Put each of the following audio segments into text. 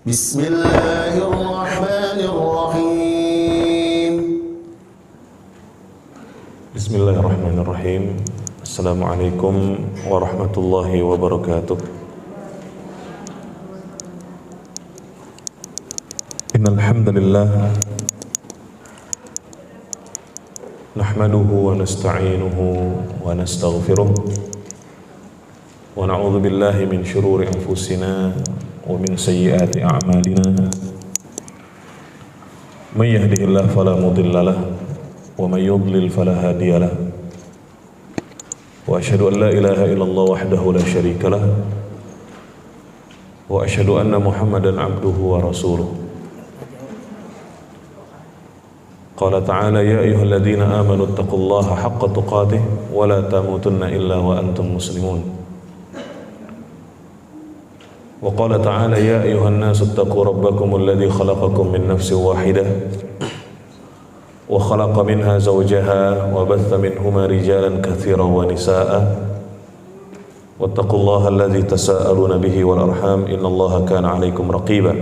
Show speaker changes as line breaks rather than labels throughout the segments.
Bismillahirrahmanirrahim.
Bismillahirrahmanirrahim. Assalamualaikum warahmatullahi wabarakatuh. Innal hamdalillah nahmaduhu wa nasta'inuhu wa nastaghfiruh wa na'udzu billahi min shururi anfusina wa min sayyiati a'malina. May yahdihillahu fala mudilla lahu wa may yudlil fala hadiya lahu. Wa asyhadu an la ilaha illallah wahdahu la syarika lahu wa asyhadu anna Muhammadan abduhu wa rasuluh. Qala ta'ala ya ayyuhalladzina amanu taqullaha haqqa tuqatih wa la tamutunna illa wa antum muslimun. Wa qala ta'ala ya ayyuhan nasu ittaqu rabbakum alladzi khalaqakum min nafsin wahidah wa khalaqa minha zawjaha wa batha minhuma rijalan katsiran wa nisaa'a wattaqullaha alladzi tasaaluna bihi wal arham innallaha kana 'alaikum raqiba.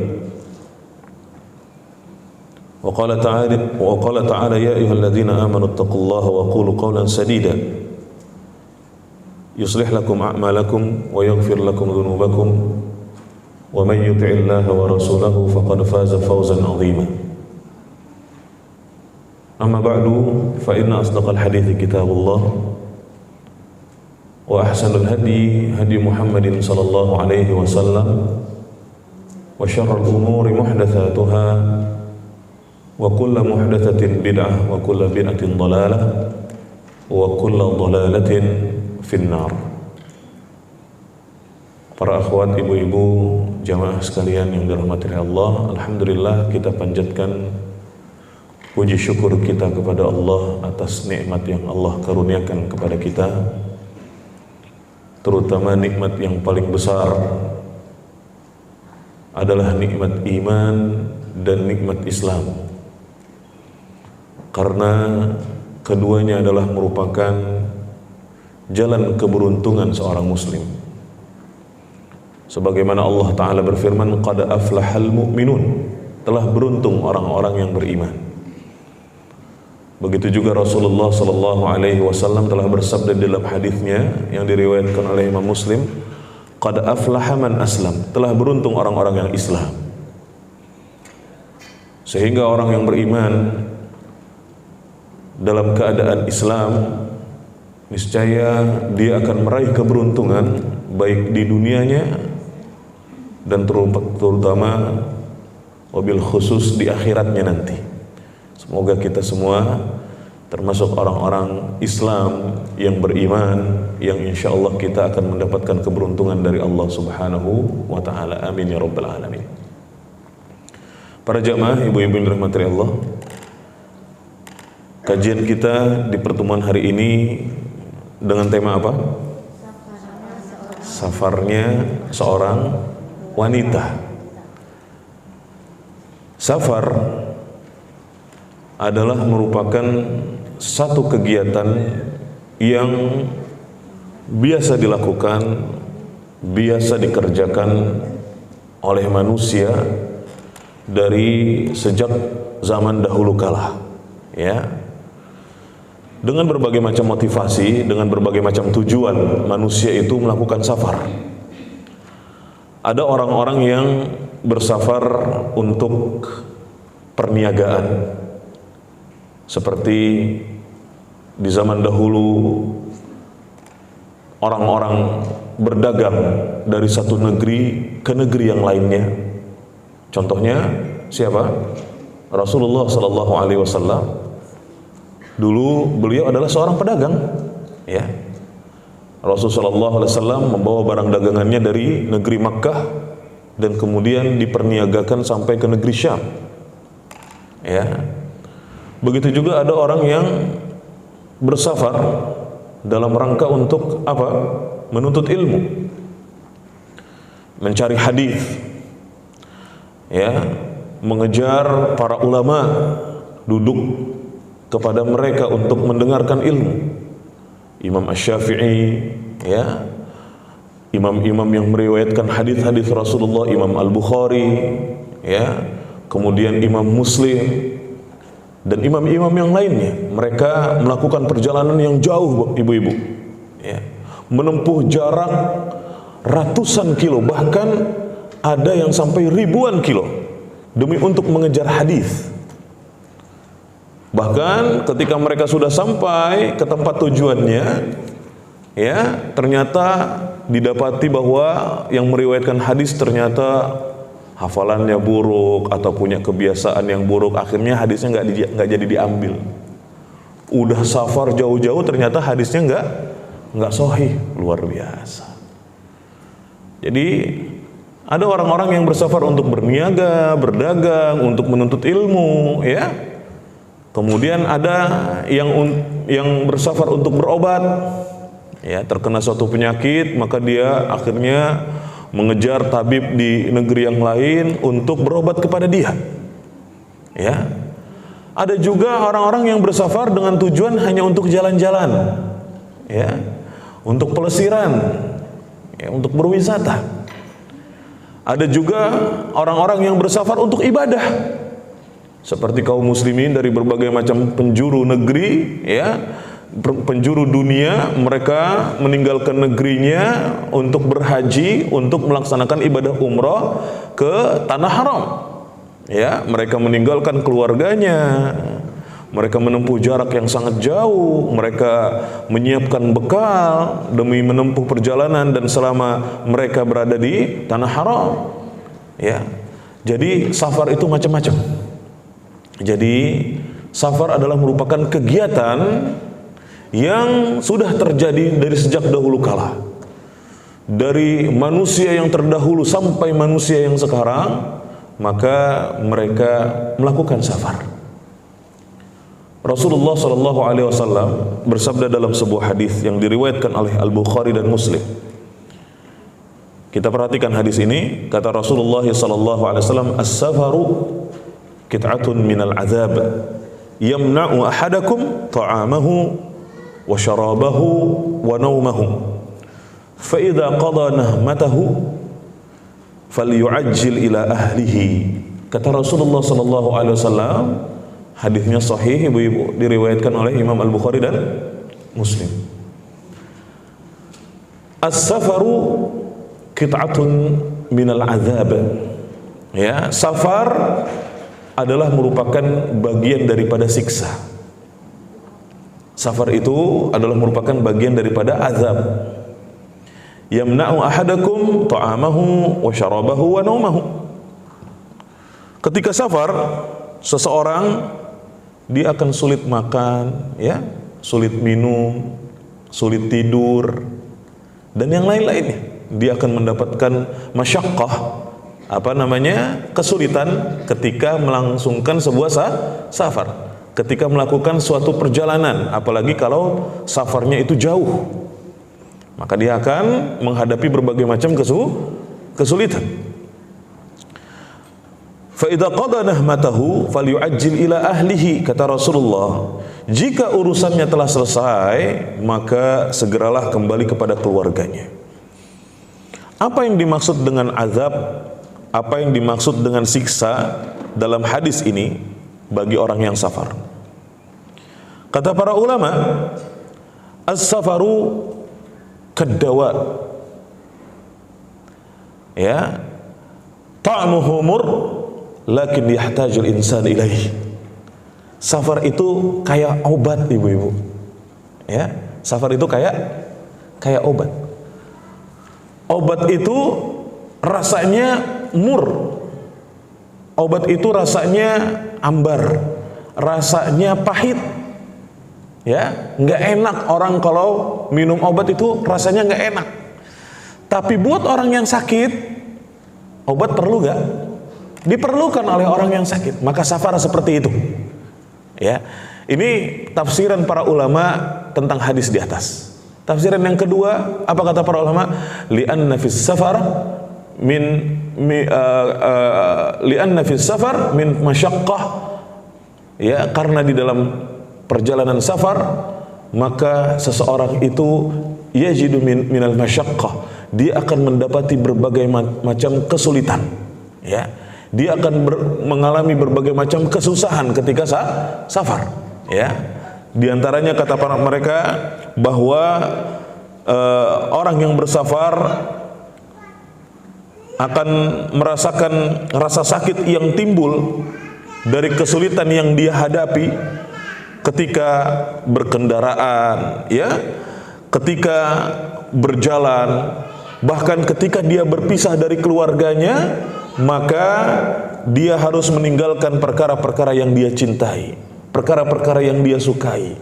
وقال تعالى يا أيها الذين آمنوا اتقوا الله وقولوا قولا سديدا يصلح لكم أعمالكم ويغفر لكم ذنوبكم ومن يطع الله ورسوله فقد فاز فوزا عظيما. أما بعد فإن أصدق الحديث كتاب الله وأحسن الهدي هدي محمد صلى الله عليه وسلم وشر الأمور محدثاتها wa kullu muhdatsatin bid'ah wa kullu bid'atin dhalalah wa kullu dhalalatin finnar. Para akhwat, ibu-ibu, jamaah sekalian yang dirahmati Allah, alhamdulillah kita panjatkan puji syukur kita kepada Allah atas nikmat yang Allah karuniakan kepada kita, terutama nikmat yang paling besar adalah nikmat iman dan nikmat Islam. Karena keduanya adalah merupakan jalan keberuntungan seorang muslim. Sebagaimana Allah Ta'ala berfirman, qad aflahal mu'minun, telah beruntung orang-orang yang beriman. Begitu juga Rasulullah SAW telah bersabda dalam hadisnya yang diriwayatkan oleh Imam Muslim, qad aflaha man aslam, telah beruntung orang-orang yang Islam. Sehingga orang yang beriman dalam keadaan Islam, niscaya dia akan meraih keberuntungan baik di dunianya dan terutama wabil khusus di akhiratnya nanti. Semoga kita semua termasuk orang-orang Islam yang beriman, yang insya Allah kita akan mendapatkan keberuntungan dari Allah Subhanahu wa Ta'ala. Amin ya Rabbal Alamin. Para jamaah, ibu-ibu yang dirahmati Allah, kajian kita di pertemuan hari ini dengan tema apa? Safarnya seorang wanita. Safar adalah merupakan satu kegiatan yang biasa dilakukan, biasa dikerjakan oleh manusia dari sejak zaman dahulu kala, ya. Dengan berbagai macam motivasi, dengan berbagai macam tujuan manusia itu melakukan safar. Ada orang-orang yang bersafar untuk perniagaan, seperti di zaman dahulu orang-orang berdagang dari satu negeri ke negeri yang lainnya. Contohnya siapa? Rasulullah Sallallahu Alaihi Wasallam. Dulu beliau adalah seorang pedagang, ya. Rasulullah SAW membawa barang dagangannya dari negeri Makkah dan kemudian diperniagakan sampai ke negeri Syam, ya. Begitu juga ada orang yang bersafar dalam rangka untuk apa? Menuntut ilmu, mencari hadis, ya, mengejar para ulama, duduk kepada mereka untuk mendengarkan ilmu. Imam Asy-Syafi'i, ya, imam-imam yang meriwayatkan hadis-hadis Rasulullah, Imam Al-Bukhari, ya, kemudian Imam Muslim dan imam-imam yang lainnya. Mereka melakukan perjalanan yang jauh, ibu-ibu, ya, menempuh jarak ratusan kilo, bahkan ada yang sampai ribuan kilo demi untuk mengejar hadis. Bahkan ketika mereka sudah sampai ke tempat tujuannya, ya, ternyata didapati bahwa yang meriwayatkan hadis ternyata hafalannya buruk atau punya kebiasaan yang buruk. Akhirnya hadisnya nggak jadi diambil. Udah safar jauh-jauh ternyata hadisnya nggak sahih. Luar biasa. Jadi ada orang-orang yang bersafar untuk berniaga, berdagang, untuk menuntut ilmu, ya. Kemudian ada yang bersafar untuk berobat, ya, terkena suatu penyakit, maka dia akhirnya mengejar tabib di negeri yang lain untuk berobat kepada dia. Ya. Ada juga orang-orang yang bersafar dengan tujuan hanya untuk jalan-jalan, ya, untuk pelesiran, ya, untuk berwisata. Ada juga orang-orang yang bersafar untuk ibadah, seperti kaum muslimin dari berbagai macam penjuru negeri, ya, penjuru dunia. Mereka meninggalkan negerinya untuk berhaji, untuk melaksanakan ibadah umrah ke tanah haram, ya. Mereka meninggalkan keluarganya, mereka menempuh jarak yang sangat jauh, mereka menyiapkan bekal demi menempuh perjalanan dan selama mereka berada di tanah haram, ya. Jadi safar itu macam-macam. Jadi safar adalah merupakan kegiatan yang sudah terjadi dari sejak dahulu kala, dari manusia yang terdahulu sampai manusia yang sekarang, maka mereka melakukan safar. Rasulullah SAW bersabda dalam sebuah hadis yang diriwayatkan oleh Al-Bukhari dan Muslim. Kita perhatikan hadis ini. Kata Rasulullah SAW, "As-safaru qit'atun minal azab yamna'u ahadakum ta'amahu wa syarabahu wa naumahu fa idza qada nahmatahu falyu'ajjil ila ahlihi." Kata Rasulullah SAW, hadisnya sahih, ibu-ibu, diriwayatkan oleh Imam Al-Bukhari dan Muslim. As-safaru qit'atun minal azab. Ya, safar adalah merupakan bagian daripada siksa. Safar itu adalah merupakan bagian daripada azab. Yamna'u ahadakum ta'amahu wa syarabahu wa naumahu. Ketika safar, seseorang dia akan sulit makan, ya, sulit minum, sulit tidur, dan yang lain-lainnya. Dia akan mendapatkan masyaqqah, kesulitan ketika melangsungkan sebuah safar, ketika melakukan suatu perjalanan, apalagi kalau safarnya itu jauh, maka dia akan menghadapi berbagai macam kesulitan. Fa idza qada nahmatahu falyu'ajjil ila ahlihi. Kata Rasulullah, jika urusannya telah selesai, maka segeralah kembali kepada keluarganya. Apa yang dimaksud dengan azab, apa yang dimaksud dengan siksa dalam hadis ini bagi orang yang safar? Kata para ulama, as-safaru kaddawa, ya, ta'muhu mur lakin yahtajul insan ilaih. Safar itu kayak obat, ibu-ibu, ya. Safar itu kayak obat. Obat itu rasanya mur. Obat itu rasanya ambar, rasanya pahit, ya, nggak enak. Orang kalau minum obat itu rasanya nggak enak. Tapi buat orang yang sakit, obat perlu nggak? Diperlukan oleh orang yang sakit. Maka safar seperti itu, ya. Ini tafsiran para ulama tentang hadis di atas. Tafsiran yang kedua, apa kata para ulama? Li'anna fis safar li'anna fis safar min masyaqqah, ya, karena di dalam perjalanan safar maka seseorang itu yajidu minal masyaqqah, dia akan mendapati berbagai macam kesulitan, ya. Dia akan mengalami berbagai macam kesusahan ketika safar, ya. Di antaranya kata para mereka bahwa orang yang bersafar akan merasakan rasa sakit yang timbul dari kesulitan yang dia hadapi ketika berkendaraan, ya, ketika berjalan, bahkan ketika dia berpisah dari keluarganya, maka dia harus meninggalkan perkara-perkara yang dia cintai, perkara-perkara yang dia sukai,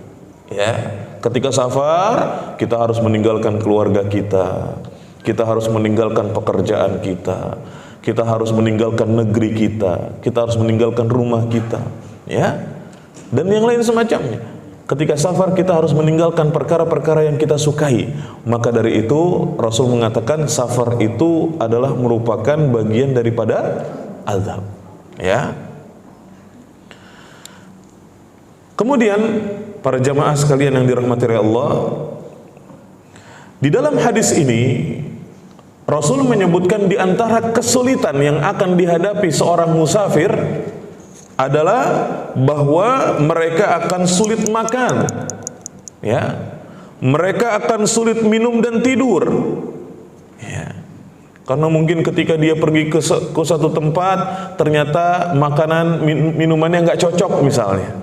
ya. Ketika safar, kita harus meninggalkan keluarga kita, kita harus meninggalkan pekerjaan kita, kita harus meninggalkan negeri kita harus meninggalkan rumah kita, ya, dan yang lain semacamnya. Ketika safar kita harus meninggalkan perkara-perkara yang kita sukai. Maka dari itu Rasul mengatakan safar itu adalah merupakan bagian daripada azab, ya. Kemudian para jamaah sekalian yang dirahmati oleh Allah, di dalam hadis ini Rasul menyebutkan di antara kesulitan yang akan dihadapi seorang musafir adalah bahwa mereka akan sulit makan, ya. Mereka akan sulit minum dan tidur, ya. Karena mungkin ketika dia pergi ke satu tempat ternyata makanan minumannya nggak cocok misalnya,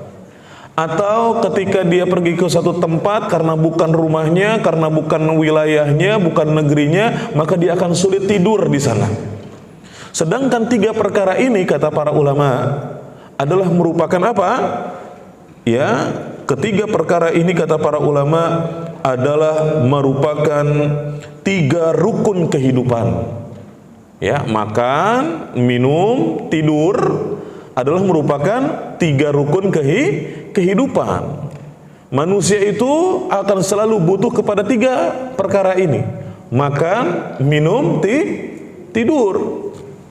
atau ketika dia pergi ke satu tempat karena bukan rumahnya, karena bukan wilayahnya, bukan negerinya, maka dia akan sulit tidur di sana. Sedangkan tiga perkara ini kata para ulama adalah merupakan apa? Ya, ketiga perkara ini kata para ulama adalah merupakan tiga rukun kehidupan. Ya, makan, minum, tidur adalah merupakan tiga rukun kehidupan. Manusia itu akan selalu butuh kepada tiga perkara ini: makan, minum, tidur.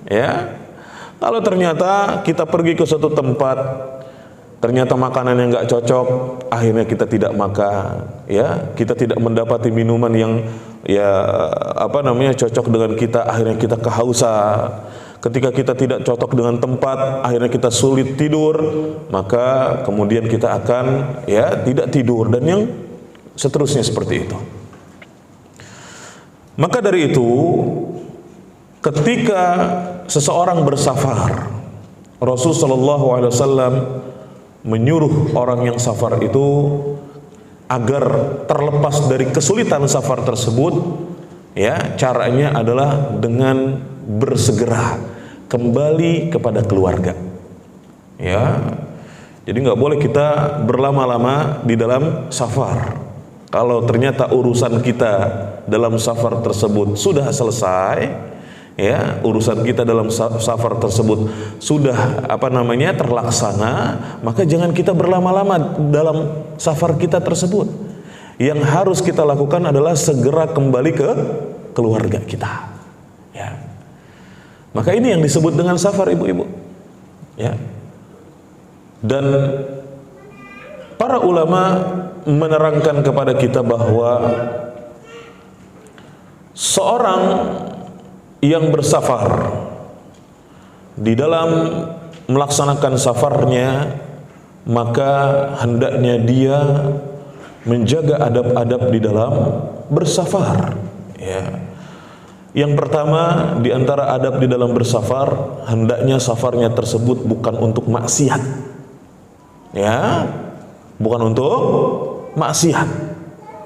Ya. Kalau ternyata kita pergi ke suatu tempat, ternyata makanan yang nggak cocok, akhirnya kita tidak makan, ya, kita tidak mendapati minuman yang cocok dengan kita, akhirnya kita kehausan. Ketika kita tidak cocok dengan tempat, akhirnya kita sulit tidur, maka kemudian kita akan tidak tidur, dan yang seterusnya seperti itu. Maka dari itu, ketika seseorang bersafar, Rasulullah SAW menyuruh orang yang safar itu agar terlepas dari kesulitan safar tersebut, ya, caranya adalah dengan bersegera kembali kepada keluarga, ya. Jadi nggak boleh kita berlama-lama di dalam safar. Kalau ternyata urusan kita dalam safar tersebut sudah selesai, ya, urusan kita dalam safar tersebut sudah terlaksana, maka jangan kita berlama-lama dalam safar kita tersebut. Yang harus kita lakukan adalah segera kembali ke keluarga kita, ya. Maka ini yang disebut dengan safar, ibu-ibu, ya. Dan para ulama menerangkan kepada kita bahwa seorang yang bersafar di dalam melaksanakan safarnya, maka hendaknya dia menjaga adab-adab di dalam bersafar, ya. Yang pertama di antara adab di dalam bersafar, hendaknya safarnya tersebut bukan untuk maksiat, ya, bukan untuk maksiat,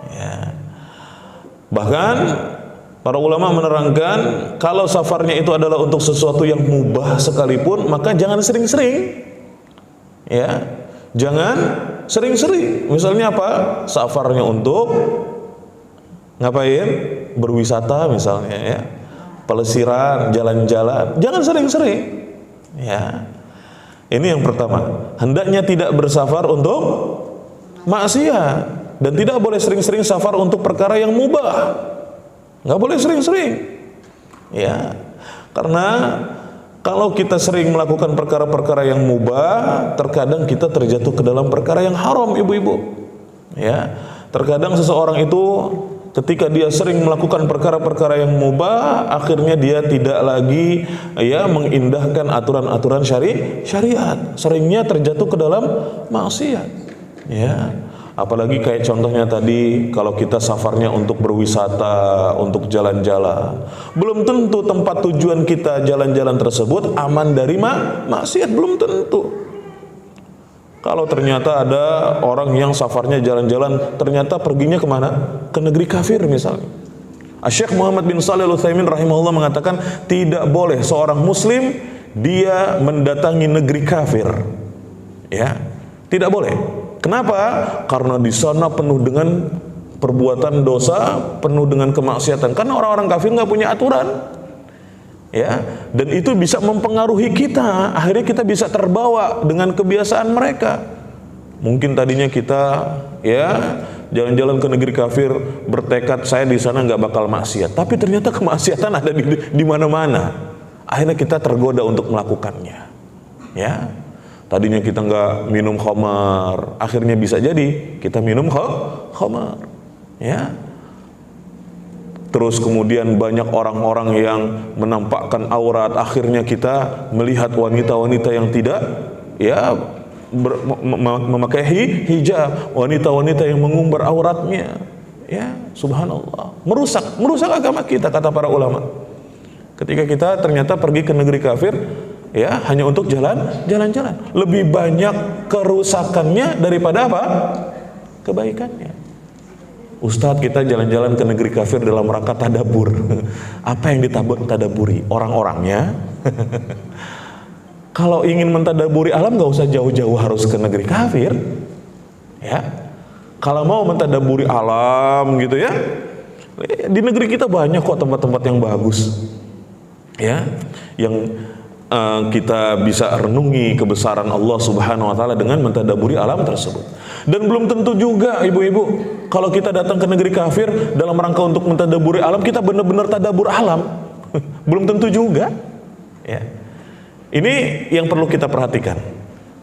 ya. Bahkan para ulama menerangkan kalau safarnya itu adalah untuk sesuatu yang mubah sekalipun, maka jangan sering-sering, ya, jangan sering-sering. Misalnya apa? Safarnya untuk ngapain? Berwisata misalnya, ya, pelesiran, jalan-jalan, jangan sering-sering, ya. Ini yang pertama, hendaknya tidak bersafar untuk maksiat, dan tidak boleh sering-sering safar untuk perkara yang mubah, nggak boleh sering-sering, ya. Karena kalau kita sering melakukan perkara-perkara yang mubah, terkadang kita terjatuh ke dalam perkara yang haram, ibu-ibu, ya. Terkadang seseorang itu ketika dia sering melakukan perkara-perkara yang mubah, akhirnya dia tidak lagi ya mengindahkan aturan-aturan syariat. Seringnya terjatuh ke dalam maksiat. Ya. Apalagi kayak contohnya tadi, kalau kita safarnya untuk berwisata, untuk jalan-jalan, belum tentu tempat tujuan kita jalan-jalan tersebut aman dari maksiat, belum tentu. Kalau ternyata ada orang yang safarnya jalan-jalan, ternyata perginya kemana? Ke negeri kafir misalnya. Syekh Muhammad bin Shalih Al-Utsaimin rahimahullah mengatakan, tidak boleh seorang muslim dia mendatangi negeri kafir. Ya, tidak boleh. Kenapa? Karena di sana penuh dengan perbuatan dosa, penuh dengan kemaksiatan. Karena orang-orang kafir nggak punya aturan, ya. Dan itu bisa mempengaruhi kita. Akhirnya kita bisa terbawa dengan kebiasaan mereka. Mungkin tadinya kita, ya, jalan-jalan ke negeri kafir, bertekad saya di sana nggak bakal maksiat. Tapi ternyata kemaksiatan ada di mana-mana. Akhirnya kita tergoda untuk melakukannya, ya. Tadinya kita nggak minum khamar, akhirnya bisa jadi kita minum khamar, ya. Terus kemudian banyak orang-orang yang menampakkan aurat, akhirnya kita melihat wanita-wanita yang tidak, ya, memakai hijab, wanita-wanita yang mengumbar auratnya, ya, subhanallah, merusak agama kita, kata para ulama. Ketika kita ternyata pergi ke negeri kafir, ya, hanya untuk jalan-jalan, lebih banyak kerusakannya daripada apa? Kebaikannya. Ustadz, kita jalan-jalan ke negeri kafir dalam rangka tadabur. Apa yang ditadaburi? Orang-orangnya. Kalau ingin mentadaburi alam, gak usah jauh-jauh harus ke negeri kafir, ya. Kalau mau mentadaburi alam gitu, ya, di negeri kita banyak kok tempat-tempat yang bagus, ya, yang kita bisa renungi kebesaran Allah Subhanahu wa taala dengan mentadaburi alam tersebut. Dan belum tentu juga ibu-ibu, kalau kita datang ke negeri kafir dalam rangka untuk mentadaburi alam, kita benar-benar tadabur alam. Belum tentu juga, ya. Ini yang perlu kita perhatikan,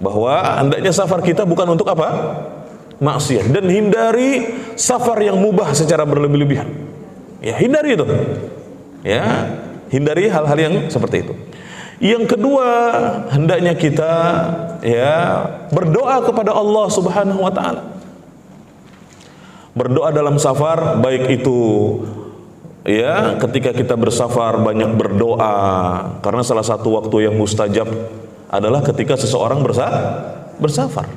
bahwa hendaknya safar kita bukan untuk apa? Maksiat. Dan hindari safar yang mubah secara berlebih-lebihan. Ya, hindari itu. Ya, hindari hal-hal yang seperti itu. Yang kedua, hendaknya kita, ya, berdoa kepada Allah Subhanahu wa taala. Berdoa dalam safar, baik itu, ya, ketika kita bersafar banyak berdoa, karena salah satu waktu yang mustajab adalah ketika seseorang bersafar.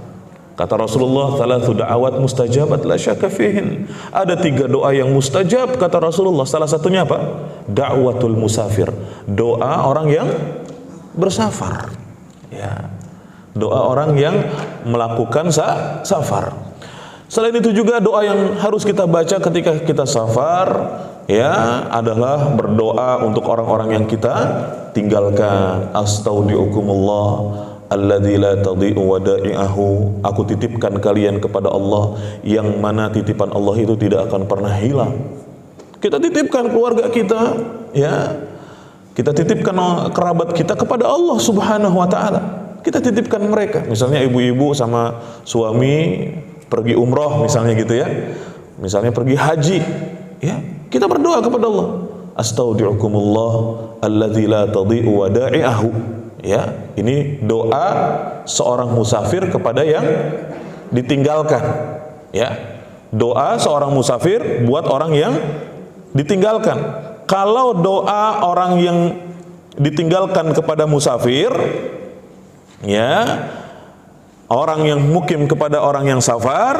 Kata Rasulullah, "Thalathu da'awat mustajabat la syakka fihin." Ada 3 doa yang mustajab, kata Rasulullah. Salah satunya apa? Da'watul musafir. Doa orang yang bersafar. Ya. Doa orang yang melakukan safar. Selain itu juga doa yang harus kita baca ketika kita safar, ya, adalah berdoa untuk orang-orang yang kita tinggalkan. Astaudiukumullah alladzi la tadhi'u wada'i'ahu. Aku titipkan kalian kepada Allah yang mana titipan Allah itu tidak akan pernah hilang. Kita titipkan keluarga kita, ya. Kita titipkan kerabat kita kepada Allah Subhanahu wa taala. Kita titipkan mereka. Misalnya ibu-ibu sama suami pergi umroh misalnya gitu, ya. Misalnya pergi haji, ya. Kita berdoa kepada Allah. Astaudiukumullah alladzi la tadhi'u wada'i'ahu. Ya, ini doa seorang musafir kepada yang ditinggalkan. Ya. Doa seorang musafir buat orang yang ditinggalkan. Kalau doa orang yang ditinggalkan kepada musafir, ya, orang yang mukim kepada orang yang safar,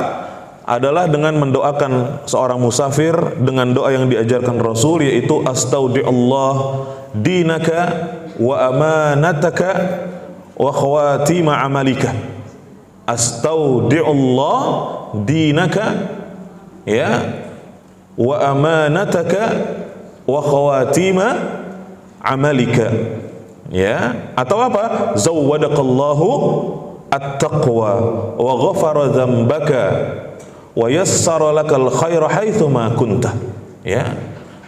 adalah dengan mendoakan seorang musafir dengan doa yang diajarkan Rasul, yaitu astaudi'ullah dinaka wa amanataka wa khawatima amalika. Astaudi'ullah dinaka, ya, wa amanataka wa khawatima amalika, ya, atau apa? Zawwadaqallahu at-taqwa wa ghafara dzambaka wa yassara lakal khaira haitsu ma kunta. Ya.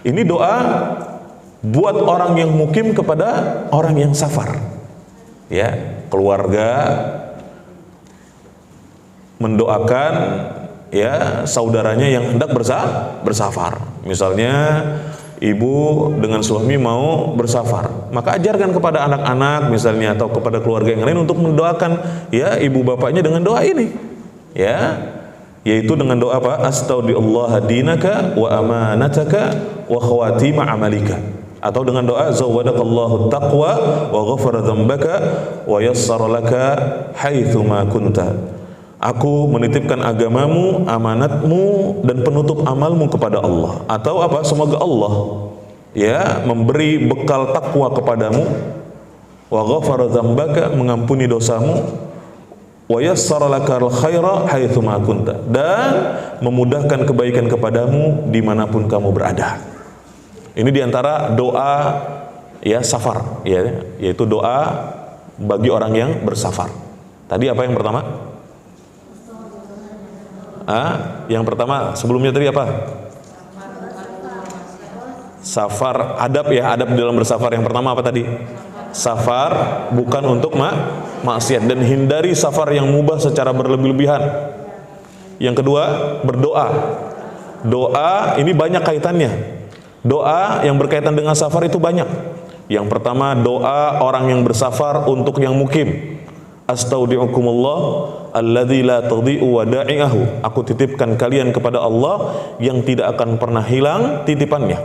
Ini doa buat orang yang mukim kepada orang yang safar. Ya, keluarga mendoakan, ya saudaranya yang hendak bersafar. Misalnya ibu dengan suami mau bersafar, maka ajarkan kepada anak-anak misalnya atau kepada keluarga yang lain untuk mendoakan ya ibu bapaknya dengan doa ini, ya, yaitu dengan doa apa? Astaudiullah dinaka wa amanataka wa khawatima amalika, atau dengan doa zawadakallahu taqwa wa ghafara dzambaka wa yassara laka haitsu ma kunta. Aku menitipkan agamamu, amanatmu, dan penutup amalmu kepada Allah. Atau apa? Semoga Allah ya memberi bekal takwa kepadamu, wa ghafara dzambaka, mengampuni dosamu, wa yassara lakal khaira haitsu ma kunta, dan memudahkan kebaikan kepadamu dimanapun kamu berada. Ini diantara doa ya safar, ya, yaitu doa bagi orang yang bersafar. Tadi apa yang pertama? Yang pertama sebelumnya tadi apa? Safar, adab ya, adab dalam bersafar. Yang pertama apa tadi? Safar bukan untuk maksiat, dan hindari safar yang mubah secara berlebih-lebihan. Yang kedua, berdoa. Doa ini banyak kaitannya. Doa yang berkaitan dengan safar itu banyak. Yang pertama, doa orang yang bersafar untuk yang mukim. Astaudiukumullah alladzi la tadhi'u wada'i'ahu. Aku titipkan kalian kepada Allah yang tidak akan pernah hilang titipannya.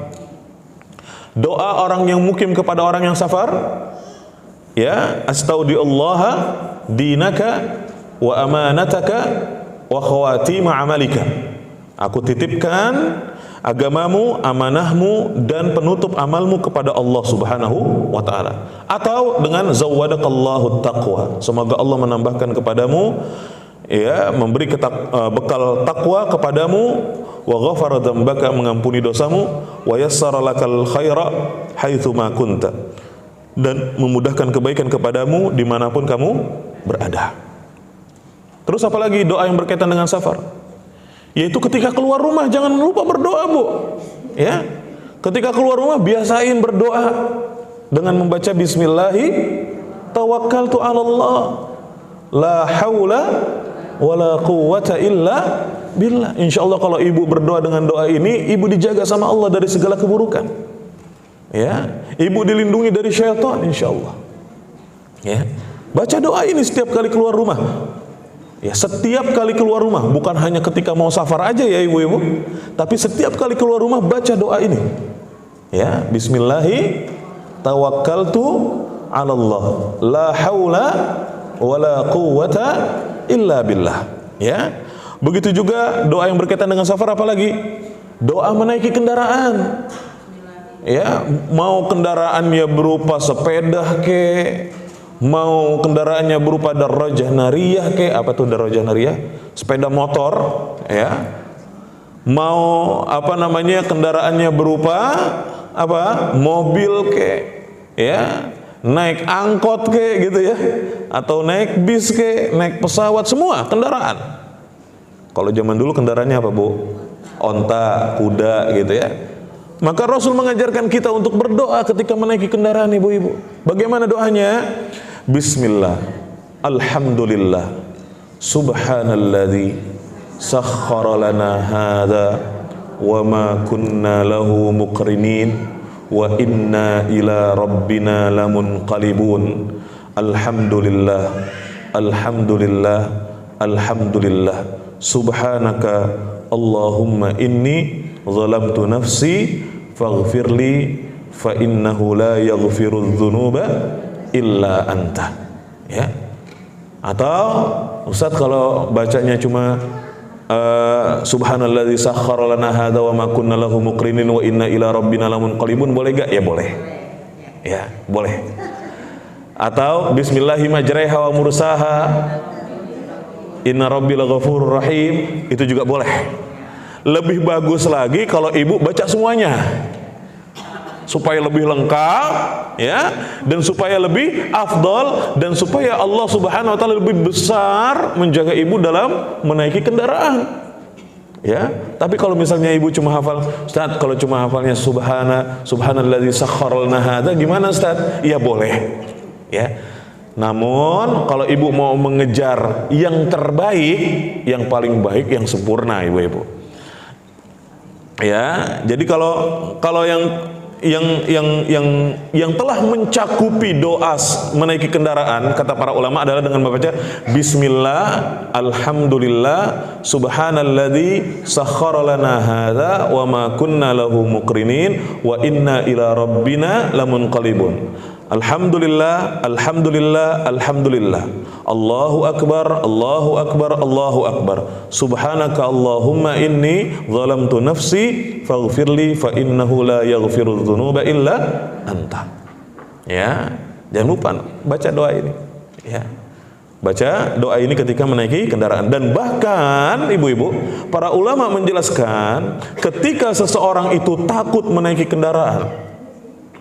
Doa orang yang mukim kepada orang yang safar, ya, astaudiullaha dinaka wa amanataka wa khawatima amalika. Aku titipkan agamamu, amanahmu, dan penutup amalmu kepada Allah Subhanahu wa ta'ala. Atau dengan zawadakallahu taqwa, semoga Allah menambahkan kepadamu ya, memberi bekal takwa kepadamu, wa ghafara dzambaka, mengampuni dosamu, wa yassara lakal khaira haitsu ma kunta, dan memudahkan kebaikan kepadamu dimanapun kamu berada. Terus apalagi doa yang berkaitan dengan safar? Yaitu ketika keluar rumah jangan lupa berdoa, Bu. Ya. Ketika keluar rumah biasain berdoa dengan membaca bismillahi tawakkaltu 'ala Allah. La haula wala quwwata illa billah. Insyaallah kalau ibu berdoa dengan doa ini, ibu dijaga sama Allah dari segala keburukan. Ya. Ibu dilindungi dari syaitan insyaallah. Ya. Baca doa ini setiap kali keluar rumah. Ya, setiap kali keluar rumah, bukan hanya ketika mau safar aja ya ibu-ibu, tapi setiap kali keluar rumah baca doa ini. Ya, bismillahi tawakkaltu 'ala Allah. La haula wala quwwata illa billah. Ya. Begitu juga doa yang berkaitan dengan safar, apalagi doa menaiki kendaraan. Ya, mau kendaraannya berupa sepeda mau kendaraannya berupa darajah nariyah apa tuh darajah nariyah? Sepeda motor, ya. Mau kendaraannya berupa mobil ya. Naik angkot gitu ya. Atau naik bis naik pesawat, semua kendaraan. Kalau zaman dulu kendaraannya apa, Bu? Onta, kuda gitu ya. Maka Rasul mengajarkan kita untuk berdoa ketika menaiki kendaraan, ibu-ibu. Bagaimana doanya? Bismillah, alhamdulillah, subhanalladzi sakhkhara lana hadza wa ma kunna lahu muqrinin wa inna ila rabbina lamunqalibun. Alhamdulillah, alhamdulillah, alhamdulillah. Subhanaka Allahumma inni zalamtu nafsi faghfirli fa innahu la yaghfirudz dzunuba illa anta. Ya. Atau Ustaz kalau bacanya cuma subhanalladzi sakhkhara lana hadza wa ma kunna lahu muqrinin wa inna ila rabbina lamunqalibun, boleh gak? Ya boleh. Ya, boleh. Atau bismillahi majraiha wa mursaha inna rabbil ghafurur rahim, itu juga boleh. Lebih bagus lagi kalau ibu baca semuanya, supaya lebih lengkap ya, dan supaya lebih afdal, dan supaya Allah Subhanahu wa taala lebih besar menjaga ibu dalam menaiki kendaraan. Ya, tapi kalau misalnya ibu cuma hafal, Ustaz, kalau cuma hafalnya subhanalladzi sakhkhara lana hadza gimana, Ustaz? Iya boleh. Ya. Namun kalau ibu mau mengejar yang terbaik, yang paling baik, yang sempurna, ibu-ibu. Ya, jadi kalau yang telah mencakupi doa menaiki kendaraan, kata para ulama adalah dengan membaca Bismillah, Alhamdulillah, Subhanalladzi sakhkhara lana hadza wa ma kunna lahu muqrinin wa inna ila rabbina lamunqalibun. Alhamdulillah, Alhamdulillah, Alhamdulillah. Allahu Akbar, Allahu Akbar, Allahu Akbar. Subhanaka Allahumma inni zalamtu nafsi faghfirli fa innahu la yaghfiru dzunuba illa anta. Ya, jangan lupa baca doa ini. Ya. Baca doa ini ketika menaiki kendaraan. Dan bahkan ibu-ibu, para ulama menjelaskan ketika seseorang itu takut menaiki kendaraan.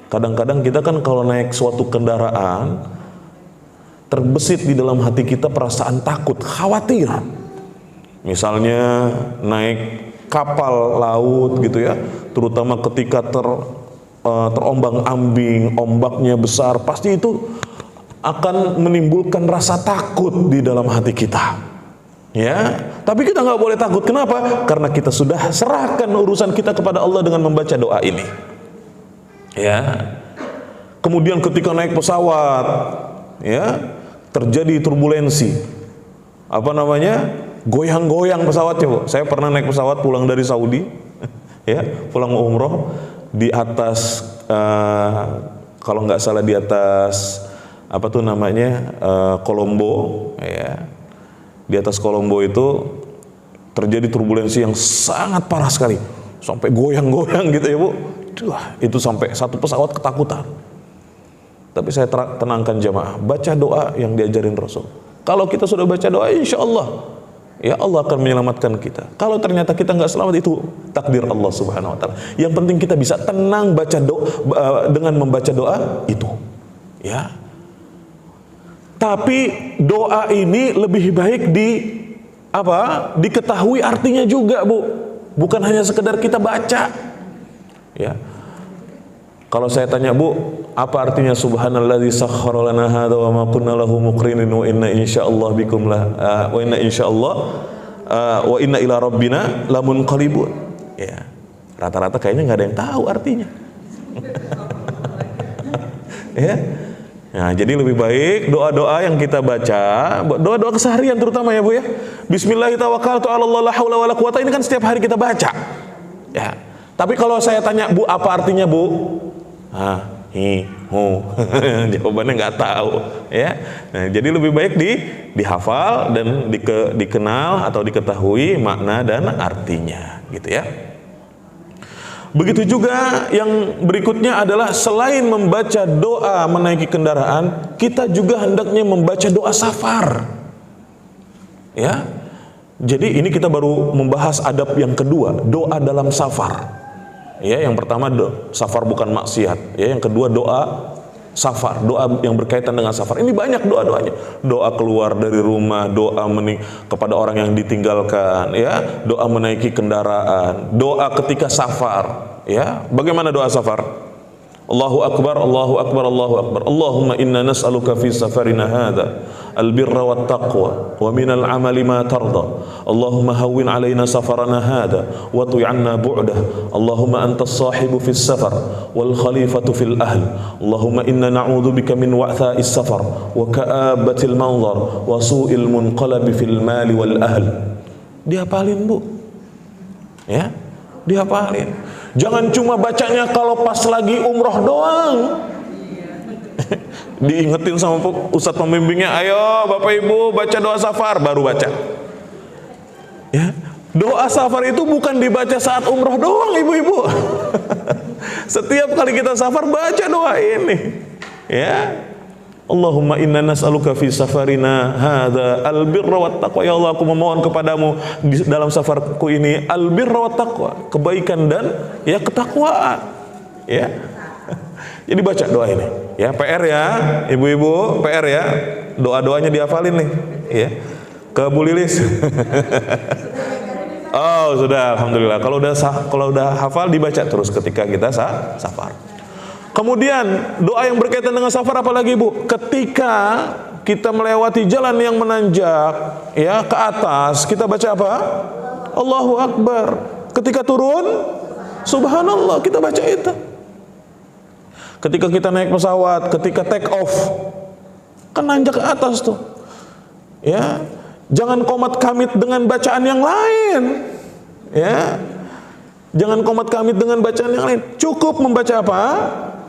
Kadang-kadang kita kan kalau naik suatu kendaraan, terbesit di dalam hati kita perasaan takut, khawatir. Misalnya naik kapal laut gitu ya, terutama ketika terombang-ambing, ombaknya besar, pasti itu akan menimbulkan rasa takut di dalam hati kita. Ya, tapi kita nggak boleh takut. Kenapa? Karena kita sudah serahkan urusan kita kepada Allah dengan membaca doa ini. Ya, kemudian ketika naik pesawat, ya, terjadi turbulensi, goyang-goyang pesawatnya, Bu. Saya pernah naik pesawat pulang dari Saudi, ya, pulang umroh di atas, kalau nggak salah di atas Kolombo, ya, di atas Kolombo itu terjadi turbulensi yang sangat parah sekali, sampai goyang-goyang gitu ya, Bu. Wah, itu sampai satu pesawat ketakutan. Tapi saya tenangkan jamaah, baca doa yang diajarin Rasul. Kalau kita sudah baca doa, insya Allah, ya Allah akan menyelamatkan kita. Kalau ternyata kita nggak selamat, itu takdir Allah Subhanahu Wa Taala. Yang penting kita bisa tenang baca doa dengan membaca doa itu. Ya. Tapi doa ini lebih baik diketahui artinya juga, Bu. Bukan hanya sekedar kita baca. Ya. Kalau saya tanya, Bu, apa artinya subhanalladzi sakhkhara lana hadza wa ma kunna lahu muqrinin wa inna insyaallah bikum wa inna insyaallah wa inna ila rabbina lamunqalibun. Ya. Rata-rata kayaknya nggak ada yang tahu artinya. Ya. Nah, jadi lebih baik doa-doa yang kita baca, doa-doa keseharian terutama ya, Bu ya. Bismillahirrahmanirrahim, la haula wala quwata, ini kan setiap hari kita baca. Ya. Tapi kalau saya tanya, Bu, apa artinya, Bu? Jawabannya nggak tahu, ya. Nah, jadi lebih baik dihafal dan dikenal atau diketahui makna dan artinya, gitu ya. Begitu juga yang berikutnya adalah selain membaca doa menaiki kendaraan, kita juga hendaknya membaca doa safar. Ya. Jadi ini kita baru membahas adab yang kedua, doa dalam safar. Ya, yang pertama safar bukan maksiat. Ya, yang kedua doa safar, doa yang berkaitan dengan safar. Ini banyak doa-doanya. Doa keluar dari rumah, doa kepada orang yang ditinggalkan, ya, doa menaiki kendaraan, doa ketika safar. Ya, bagaimana doa safar? Allahu akbar, Allahu akbar, Allahu akbar. Allahumma inna nas'aluka fi safarina hadza al-birra wat taqwa wa minal amali ma tarda. Allahumma hawwin alaina safarana hadza wa tu'anna bu'dah. Allahumma antas sahibu fis safar wal khalifatu fil ahl. Allahumma inna na'udzubika min wa'tha'is safar wa ka'abatil manzar wa su'il munqalabi fil mali wal ahl. Dihafalin, Bu. Ya, dihafalin. Jangan cuma bacanya kalau pas lagi umroh doang. Diingetin sama ustadz pembimbingnya, ayo Bapak Ibu baca doa safar, baru baca. Ya, doa safar itu bukan dibaca saat umroh doang, ibu-ibu. Setiap kali kita safar baca doa ini. Ya. Allahumma inna nas'aluka fi safarina hadza albirra wat taqwa. Ya Allah, aku memohon kepadamu di dalam safarku ini albirra wat taqwa, kebaikan dan ya ketakwaan. Ya. Jadi baca doa ini. Ya, PR ya, ibu-ibu, PR ya. Doa-doanya dihafalin nih, ya. Ke Bu Lilis. Oh, sudah, alhamdulillah. Kalau udah hafal dibaca terus ketika kita safar. Kemudian doa yang berkaitan dengan safar apalagi Bu? Ketika kita melewati jalan yang menanjak ya ke atas, kita baca apa? Allahu Akbar. Ketika turun, subhanallah, kita baca itu. Ketika kita naik pesawat, ketika take off, kan nanjak ke atas tuh. Ya, jangan komat kamit dengan bacaan yang lain. Ya. Jangan komat kamit dengan bacaan yang lain. Cukup membaca apa?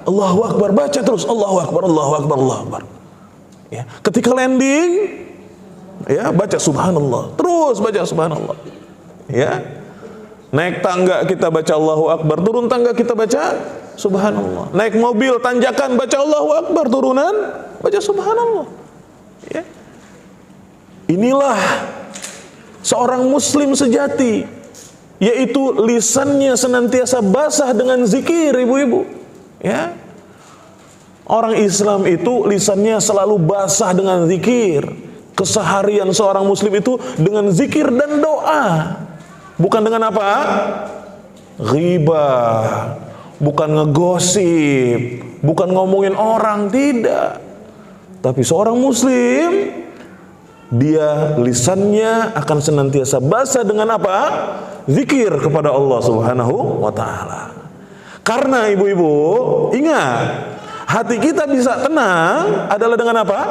Allahu Akbar, baca terus Allahu Akbar, Allahu Akbar, Allahu Akbar. Ya, ketika landing, ya baca subhanallah, terus baca subhanallah. Ya, naik tangga kita baca Allahu Akbar, turun tangga kita baca subhanallah. Naik mobil tanjakan baca Allahu Akbar, turunan baca subhanallah. Ya. Inilah seorang muslim sejati, yaitu lisannya senantiasa basah dengan zikir, ibu-ibu. Ya, orang Islam itu lisannya selalu basah dengan zikir. Keseharian seorang muslim itu dengan zikir dan doa, bukan dengan apa? Ghibah, bukan ngegosip, bukan ngomongin orang, tidak. Tapi seorang muslim, dia lisannya akan senantiasa basah dengan apa? Zikir kepada Allah Subhanahu wa ta'ala. Karena ibu-ibu, ingat, hati kita bisa tenang adalah dengan apa?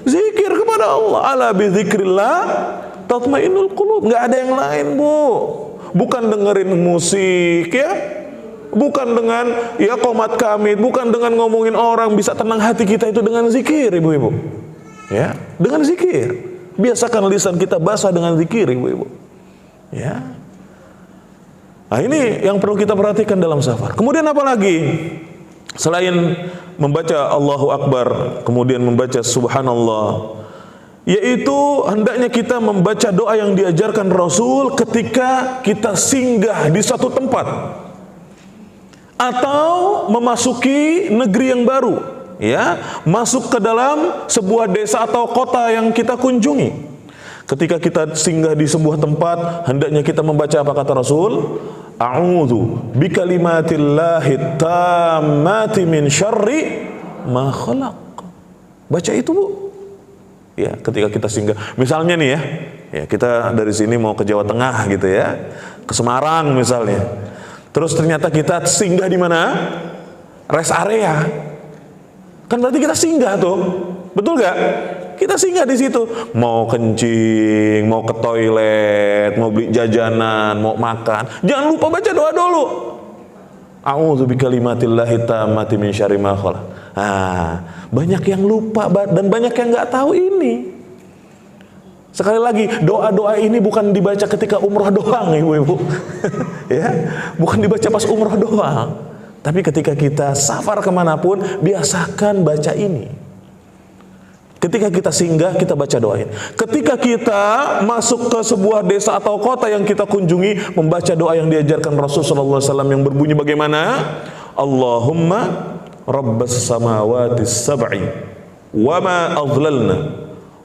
Zikir kepada Allah. Ala bi dzikrillah tatmainnul qulub. Enggak ada yang lain, Bu. Bukan dengerin musik ya. Bukan dengan ya qomat kamit, bukan dengan ngomongin orang. Bisa tenang hati kita itu dengan zikir, ibu-ibu. Ya, dengan zikir. Biasakan lisan kita basah dengan zikir, ibu-ibu. Ya. Nah, ini yang perlu kita perhatikan dalam safar. Kemudian apa lagi? Selain membaca Allahu Akbar, kemudian membaca subhanallah, yaitu hendaknya kita membaca doa yang diajarkan Rasul ketika kita singgah di satu tempat atau memasuki negeri yang baru, ya, masuk ke dalam sebuah desa atau kota yang kita kunjungi. Ketika kita singgah di sebuah tempat, hendaknya kita membaca apa kata Rasul? A'udzu bikalimatillahi tammati min syarri ma khalaq. Baca itu, Bu. Ya, ketika kita singgah. Misalnya nih ya, kita dari sini mau ke Jawa Tengah gitu ya, ke Semarang misalnya. Terus ternyata kita singgah di mana? Rest area. Kan berarti kita singgah tuh. Betul gak? Kita singgah di situ, mau kencing, mau ke toilet, mau beli jajanan, mau makan. Jangan lupa baca doa dulu. A'udzu bikalimatillahi tammati min syarri ma khalaq. Banyak yang lupa dan banyak yang nggak tahu ini. Sekali lagi, doa-doa ini bukan dibaca ketika umroh doang, ibu-ibu. Ya, bukan dibaca pas umroh doang. Tapi ketika kita safar kemanapun, biasakan baca ini. Ketika kita singgah, kita baca doa ini. Ketika kita masuk ke sebuah desa atau kota yang kita kunjungi, membaca doa yang diajarkan Rasulullah SAW yang berbunyi bagaimana? Allahumma rabbas samawati sab'i wa ma adlalna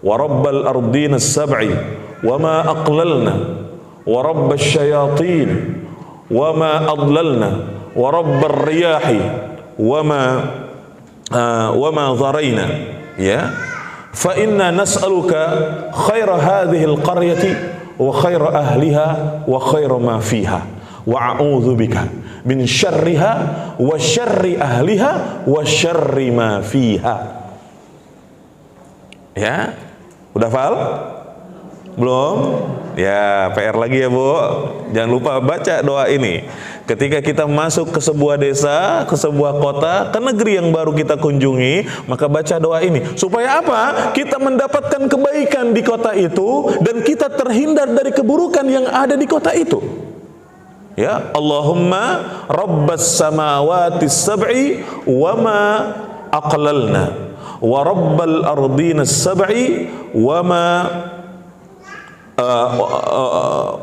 wa rabbal ardina sab'i wa ma aqlalna wa rabbas syayatin wa ma adlalna wa rabbar riyahi wa ma dharayna. Ya, fa inna nas'aluka khaira hadhihi al-qaryati wa khaira ahliha wa khaira ma fiha wa a'udzu bika min syarriha wa syarri ahliha wa syarri ma fiha. Ya, udah hafal? Belum? Ya, PR lagi ya, Bu. Jangan lupa baca doa ini. Ketika kita masuk ke sebuah desa, ke sebuah kota, ke negeri yang baru kita kunjungi, maka baca doa ini. Supaya apa? Kita mendapatkan kebaikan di kota itu dan kita terhindar dari keburukan yang ada di kota itu. Ya, Allahumma rabbas samawati sab'i wa ma aqlalna wa rabbal ardina sab'i wa ma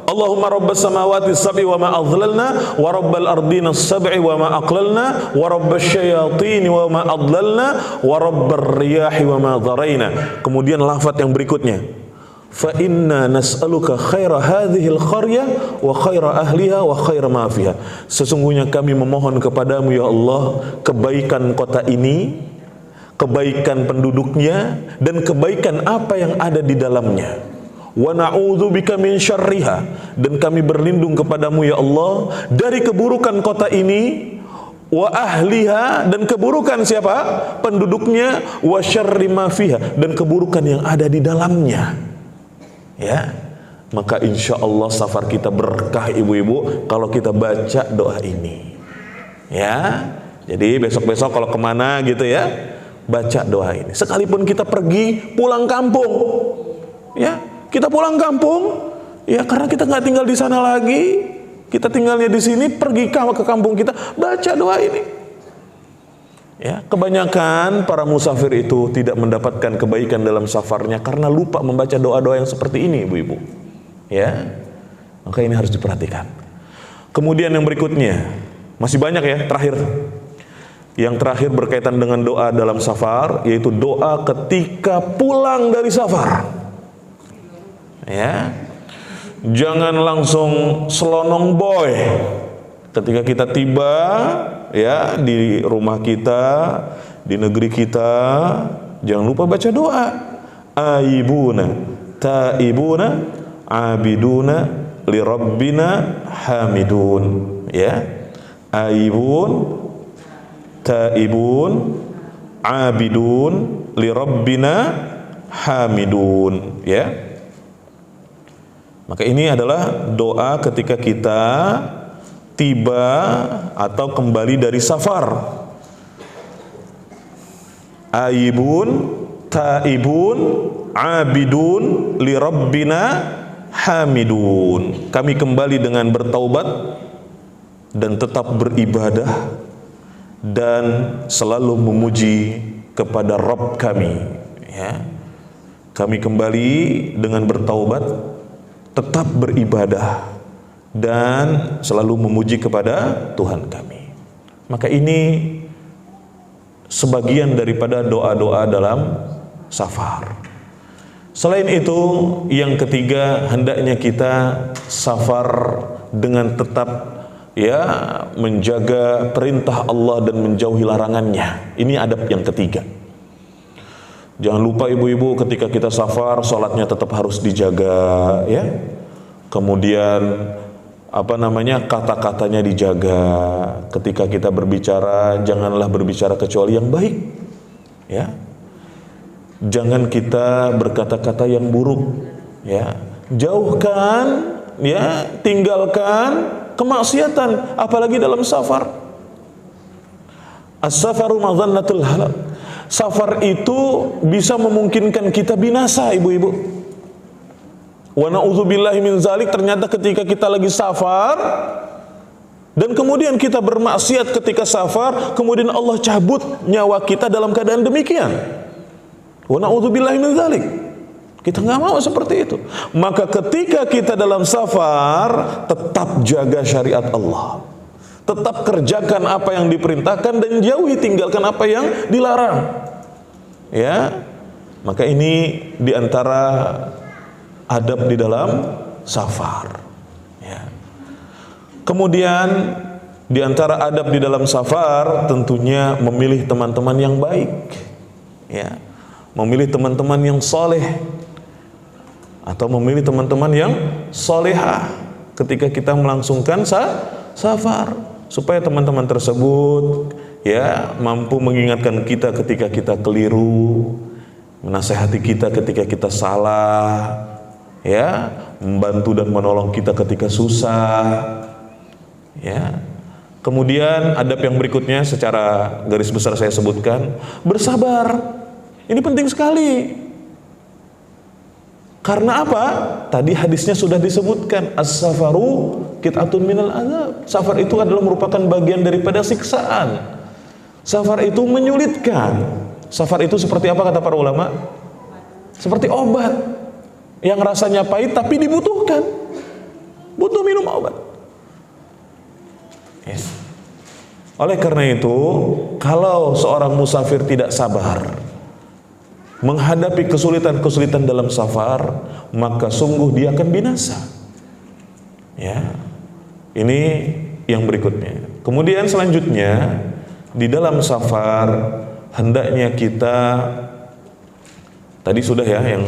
Allahumma rabbas samawati sab'i wa ma adlalna wa rabbal ardina sab'i wa ma aqlalna wa rabbas syayatin wa ma adlalna wa rabbar riyahi wa ma dharayna. Kemudian lafaz yang berikutnya, fa inna nas'aluka khaira hadhil qaryah wa khaira ahliha wa khaira ma fiha. Sesungguhnya kami memohon kepadamu ya Allah kebaikan kota ini, kebaikan penduduknya, dan kebaikan apa yang ada di dalamnya. Wa na'udzubika min syarriha, dan kami berlindung kepadamu ya Allah dari keburukan kota ini, wa ahliha, dan keburukan siapa? Penduduknya, wa syarri ma fiha, dan keburukan yang ada di dalamnya. Ya, maka insya Allah safar kita berkah ibu-ibu kalau kita baca doa ini. Ya, jadi besok-besok kalau kemana gitu ya, baca doa ini. Sekalipun kita pergi pulang kampung, ya, kita pulang kampung, ya karena kita nggak tinggal di sana lagi, kita tinggalnya di sini, pergi ke kampung kita, baca doa ini. Ya, kebanyakan para musafir itu tidak mendapatkan kebaikan dalam safarnya karena lupa membaca doa-doa yang seperti ini, ibu-ibu. Ya, maka ini harus diperhatikan. Kemudian yang berikutnya, masih banyak ya, terakhir. Yang terakhir berkaitan dengan doa dalam safar, yaitu doa ketika pulang dari safar. Ya, jangan langsung selonong boy. Ketika kita tiba ya di rumah kita, di negeri kita, jangan lupa baca doa. Aibuna, taibuna, abiduna, li rabbina hamidun. Ya, aibun, taibun, abidun, li rabbina hamidun. Ya, maka ini adalah doa ketika kita tiba atau kembali dari safar. Aibun, taibun, abidun, li rabbina hamidun. Kami kembali dengan bertaubat dan tetap beribadah dan selalu memuji kepada Rabb kami. Ya, kami kembali dengan bertaubat, tetap beribadah dan selalu memuji kepada Tuhan kami. Maka ini sebagian daripada doa-doa dalam safar. Selain itu, yang ketiga, hendaknya kita safar dengan tetap ya menjaga perintah Allah dan menjauhi larangannya. Ini adab yang ketiga. Jangan lupa ibu-ibu, ketika kita safar, sholatnya tetap harus dijaga ya. Kemudian kata-katanya dijaga. Ketika kita berbicara, janganlah berbicara kecuali yang baik. Ya, jangan kita berkata-kata yang buruk. Ya, jauhkan, ya, tinggalkan kemaksiatan, apalagi dalam safar. As-safaru madhannatul halak. Safar itu bisa memungkinkan kita binasa, ibu-ibu. Wa na'udzubillahi min zalik. Ternyata ketika kita lagi safar dan kemudian kita bermaksiat ketika safar, kemudian Allah cabut nyawa kita dalam keadaan demikian. Wa na'udzubillahi min zalik. Kita nggak mau seperti itu. Maka ketika kita dalam safar, tetap jaga syariat Allah, tetap kerjakan apa yang diperintahkan dan jauhi, tinggalkan apa yang dilarang. Ya, maka ini diantara adab di dalam safar. Ya. Kemudian di antara adab di dalam safar tentunya memilih teman-teman yang baik. Ya. Memilih teman-teman yang soleh atau memilih teman-teman yang solehah ketika kita melangsungkan safar, supaya teman-teman tersebut ya mampu mengingatkan kita ketika kita keliru, menasehati kita ketika kita salah, ya, membantu dan menolong kita ketika susah. Ya. Kemudian adab yang berikutnya secara garis besar saya sebutkan, bersabar. Ini penting sekali. Karena apa? Tadi hadisnya sudah disebutkan, as-safaru qit'atun minal azab. Safar itu adalah merupakan bagian daripada siksaan. Safar itu menyulitkan. Safar itu seperti apa kata para ulama? Seperti obat yang rasanya pahit tapi dibutuhkan. Butuh minum obat. Ya. Oleh karena itu, kalau seorang musafir tidak sabar, menghadapi kesulitan-kesulitan dalam safar, maka sungguh dia akan binasa. Ya, ini yang berikutnya. Kemudian selanjutnya, di dalam safar hendaknya kita, tadi sudah ya, yang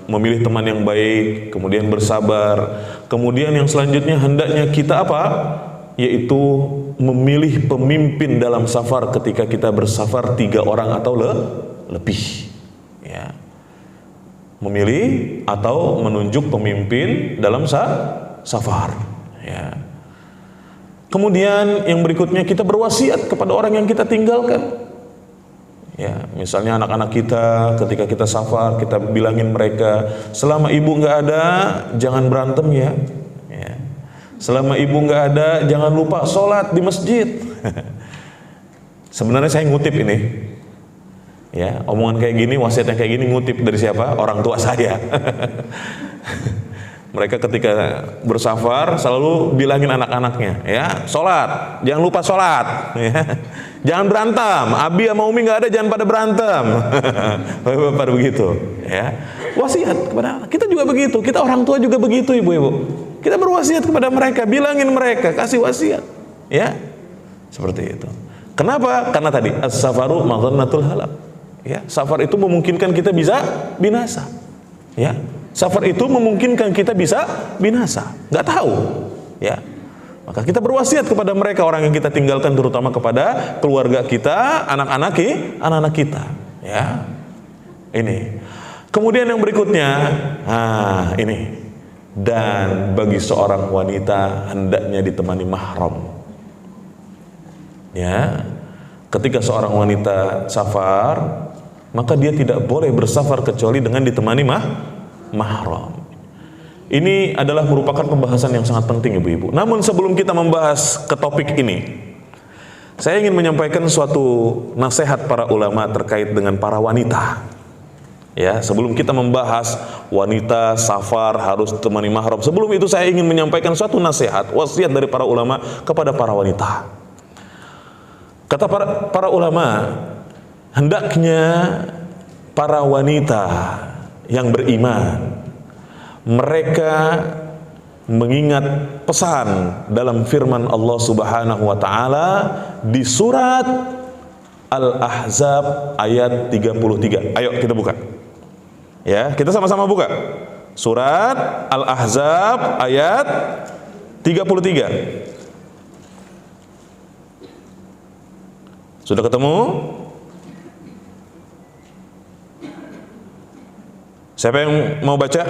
memilih teman yang baik, kemudian bersabar. Kemudian yang selanjutnya hendaknya kita apa? Yaitu memilih pemimpin dalam safar ketika kita bersafar 3 orang atau lebih. Ya. Memilih atau menunjuk pemimpin dalam safar. Ya. Kemudian yang berikutnya kita berwasiat kepada orang yang kita tinggalkan. Ya, misalnya anak-anak kita ketika kita safar, kita bilangin mereka, selama ibu nggak ada jangan berantem ya. Ya. Selama ibu nggak ada jangan lupa sholat di masjid. Sebenarnya saya ngutip ini. Ya, omongan kayak gini, wasiat yang kayak gini ngutip dari siapa? Orang tua saya. Mereka ketika bersafar selalu bilangin anak-anaknya, ya, sholat, jangan lupa sholat, ya. Jangan berantem, Abi sama Umi nggak ada, jangan pada berantem. Pada begitu, ya. Wasiat kepada anak. Kita juga begitu, kita orang tua juga begitu, ibu-ibu. Kita berwasiat kepada mereka, bilangin mereka, kasih wasiat, ya, seperti itu. Kenapa? Karena tadi as-safaru madhannatul halak. Ya, safar itu memungkinkan kita bisa binasa. Ya. Safar itu memungkinkan kita bisa binasa, nggak tahu, ya. Maka kita berwasiat kepada mereka, orang yang kita tinggalkan, terutama kepada keluarga kita, anak-anak kita, ya. Ini. Kemudian yang berikutnya, ini. Dan bagi seorang wanita hendaknya ditemani mahram. Ya. Ketika seorang wanita safar, maka dia tidak boleh bersafar kecuali dengan ditemani mahram. Ini adalah merupakan pembahasan yang sangat penting, ibu-ibu. Namun sebelum kita membahas ke topik ini, saya ingin menyampaikan suatu nasihat para ulama terkait dengan para wanita. Ya, sebelum kita membahas wanita safar harus temani mahram, sebelum itu saya ingin menyampaikan suatu nasihat, wasiat dari para ulama kepada para wanita. Kata para ulama, hendaknya para wanita yang beriman, mereka mengingat pesan dalam firman Allah Subhanahu wa taala di surat Al-Ahzab ayat 33. Ayo kita buka. Ya, kita sama-sama buka. Surat Al-Ahzab ayat 33. Sudah ketemu? Siapa yang mau baca?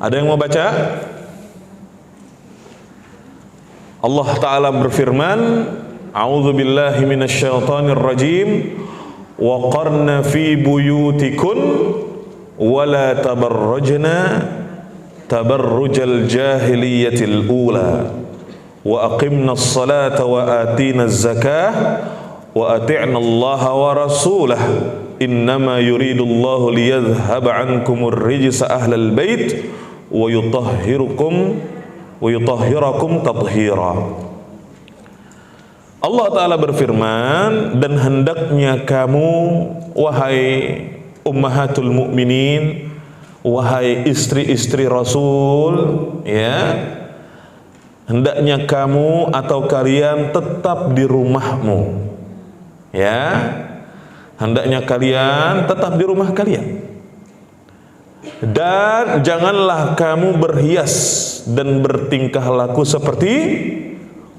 Ada yang mau baca? Allah Ta'ala berfirman, A'udzu billahi minasyaitonir rajim, wa qarna fi buyutikun wa la tabarrajna tabarrujal jahiliyatil ula wa aqimna as-salata wa atina az-zakah wa ati'na Allah wa rasulah innama yuridullahu liyadhhaba 'ankumur rijsa ahlal bait wa yutahhirakum tathira. Allah Ta'ala berfirman, dan hendaknya kamu wahai ummahatul mukminin, wahai istri-istri Rasul, ya, hendaknya kamu atau kalian tetap di rumahmu, ya, hendaknya kalian tetap di rumah kalian, dan janganlah kamu berhias dan bertingkah laku seperti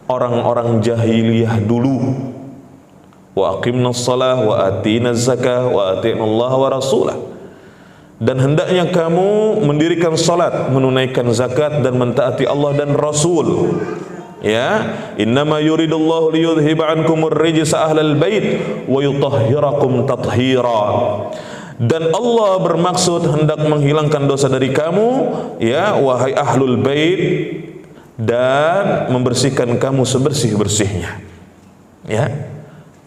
orang-orang jahiliyah dulu. Wa aqimnas shalah wa atinaz zakah wa ati'nallaha wa rasulah. Dan hendaknya kamu mendirikan salat, menunaikan zakat dan mentaati Allah dan Rasul. Ya, innama yuridullahu liyudhhiba 'ankumur rijsa ahlal bait wa yutahhirakum tathira. Dan Allah bermaksud hendak menghilangkan dosa dari kamu, ya wahai ahlul bait, dan membersihkan kamu sebersih-bersihnya. Ya.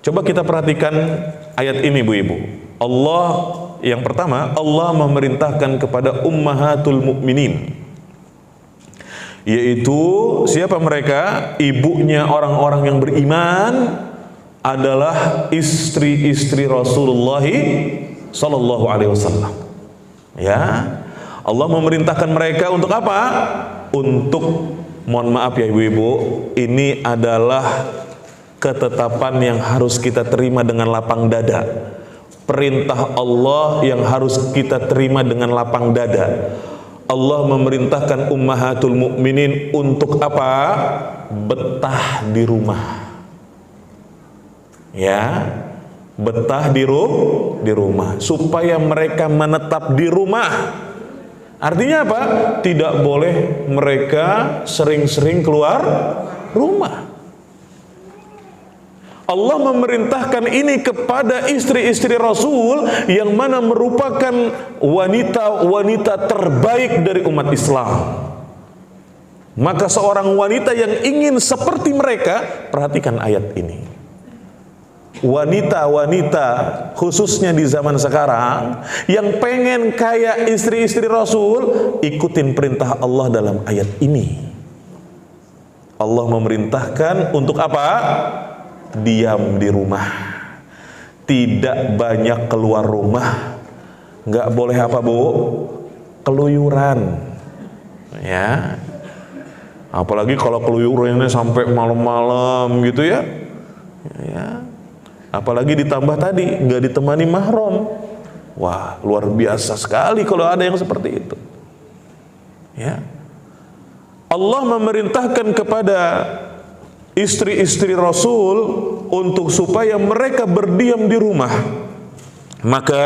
Coba kita perhatikan ayat ini, Bu-ibu. Allah, yang pertama, Allah memerintahkan kepada ummahatul mukminin. yaitu siapa mereka? Ibunya orang-orang yang beriman adalah istri-istri Rasulullah sallallahu alaihi wasallam. Ya, Allah memerintahkan mereka untuk apa? Untuk, mohon maaf ya ibu-ibu, ini adalah ketetapan yang harus kita terima dengan lapang dada. Perintah Allah yang harus kita terima dengan lapang dada. Allah memerintahkan ummahatul mukminin untuk apa? Betah di rumah. Ya, betah di rumah supaya mereka menetap di rumah. Artinya apa? Tidak boleh mereka sering-sering keluar rumah. Allah memerintahkan ini kepada istri-istri Rasul yang mana merupakan wanita-wanita terbaik dari umat Islam. Maka seorang wanita yang ingin seperti mereka, perhatikan ayat ini. Wanita-wanita khususnya di zaman sekarang yang pengen kayak istri-istri Rasul, ikutin perintah Allah dalam ayat ini. Allah memerintahkan untuk apa? Diam di rumah, tidak banyak keluar rumah. Nggak boleh apa bu? Keluyuran. Ya, apalagi kalau keluyurannya sampai malam-malam gitu ya. Ya, apalagi ditambah tadi nggak ditemani mahram. Wah, luar biasa sekali kalau ada yang seperti itu. Ya, Allah memerintahkan kepada istri-istri Rasul untuk supaya mereka berdiam di rumah. Maka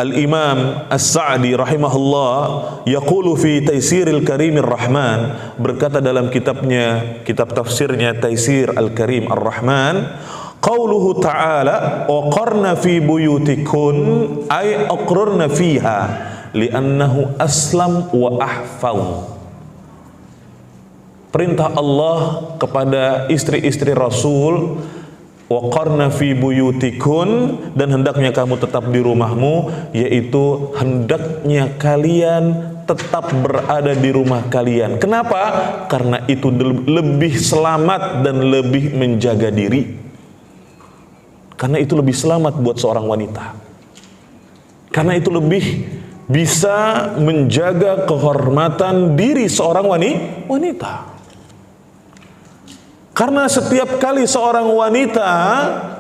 Al-Imam As-Sa'di rahimahullah yaqulu fi Taisiril Karimir Rahman, berkata dalam kitabnya, kitab tafsirnya Taisir Al-Karim Ar-Rahman, qauluhu ta'ala wa qarna fi buyutikun ay aqrarna fiha li'annahu aslam wa ahfau. Perintah Allah kepada istri-istri Rasul, waqarna fi buyutikun, dan hendaknya kamu tetap di rumahmu, yaitu hendaknya kalian tetap berada di rumah kalian. Kenapa? Karena itu lebih selamat dan lebih menjaga diri. Karena itu lebih selamat buat seorang wanita. Karena itu lebih bisa menjaga kehormatan diri seorang wanita. Karena setiap kali seorang wanita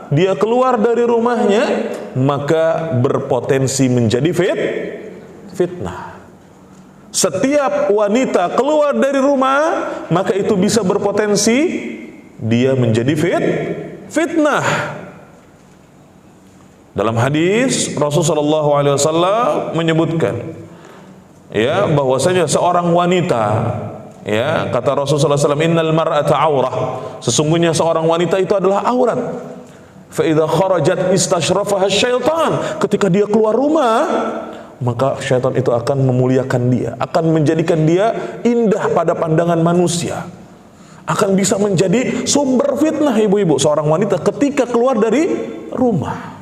dia keluar dari rumahnya, maka berpotensi menjadi fitnah. Setiap wanita keluar dari rumah, maka itu bisa berpotensi dia menjadi fitnah. Dalam hadis Rasulullah SAW menyebutkan, ya, bahwasanya seorang wanita, ya, kata Rasulullah SAW, innal mar'ata aurah, sesungguhnya seorang wanita itu adalah aurat. Fa idza kharajat istashrafaha syaitan, ketika dia keluar rumah, maka syaitan itu akan memuliakan dia, akan menjadikan dia indah pada pandangan manusia, akan bisa menjadi sumber fitnah ibu-ibu seorang wanita ketika keluar dari rumah.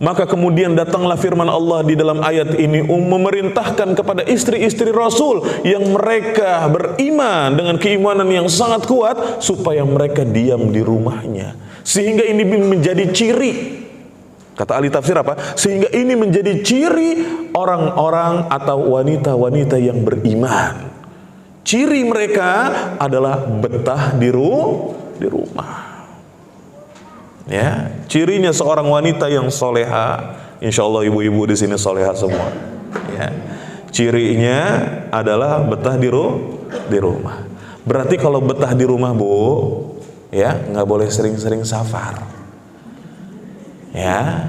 Maka kemudian datanglah firman Allah di dalam ayat ini memerintahkan kepada istri-istri Rasul yang mereka beriman dengan keimanan yang sangat kuat supaya mereka diam di rumahnya. Sehingga ini menjadi ciri, kata ahli tafsir apa? Sehingga ini menjadi ciri orang-orang atau wanita-wanita yang beriman. Ciri mereka adalah betah di rumah. Ya, cirinya seorang wanita yang soleha, insya Allah ibu-ibu di sini soleha semua. Ya, cirinya adalah betah di rumah. Berarti kalau betah di rumah bu, ya nggak boleh sering-sering safar. Ya,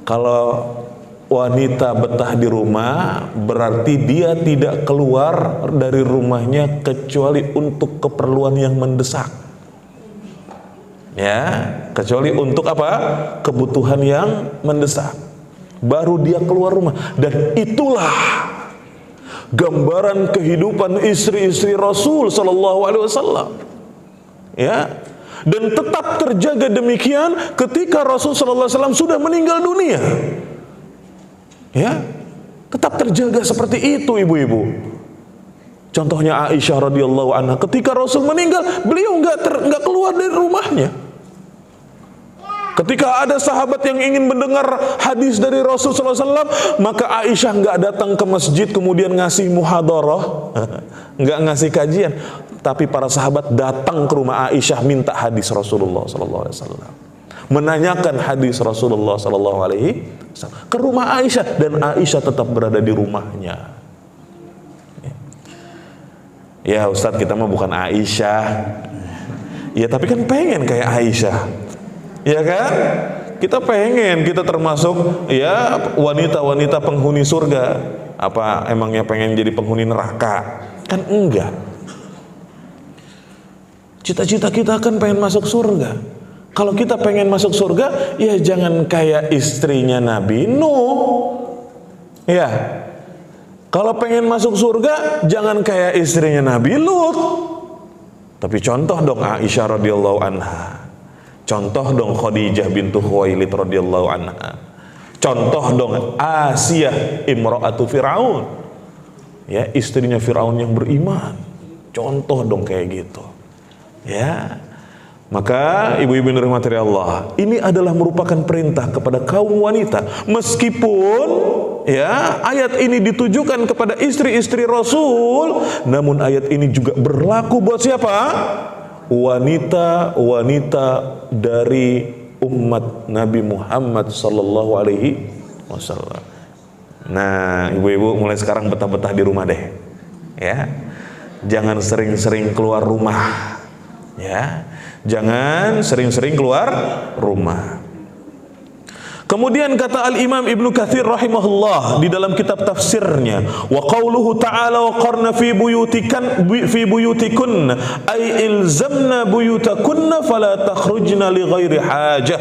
kalau wanita betah di rumah, berarti dia tidak keluar dari rumahnya kecuali untuk keperluan yang mendesak. Ya, kecuali untuk apa? Kebutuhan yang mendesak. Baru dia keluar rumah. Dan itulah gambaran kehidupan istri-istri Rasul sallallahu alaihi wasallam. Ya. Dan tetap terjaga demikian ketika Rasul sallallahu alaihi wasallam sudah meninggal dunia. Ya. Tetap terjaga seperti itu ibu-ibu. Contohnya Aisyah radhiyallahu anha, ketika Rasul meninggal, beliau nggak keluar dari rumahnya. Ketika ada sahabat yang ingin mendengar hadis dari Rasul SAW, maka Aisyah nggak datang ke masjid kemudian ngasih muhadarah, nggak ngasih kajian, tapi para sahabat datang ke rumah Aisyah minta hadis Rasulullah SAW, menanyakan hadis Rasulullah SAW ke rumah Aisyah, dan Aisyah tetap berada di rumahnya. Ya Ustadz, kita mah bukan Aisyah, ya tapi kan pengen kayak Aisyah. Ya kan? Kita pengen, kita termasuk ya wanita-wanita penghuni surga. Apa emangnya pengen jadi penghuni neraka? Kan enggak. Cita-cita kita kan pengen masuk surga. Kalau kita pengen masuk surga, ya jangan kayak istrinya Nabi Nuh. Ya. Kalau pengen masuk surga, jangan kayak istrinya Nabi Lut. Tapi contoh dong Aisyah radhiyallahu anha. Contoh dong Khadijah bintu Khuwailid radhiyallahu anha. Contoh dong Asiyah imra'atu Fir'aun. Ya, istrinya Fir'aun yang beriman. Contoh dong kayak gitu. Ya. Maka ibu-ibu yang dirahmati Allah, ini adalah merupakan perintah kepada kaum wanita. Meskipun ya ayat ini ditujukan kepada istri-istri Rasul, namun ayat ini juga berlaku buat siapa? Wanita-wanita dari umat Nabi Muhammad sallallahu alaihi wasallam. Nah, ibu-ibu mulai sekarang betah-betah di rumah deh. Ya. Jangan sering-sering keluar rumah. Ya. Jangan sering-sering keluar rumah. Kemudian kata Al-Imam Ibnu Katsir rahimahullah di dalam kitab tafsirnya, wa qauluhu ta'ala wa qarna fi buyutikunna ay ilzamna buyutakunna fala takhrujna li ghairi hajah.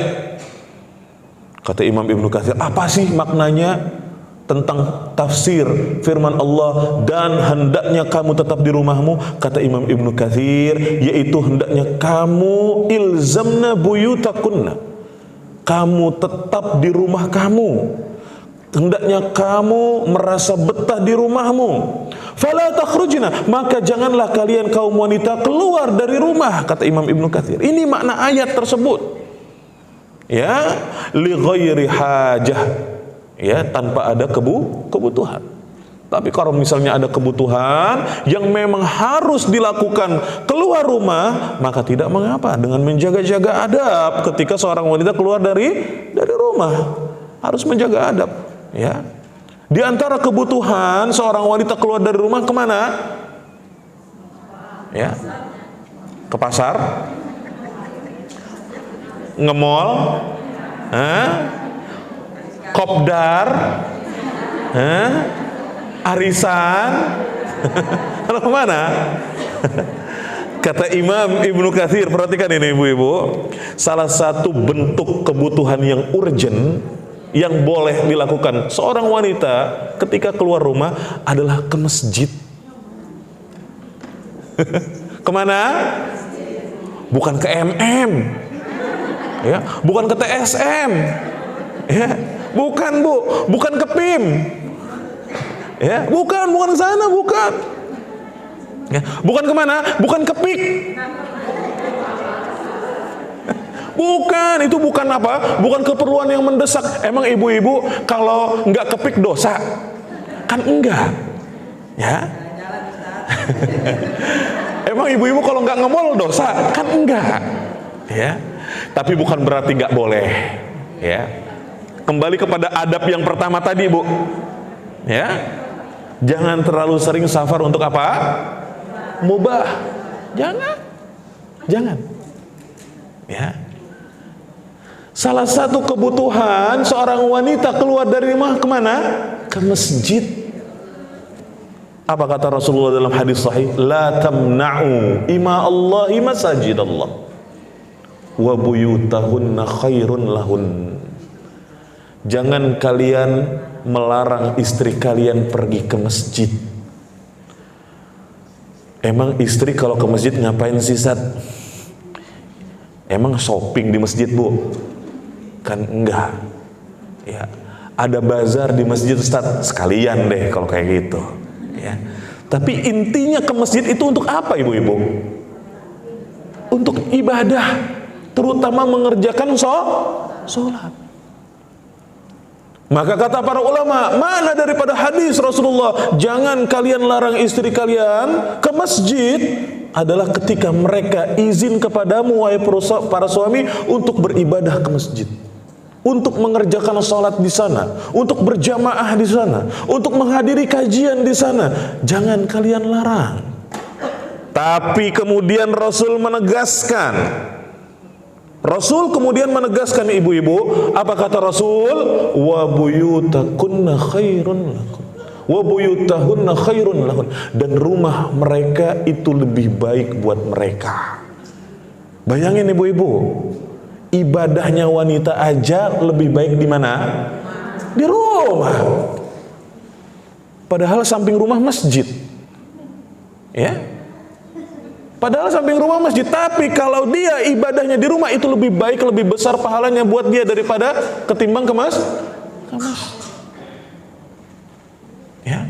Kata Imam Ibnu Katsir, apa sih maknanya tentang tafsir firman Allah dan hendaknya kamu tetap di rumahmu? Kata Imam Ibnu Katsir, yaitu hendaknya kamu ilzamna buyutakunna, kamu tetap di rumah kamu, hendaknya kamu merasa betah di rumahmu. Fala takhrujna, maka janganlah kalian kaum wanita keluar dari rumah, kata Imam Ibnu Katsir. Ini makna ayat tersebut. Ya, li ghairi hajah. Ya, tanpa ada kebutuhan. Tapi kalau misalnya ada kebutuhan yang memang harus dilakukan keluar rumah, maka tidak mengapa dengan menjaga-jaga adab. Ketika seorang wanita keluar dari rumah, harus menjaga adab. Ya, di antara kebutuhan seorang wanita keluar dari rumah kemana? Ya, ke pasar, nge-mall, kopdar, arisan, lalu kemana? Kata Imam Ibnu Katsir, perhatikan ini ibu-ibu, salah satu bentuk kebutuhan yang urgent yang boleh dilakukan seorang wanita ketika keluar rumah adalah ke masjid. Kemana? Bukan ke MM, ya, bukan ke TSM, ya, bukan bu, bukan ke PIM. Ya, bukan ke sana, bukan. Ya, bukan kemana? Bukan ke PIK. Bukan, itu bukan apa? Bukan keperluan yang mendesak. Emang ibu-ibu kalau nggak ke PIK dosa? Kan enggak. Ya. Emang ibu-ibu kalau nggak nge-mall dosa? Kan enggak. Ya. Tapi bukan berarti nggak boleh. Ya. Kembali kepada adab yang pertama tadi, Bu. Ya. Jangan terlalu sering safar untuk apa? Mubah. Jangan. Ya. Salah satu kebutuhan seorang wanita keluar dari rumah kemana? Ke masjid. Apa kata Rasulullah dalam hadis sahih? La tamna'u ima Allahi masajid Allah wa buyutahunna khairun lahun. Jangan kalian melarang istri kalian pergi ke masjid. Emang istri kalau ke masjid ngapain sih, Sat? Emang shopping di masjid, Bu? Kan enggak. Ya, ada bazar di masjid, Ustaz. Sekalian deh kalau kayak gitu. Ya. Tapi intinya ke masjid itu untuk apa ibu-ibu? Untuk ibadah, terutama mengerjakan sholat. Maka kata para ulama, mana daripada hadis Rasulullah, jangan kalian larang istri kalian ke masjid, adalah ketika mereka izin kepadamu wahai para suami untuk beribadah ke masjid, untuk mengerjakan sholat di sana, untuk berjamaah di sana, untuk menghadiri kajian di sana, jangan kalian larang. Tapi kemudian Rasul menegaskan ibu-ibu, apa kata Rasul? Wa buyutakunna khairun lakum wa buyutahunna khairun lahun, dan rumah mereka itu lebih baik buat mereka. Bayangin ibu-ibu, ibadahnya wanita aja lebih baik di mana? Di rumah. Padahal samping rumah masjid. Ya. Padahal samping rumah masjid, tapi kalau dia ibadahnya di rumah itu lebih baik, lebih besar pahalanya buat dia daripada ketimbang ke masjid. Ya.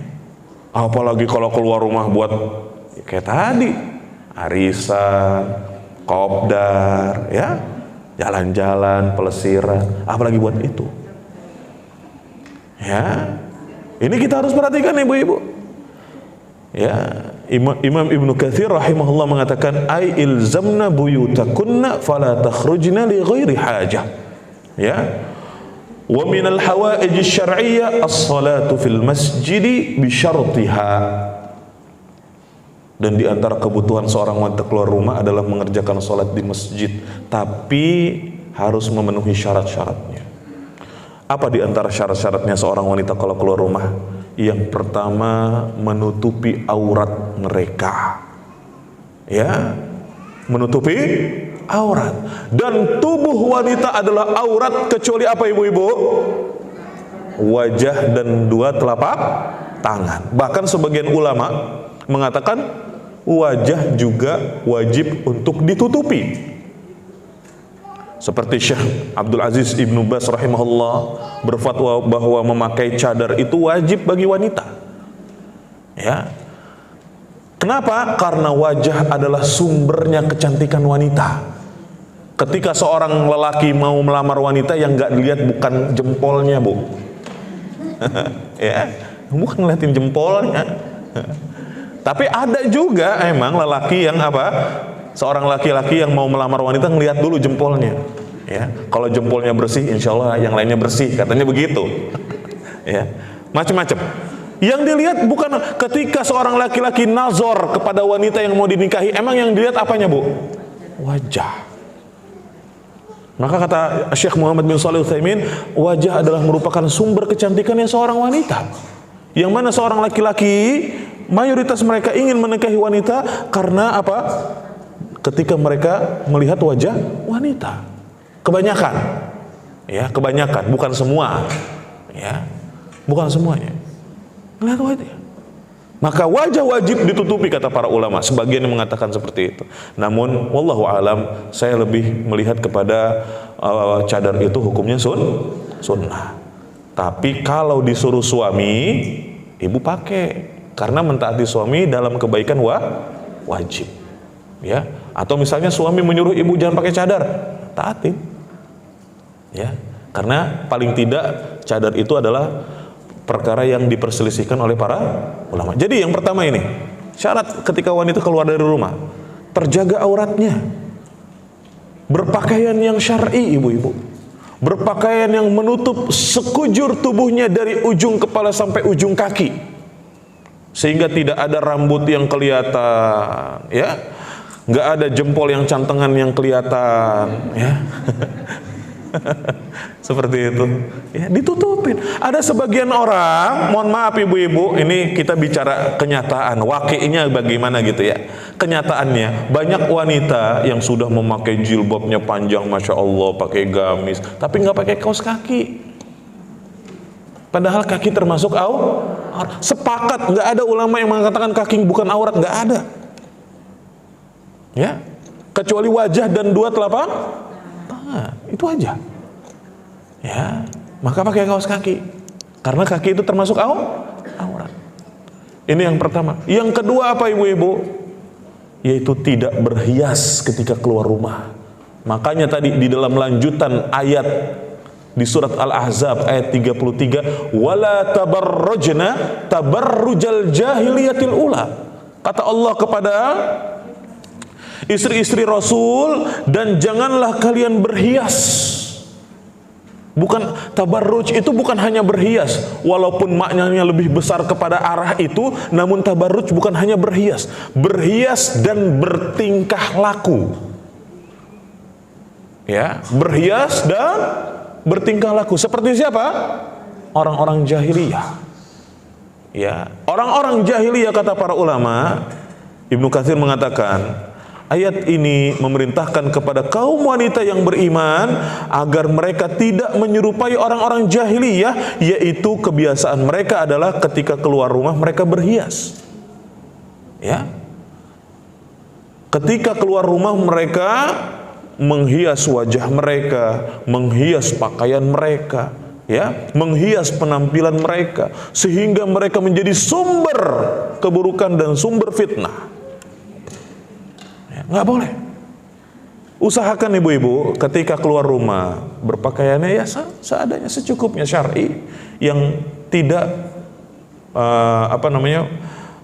Apalagi kalau keluar rumah buat kayak tadi, arisan, kopdar, ya, jalan-jalan, pelesiran, apalagi buat itu. Ya. Ini kita harus perhatikan ibu-ibu. Ya, Imam Ibnu Katsir rahimahullah mengatakan, ai ilzamna buyutakunna fala takhrujna li ghairi hajah. Ya. Wa min al-hawaij asy-syar'iyyah as-salatu fil masjid bi syartiha. Dan di antara kebutuhan seorang wanita keluar rumah adalah mengerjakan salat di masjid, tapi harus memenuhi syarat-syaratnya. Apa di antara syarat-syaratnya seorang wanita kalau keluar rumah? Yang pertama, menutupi aurat mereka. Ya, menutupi aurat. Dan tubuh wanita adalah aurat kecuali apa ibu-ibu? Wajah dan dua telapak tangan. Bahkan sebagian ulama mengatakan wajah juga wajib untuk ditutupi. Seperti Syekh Abdul Aziz Ibnu Baz rahimahullah berfatwa bahwa memakai cadar itu wajib bagi wanita. Ya. Kenapa? Karena wajah adalah sumbernya kecantikan wanita. Ketika seorang lelaki mau melamar wanita, yang nggak dilihat bukan jempolnya, Bu. Ya, bukan ngeliatin jempolnya. Tapi ada juga emang lelaki yang apa? Seorang laki-laki yang mau melamar wanita ngelihat dulu jempolnya. Ya, kalau jempolnya bersih, insya Allah yang lainnya bersih, katanya begitu. Ya, macam-macam. Yang dilihat bukan ketika seorang laki-laki nazar kepada wanita yang mau dinikahi, emang yang dilihat apanya, Bu? Wajah. Maka kata Syekh Muhammad bin Shalih Al-Utsaimin, wajah adalah merupakan sumber kecantikannya seorang wanita. Yang mana seorang laki-laki mayoritas mereka ingin menikahi wanita karena apa? Ketika mereka melihat wajah wanita, kebanyakan, ya, kebanyakan, bukan semua, ya, bukan semuanya, melihat wajah. Maka wajah wajib ditutupi kata para ulama. Sebagian yang mengatakan seperti itu. Namun, wallahu alam, saya lebih melihat kepada cadar itu hukumnya sunnah. Tapi kalau disuruh suami, ibu pakai, karena mentaati suami dalam kebaikan wajib. Ya, atau misalnya suami menyuruh ibu jangan pakai cadar, taatin. Ya, karena paling tidak cadar itu adalah perkara yang diperselisihkan oleh para ulama. Jadi yang pertama ini, syarat ketika wanita keluar dari rumah, terjaga auratnya, berpakaian yang syar'i ibu-ibu, berpakaian yang menutup sekujur tubuhnya dari ujung kepala sampai ujung kaki, sehingga tidak ada rambut yang kelihatan, ya. Nggak ada jempol yang cantengan yang kelihatan, ya. Seperti itu, ya, ditutupin. Ada sebagian orang, mohon maaf ibu-ibu, ini kita bicara kenyataan, waqi'nya bagaimana gitu ya. Kenyataannya, banyak wanita yang sudah memakai jilbabnya panjang, masya Allah, pakai gamis, tapi nggak pakai kaos kaki. Padahal kaki termasuk aurat. Sepakat, nggak ada ulama yang mengatakan kaki bukan aurat, nggak ada. Ya, kecuali wajah dan dua telapak tangan, itu aja. Ya, maka pakai kaos kaki, karena kaki itu termasuk aurat. Ini yang pertama. Yang kedua apa ibu-ibu? Yaitu tidak berhias ketika keluar rumah. Makanya tadi di dalam lanjutan ayat di surat Al-Ahzab ayat 33, wala tabarrujna tabarrujal jahiliyatil ula. Kata Allah kepada istri-istri Rasul, dan janganlah kalian berhias. Bukan tabarruj itu bukan hanya berhias, walaupun maknanya lebih besar kepada arah itu, namun tabarruj bukan hanya berhias, berhias dan bertingkah laku. Ya, berhias dan bertingkah laku seperti siapa? Orang-orang jahiliyah. Ya, orang-orang jahiliyah kata para ulama, Ibnu Katsir mengatakan ayat ini memerintahkan kepada kaum wanita yang beriman agar mereka tidak menyerupai orang-orang jahiliyah, yaitu kebiasaan mereka adalah ketika keluar rumah mereka berhias. Ya. Ketika keluar rumah mereka menghias wajah mereka, menghias pakaian mereka, ya, menghias penampilan mereka sehingga mereka menjadi sumber keburukan dan sumber fitnah. Nggak boleh. Usahakan ibu-ibu ketika keluar rumah berpakaiannya ya seadanya, secukupnya, syar'i, yang tidak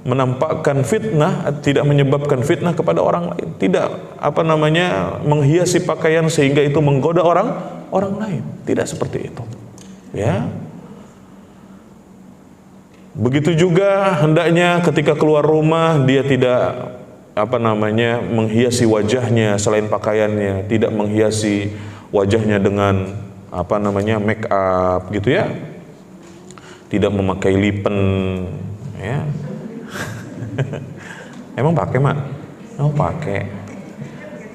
menampakkan fitnah, tidak menyebabkan fitnah kepada orang lain, tidak menghiasi pakaian sehingga itu menggoda orang lain, tidak seperti itu. Ya. Begitu juga hendaknya ketika keluar rumah dia tidak menghiasi wajahnya selain pakaiannya, tidak menghiasi wajahnya dengan make up gitu ya, tidak memakai lipen ya. Emang pakai mak? Oh pakai.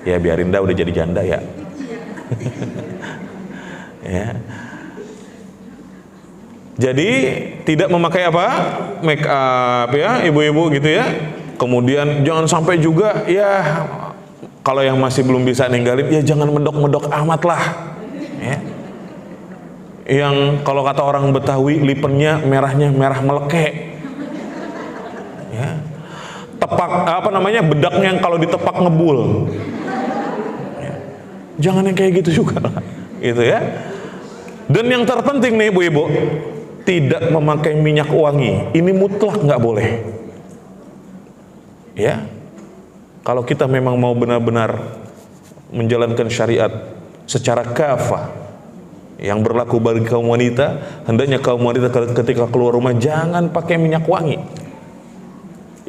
Ya biarin dah, udah jadi janda ya. Ya. Jadi tidak memakai make up ya ibu-ibu gitu ya. Kemudian jangan sampai juga ya, kalau yang masih belum bisa ninggalin ya jangan medok-medok amat lah ya. Yang kalau kata orang Betawi lipennya merahnya merah melekek ya. Tepak bedaknya yang kalau ditepak ngebul ya. Jangan yang kayak gitu juga lah gitu ya. Dan yang terpenting nih ibu-ibu, tidak memakai minyak wangi, ini mutlak nggak boleh. Ya, kalau kita memang mau benar-benar menjalankan syariat secara kafah yang berlaku bagi kaum wanita, hendaknya kaum wanita ketika keluar rumah jangan pakai minyak wangi.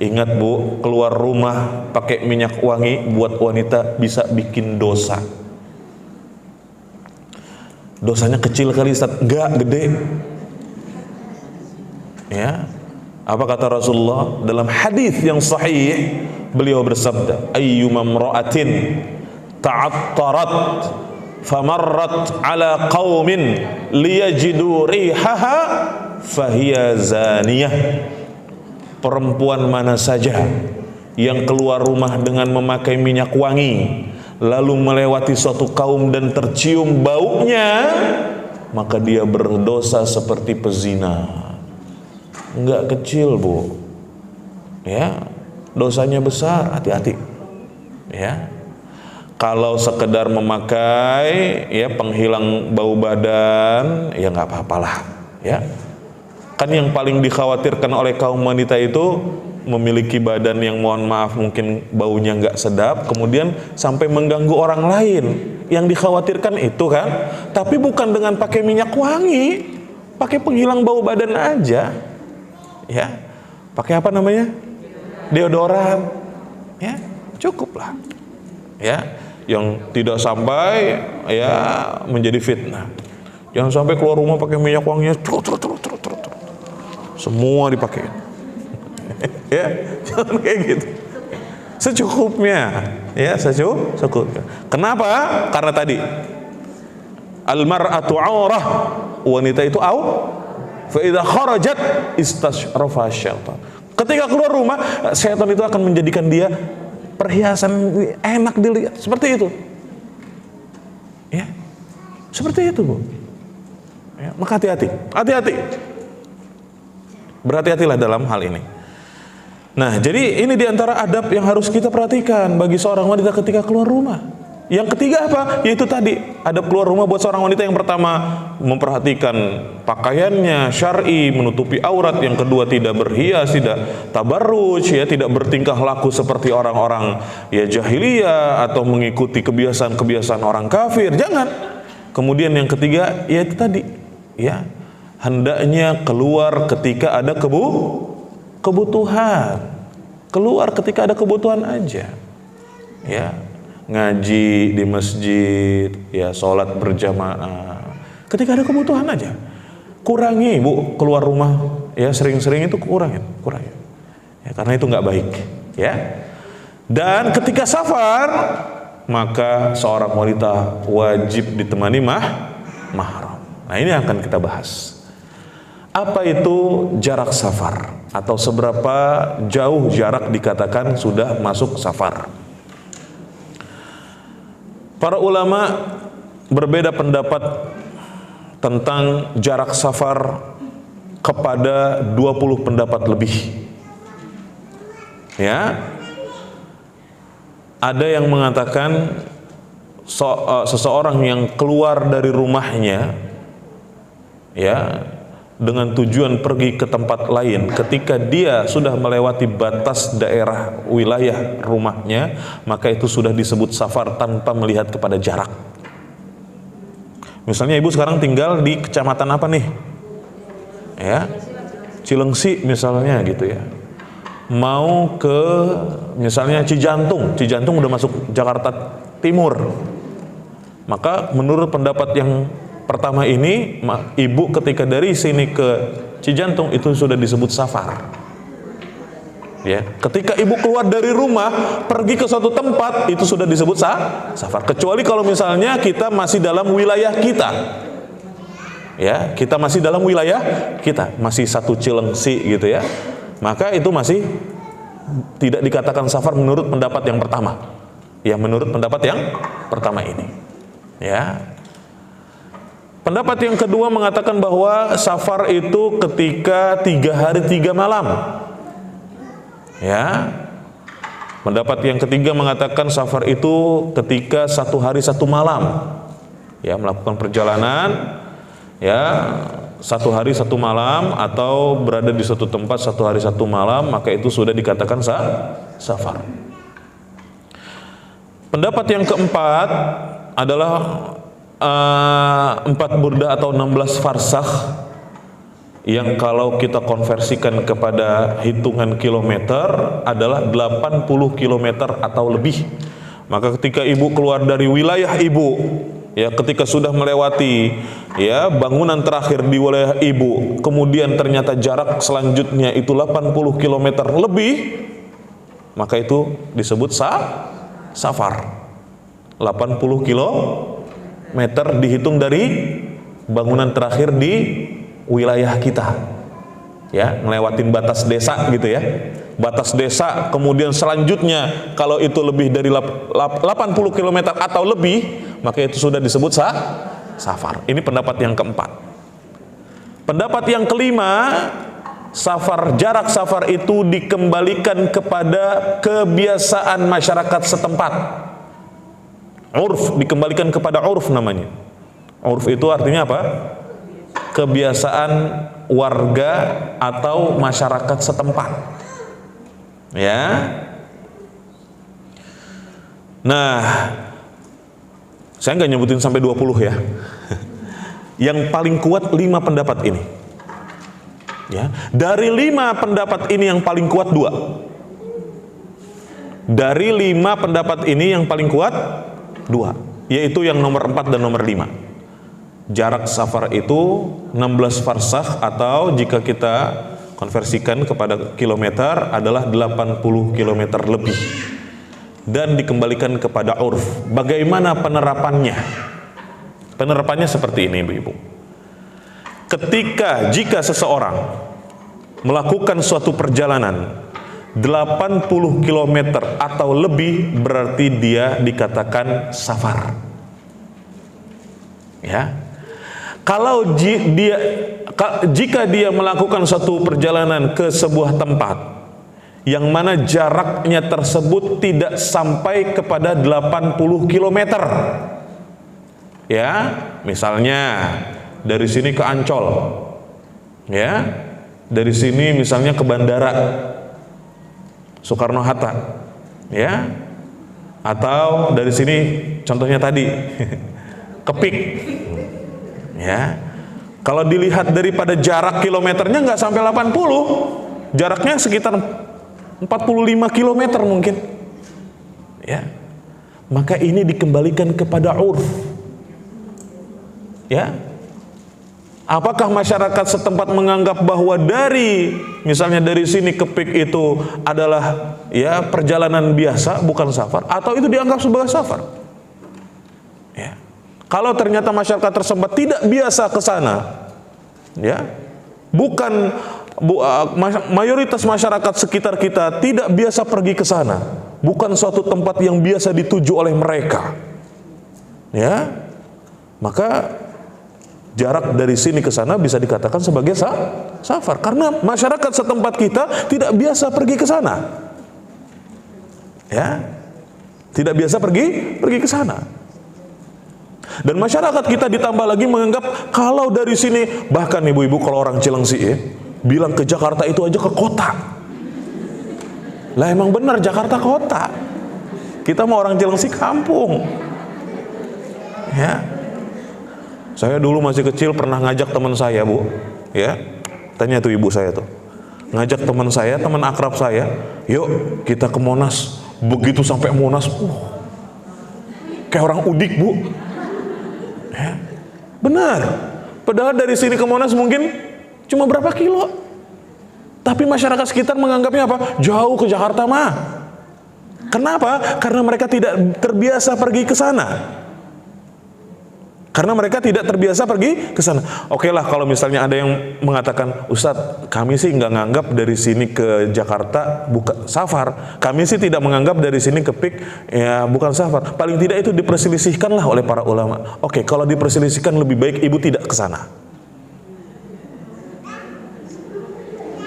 Ingat bu, keluar rumah pakai minyak wangi buat wanita bisa bikin dosa. Dosanya kecil kali Ustaz, enggak, gede. Ya. Apa kata Rasulullah dalam hadis yang sahih? Beliau bersabda, ayyuma imra'atin ta'attarat famarrat ala qaumin liyajidu rihaha fahiya zaniyah. Perempuan mana saja yang keluar rumah dengan memakai minyak wangi lalu melewati suatu kaum dan tercium baunya, maka dia berdosa seperti pezina. Enggak kecil bu, ya, dosanya besar, hati-hati ya. Kalau sekedar memakai ya penghilang bau badan ya nggak apa-apalah ya. Kan yang paling dikhawatirkan oleh kaum wanita itu memiliki badan yang mohon maaf mungkin baunya nggak sedap, kemudian sampai mengganggu orang lain. Yang dikhawatirkan itu kan, tapi bukan dengan pakai minyak wangi, pakai penghilang bau badan aja. Ya, pakai deodoran, ya cukup lah, ya, yang tidak sampai ya menjadi fitnah. Jangan sampai keluar rumah pakai minyak wanginya semua dipakai, ya, jangan kayak gitu, secukupnya, ya secukupnya. Kenapa? Karena tadi al-mar'atu aurah, wanita itu fa idza kharajat istashrafa syaitan. Ketika keluar rumah, syaitan itu akan menjadikan dia perhiasan enak dilihat, seperti itu. Ya. Seperti itu, Bu. Ya, maka hati-hati. Berhati-hatilah dalam hal ini. Nah, jadi ini diantara adab yang harus kita perhatikan bagi seorang wanita ketika keluar rumah. Yang ketiga apa? Yaitu tadi, adab keluar rumah buat seorang wanita yang pertama memperhatikan pakaiannya syar'i, menutupi aurat. Yang kedua tidak berhias, tidak tabarruj, ya, tidak bertingkah laku seperti orang-orang ya jahiliyah atau mengikuti kebiasaan-kebiasaan orang kafir. Jangan. Kemudian yang ketiga yaitu tadi, ya, hendaknya keluar ketika ada kebutuhan. Keluar ketika ada kebutuhan aja, ya, ngaji di masjid, ya, sholat berjamaah ketika ada kebutuhan aja. Kurangi, Bu, keluar rumah, ya, sering-sering itu kurangin, ya, karena itu nggak baik, ya. Dan ketika safar, maka seorang wanita wajib ditemani mahram. Nah, ini akan kita bahas. Apa itu jarak safar? Atau seberapa jauh jarak dikatakan sudah masuk safar? Para ulama berbeda pendapat tentang jarak safar kepada 20 pendapat lebih. Ya. Ada yang mengatakan seseorang yang keluar dari rumahnya, ya, dengan tujuan pergi ke tempat lain, ketika dia sudah melewati batas daerah wilayah rumahnya, maka itu sudah disebut safar tanpa melihat kepada jarak. Misalnya ibu sekarang tinggal di kecamatan apa nih? Ya, Cilengsi misalnya gitu ya. Mau ke misalnya Cijantung udah masuk Jakarta Timur. Maka menurut pendapat yang pertama ini, ibu ketika dari sini ke Cijantung itu sudah disebut safar. Ya, ketika ibu keluar dari rumah pergi ke suatu tempat itu sudah disebut safar. Kecuali kalau misalnya kita masih dalam wilayah kita. Ya, kita masih dalam wilayah kita, masih satu Cilengsi gitu ya. Maka itu masih tidak dikatakan safar menurut pendapat yang pertama. Ya, menurut pendapat yang pertama ini. Ya. Pendapat yang kedua mengatakan bahwa safar itu ketika 3 hari 3 malam. Ya. Pendapat yang ketiga mengatakan safar itu ketika 1 hari 1 malam. Ya, melakukan perjalanan, ya, 1 hari 1 malam atau berada di suatu tempat 1 hari 1 malam, maka itu sudah dikatakan safar. Pendapat yang keempat adalah 4 burda atau 16 farsakh, yang kalau kita konversikan kepada hitungan kilometer adalah 80 kilometer atau lebih. Maka ketika ibu keluar dari wilayah ibu, ya, ketika sudah melewati, ya, bangunan terakhir di wilayah ibu, kemudian ternyata jarak selanjutnya itu 80 kilometer lebih, maka itu disebut safar. 80 kilometer dihitung dari bangunan terakhir di wilayah kita, ya, ngelewatin batas desa gitu ya, batas desa. Kemudian selanjutnya kalau itu lebih dari 80 km atau lebih, maka itu sudah disebut safar. Ini pendapat yang keempat. Pendapat yang kelima, jarak safar itu dikembalikan kepada kebiasaan masyarakat setempat. Urf, dikembalikan kepada urf namanya. Urf itu artinya apa? Kebiasaan warga atau masyarakat setempat. Ya. Nah, saya nggak nyebutin sampai 20 ya. Yang paling kuat 5 pendapat ini. Ya, dari 5 pendapat ini yang paling kuat 2. Dari 5 pendapat ini yang paling kuat 2, yaitu yang nomor 4 dan nomor 5. Jarak safar itu 16 farsakh, atau jika kita konversikan kepada kilometer adalah 80 kilometer lebih, dan dikembalikan kepada urf. Bagaimana penerapannya? Penerapannya seperti ini, Ibu-ibu. Jika seseorang melakukan suatu perjalanan 80 km atau lebih, berarti dia dikatakan safar. Ya. Jika dia melakukan suatu perjalanan ke sebuah tempat yang mana jaraknya tersebut tidak sampai kepada 80 km. Ya, misalnya dari sini ke Ancol. Ya, dari sini misalnya ke bandara Soekarno-Hatta. Ya. Atau dari sini contohnya tadi ke PIK. Ya. Kalau dilihat daripada jarak kilometernya nggak sampai 80, jaraknya sekitar 45 km mungkin. Ya. Maka ini dikembalikan kepada urf. Ya. Apakah masyarakat setempat menganggap bahwa misalnya dari sini ke PIK itu adalah ya perjalanan biasa, bukan safar, atau itu dianggap sebagai safar? Ya. Kalau ternyata masyarakat tersebut tidak biasa ke sana, ya, mayoritas masyarakat sekitar kita tidak biasa pergi ke sana, bukan suatu tempat yang biasa dituju oleh mereka, ya, maka jarak dari sini ke sana bisa dikatakan sebagai safar, karena masyarakat setempat kita tidak biasa pergi ke sana, ya, tidak biasa pergi ke sana. Dan masyarakat kita ditambah lagi menganggap kalau dari sini, bahkan ibu-ibu kalau orang Cilengsi ya, bilang ke Jakarta itu aja ke kota. Lah emang benar Jakarta kota. Kita mau orang Cilengsi kampung. Ya. Saya dulu masih kecil pernah ngajak teman saya, Bu. Ya. Tanya tuh ibu saya tuh. Ngajak teman saya, teman akrab saya, "Yuk, kita ke Monas." Begitu sampai Monas, kayak orang udik, Bu. Ya. Benar. Padahal dari sini ke Monas mungkin cuma berapa kilo. Tapi masyarakat sekitar menganggapnya apa? Jauh ke Jakarta mah. Kenapa? Karena mereka tidak terbiasa pergi ke sana. Karena mereka tidak terbiasa pergi ke sana. Oke lah, kalau misalnya ada yang mengatakan, "Ustadz, kami sih nggak nganggap dari sini ke Jakarta bukan safar. Kami sih tidak menganggap dari sini ke PIK ya bukan safar." Paling tidak itu diperselisihkan lah oleh para ulama. Oke, kalau diperselisihkan lebih baik ibu tidak ke sana.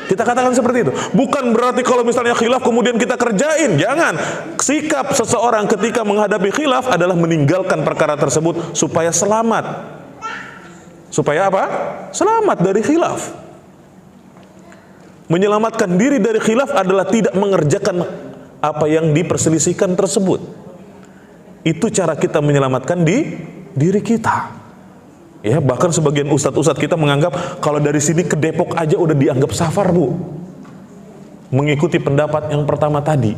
Kita katakan seperti itu. Bukan berarti kalau misalnya khilaf kemudian kita kerjain. Jangan. Sikap seseorang ketika menghadapi khilaf adalah meninggalkan perkara tersebut supaya selamat. Supaya apa? Selamat dari khilaf. Menyelamatkan diri dari khilaf adalah tidak mengerjakan apa yang diperselisihkan tersebut. Itu cara kita menyelamatkan diri kita. Ya, bahkan sebagian ustadz-ustadz kita menganggap kalau dari sini ke Depok aja udah dianggap safar, Bu. Mengikuti pendapat yang pertama tadi.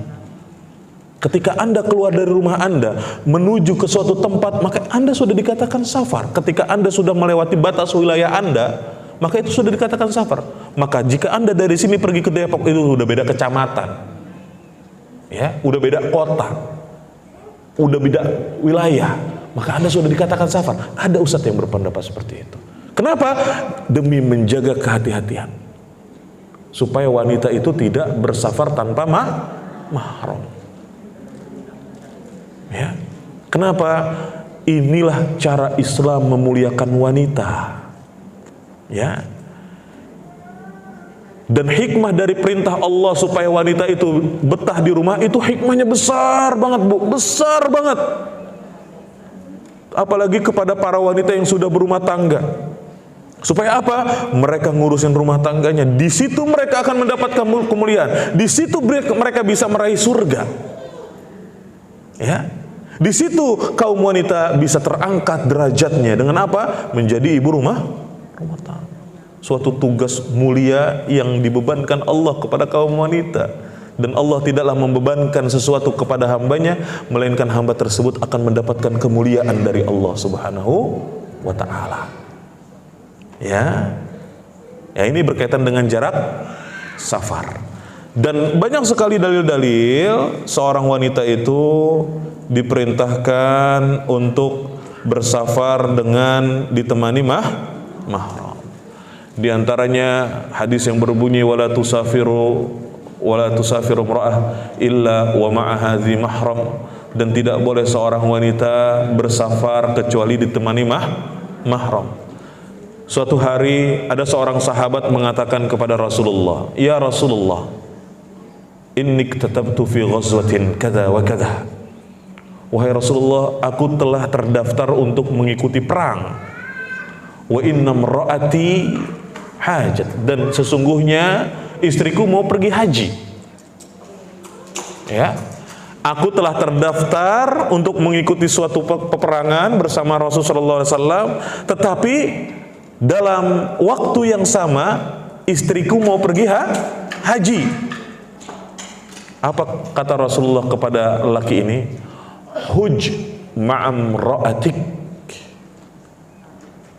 Ketika Anda keluar dari rumah Anda menuju ke suatu tempat, maka Anda sudah dikatakan safar. Ketika Anda sudah melewati batas wilayah Anda, maka itu sudah dikatakan safar. Maka jika Anda dari sini pergi ke Depok, itu sudah beda kecamatan. Ya, udah beda kota. Udah beda wilayah. Maka Anda sudah dikatakan safar. Ada ustadz yang berpendapat seperti itu. Kenapa? Demi menjaga kehati-hatian. Supaya wanita itu tidak bersafar tanpa mahram. Ya. Kenapa? Inilah cara Islam memuliakan wanita. Ya. Dan hikmah dari perintah Allah supaya wanita itu betah di rumah, itu hikmahnya besar banget, Bu. Besar banget. Apalagi kepada para wanita yang sudah berumah tangga. Supaya apa? Mereka ngurusin rumah tangganya. Di situ mereka akan mendapatkan kemuliaan. Di situ mereka bisa meraih surga. Ya. Di situ kaum wanita bisa terangkat derajatnya dengan apa? Menjadi ibu rumah tangga. Suatu tugas mulia yang dibebankan Allah kepada kaum wanita. Dan Allah tidaklah membebankan sesuatu kepada hambanya, melainkan hamba tersebut akan mendapatkan kemuliaan dari Allah Subhanahu wa ta'ala. Ya. Ya, ini berkaitan dengan jarak safar. Dan banyak sekali dalil-dalil seorang wanita itu diperintahkan untuk bersafar dengan ditemani mahram. Di antaranya hadis yang berbunyi wala tusafiru imra'ah illa wa ma'aha dzi mahram, dan tidak boleh seorang wanita bersafar kecuali ditemani mahram. Suatu hari ada seorang sahabat mengatakan kepada Rasulullah, "Ya Rasulullah, inni katabtu fi ghazwatin kada wa kada. Wahai Rasulullah, aku telah terdaftar untuk mengikuti perang. Wa inna imraati hajat, dan sesungguhnya istriku mau pergi haji. Ya, aku telah terdaftar untuk mengikuti suatu peperangan bersama Rasulullah SAW, tetapi dalam waktu yang sama istriku mau pergi haji. Apa kata Rasulullah kepada laki ini? Huj ma'am ra'atik,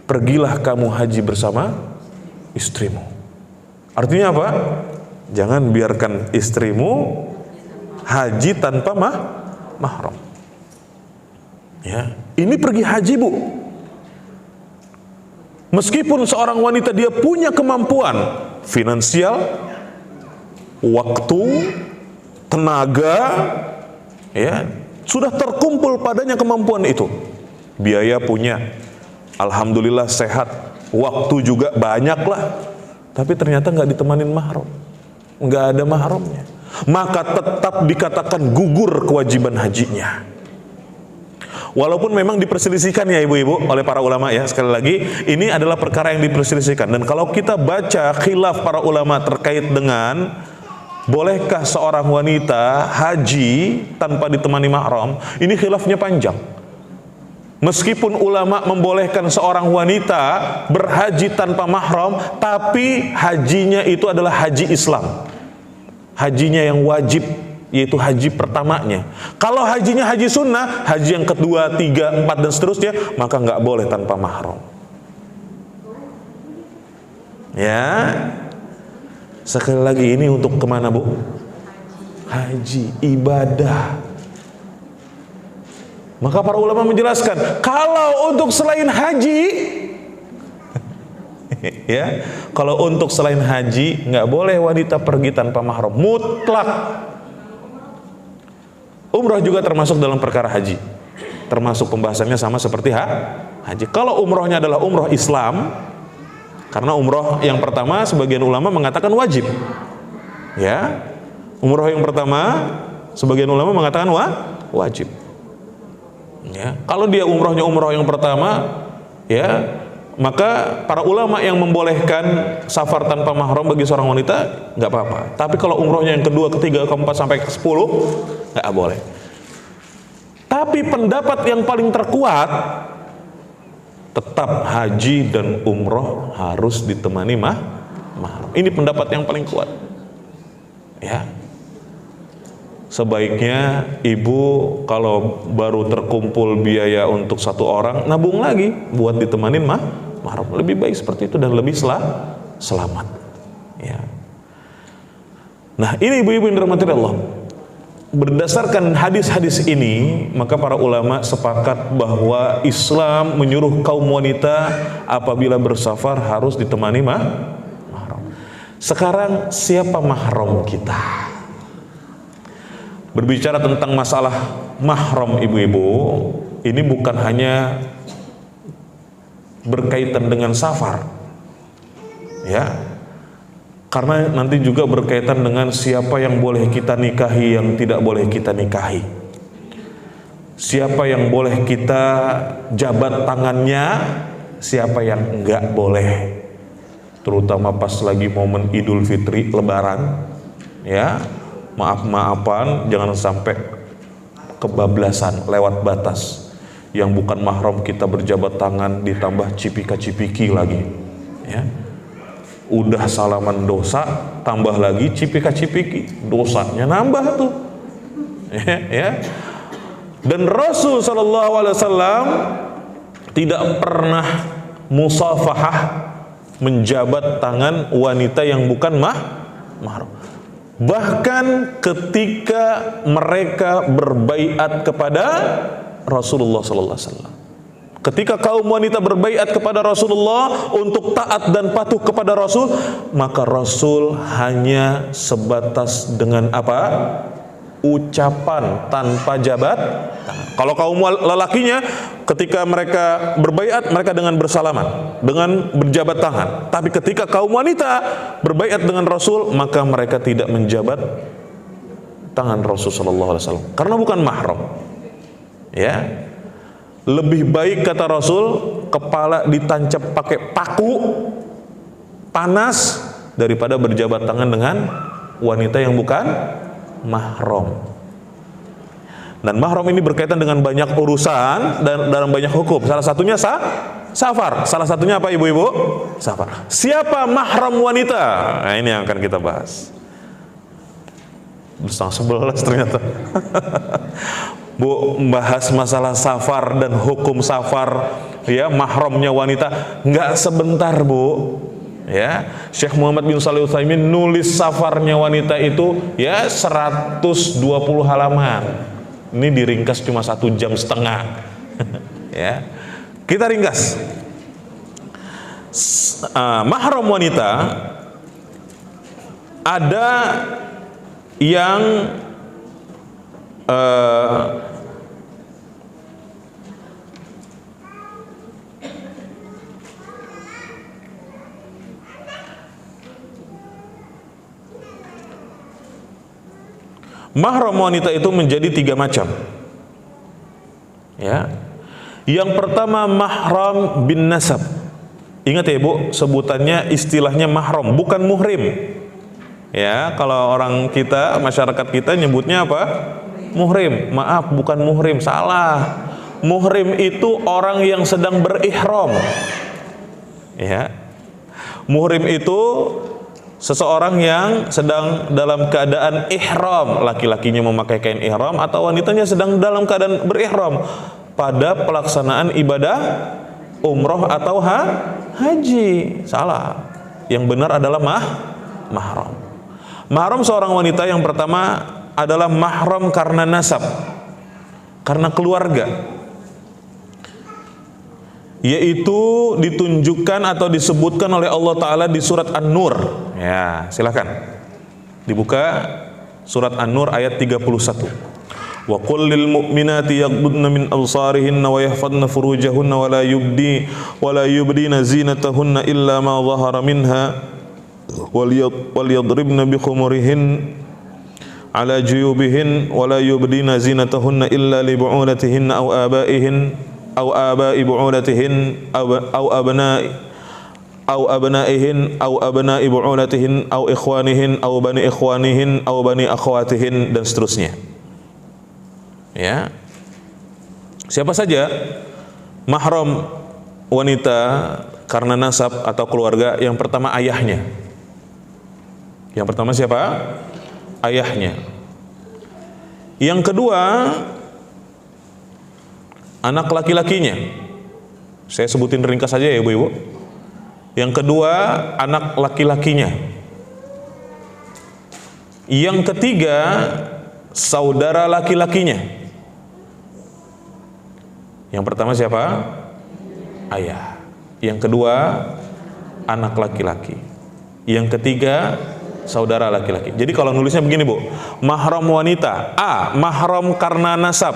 pergilah kamu haji bersama istrimu. Artinya apa? Jangan biarkan istrimu haji tanpa mahram. Ya, ini pergi haji, Bu. Meskipun seorang wanita dia punya kemampuan finansial, waktu, tenaga, ya, sudah terkumpul padanya kemampuan itu. Biaya punya, alhamdulillah sehat, waktu juga banyak lah, tapi ternyata nggak ditemanin mahram, nggak ada mahramnya, maka tetap dikatakan gugur kewajiban hajinya. Walaupun memang diperselisihkan ya ibu-ibu oleh para ulama, ya, sekali lagi ini adalah perkara yang diperselisihkan. Dan kalau kita baca khilaf para ulama terkait dengan bolehkah seorang wanita haji tanpa ditemani mahram, ini khilafnya panjang. Meskipun ulama membolehkan seorang wanita berhaji tanpa mahram, tapi hajinya itu adalah haji Islam, hajinya yang wajib, yaitu haji pertamanya. Kalau hajinya haji sunnah, haji yang kedua, tiga, empat, dan seterusnya, maka nggak boleh tanpa mahram. Ya, sekali lagi ini untuk kemana, Bu? Haji, ibadah. Maka para ulama menjelaskan, kalau untuk selain haji, ya, kalau untuk selain haji nggak boleh wanita pergi tanpa mahram, mutlak. Umrah juga termasuk dalam perkara haji, termasuk pembahasannya sama seperti haji. Kalau umrohnya adalah umroh Islam, karena umroh yang pertama sebagian ulama mengatakan wajib, ya, umroh yang pertama sebagian ulama mengatakan wajib. Ya, kalau dia umrohnya umroh yang pertama, ya, maka para ulama yang membolehkan safar tanpa mahram bagi seorang wanita nggak apa-apa. Tapi kalau umrohnya yang kedua, ketiga, keempat sampai ke 10 nggak boleh. Tapi pendapat yang paling terkuat, tetap haji dan umroh harus ditemani mahram. Ini pendapat yang paling kuat. Ya, sebaiknya ibu kalau baru terkumpul biaya untuk satu orang, nabung lagi buat ditemanin mahram. Lebih baik seperti itu dan lebih selamat. Ya. Nah, ini ibu-ibu yang dirahmati Allah. Berdasarkan hadis-hadis ini, maka para ulama sepakat bahwa Islam menyuruh kaum wanita apabila bersafar harus ditemani mahram. Sekarang siapa mahram kita? Berbicara tentang masalah mahram, ibu-ibu, ini bukan hanya berkaitan dengan safar, ya. Karena nanti juga berkaitan dengan siapa yang boleh kita nikahi, yang tidak boleh kita nikahi. Siapa yang boleh kita jabat tangannya, siapa yang enggak boleh. Terutama pas lagi momen Idul Fitri, Lebaran, ya, maaf-maafan, jangan sampai kebablasan lewat batas. Yang bukan mahram kita berjabat tangan, ditambah cipika-cipiki lagi, ya. Udah salaman dosa, tambah lagi cipika-cipiki, dosanya nambah tuh, ya. Dan Rasul Shallallahu Alaihi Wasallam tidak pernah musafahah, menjabat tangan wanita yang bukan mahram. Bahkan ketika mereka berbaiat kepada Rasulullah Sallallahu Alaihi Wasallam, ketika kaum wanita berbaiat kepada Rasulullah untuk taat dan patuh kepada Rasul, maka Rasul hanya sebatas dengan apa? Ucapan tanpa jabat tangan. Kalau kaum lelakinya ketika mereka berbaiat, mereka dengan bersalaman, dengan berjabat tangan. Tapi ketika kaum wanita berbaiat dengan Rasul, maka mereka tidak menjabat tangan Rasul sallallahu alaihi wasallam karena bukan mahram. Ya. Lebih baik kata Rasul kepala ditancap pakai paku panas daripada berjabat tangan dengan wanita yang bukan mahram. Dan mahram ini berkaitan dengan banyak urusan dan dalam banyak hukum. Salah satunya safar. Salah satunya apa ibu-ibu? Safar. Siapa mahram wanita? Nah, ini yang akan kita bahas. 11 ternyata. Bu, membahas masalah safar dan hukum safar, ya, mahramnya wanita nggak sebentar, Bu. Ya, Syekh Muhammad bin Shalih Al-Utsaimin nulis safarnya wanita itu ya 120 halaman. Ini diringkas cuma 1,5 jam. Ya, kita ringkas. Mahram wanita ada yang mahram wanita itu menjadi 3 macam. Ya. Yang pertama mahram bin nasab. Ingat ya Bu, sebutannya istilahnya mahram, bukan muhrim. Ya, kalau orang kita, masyarakat kita nyebutnya apa? Muhrim. Maaf, bukan muhrim, salah. Muhrim itu orang yang sedang berihram. Ya. Muhrim itu seseorang yang sedang dalam keadaan ihram, laki-lakinya memakai kain ihram atau wanitanya sedang dalam keadaan berihram pada pelaksanaan ibadah umroh atau haji. Salah. Yang benar adalah mahram. Mahram seorang wanita yang pertama adalah mahram karena nasab, karena keluarga, yaitu ditunjukkan atau disebutkan oleh Allah Ta'ala di surat An-Nur. Ya, silakan dibuka surat An-Nur ayat 31. Wa qul lil mu'minati yaghdudna min absarihinna wa yahfadna furujahunna wa la yubdina zinatahunna illa ma dhahara minha wal yadribna bi khumurihin ala juyubihin wa la yubdina zinatahunna illa li bu'ulatihinna aw abaihin aw abai bu'ulatihin aw abnaihin aw abnai bu'ulatihin aw ikhwanihin aw bani ikhwanihin aw bani akhwatihin, dan seterusnya. Ya. Siapa saja mahram wanita karena nasab atau keluarga? Yang pertama ayahnya. Yang pertama siapa? Ayahnya. Yang kedua anak laki-lakinya. Saya sebutin ringkas saja ya ibu-ibu. Yang kedua anak laki-lakinya. Yang ketiga saudara laki-lakinya. Yang pertama siapa? Ayah. Yang kedua anak laki-laki. Yang ketiga saudara laki-laki. Jadi kalau nulisnya begini Bu, mahram wanita, A, mahram karena nasab.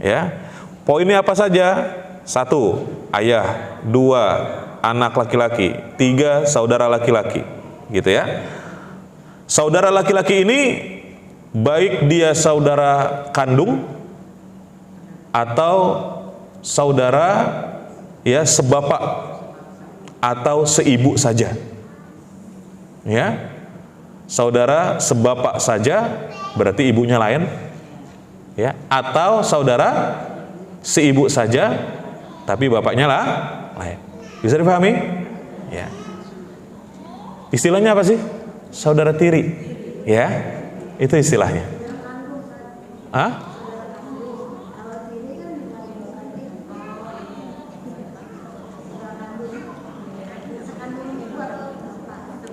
Ya, poinnya apa saja? 1, ayah. 2, anak laki-laki. 3, saudara laki-laki. Gitu ya. Saudara laki-laki ini baik dia saudara kandung atau saudara ya sebapak atau seibu saja. Ya, saudara sebapak saja berarti ibunya lain, ya, atau saudara seibu saja tapi bapaknya lain. Bisa dipahami? Ya. Istilahnya apa sih? Saudara tiri, ya, itu istilahnya. Hah?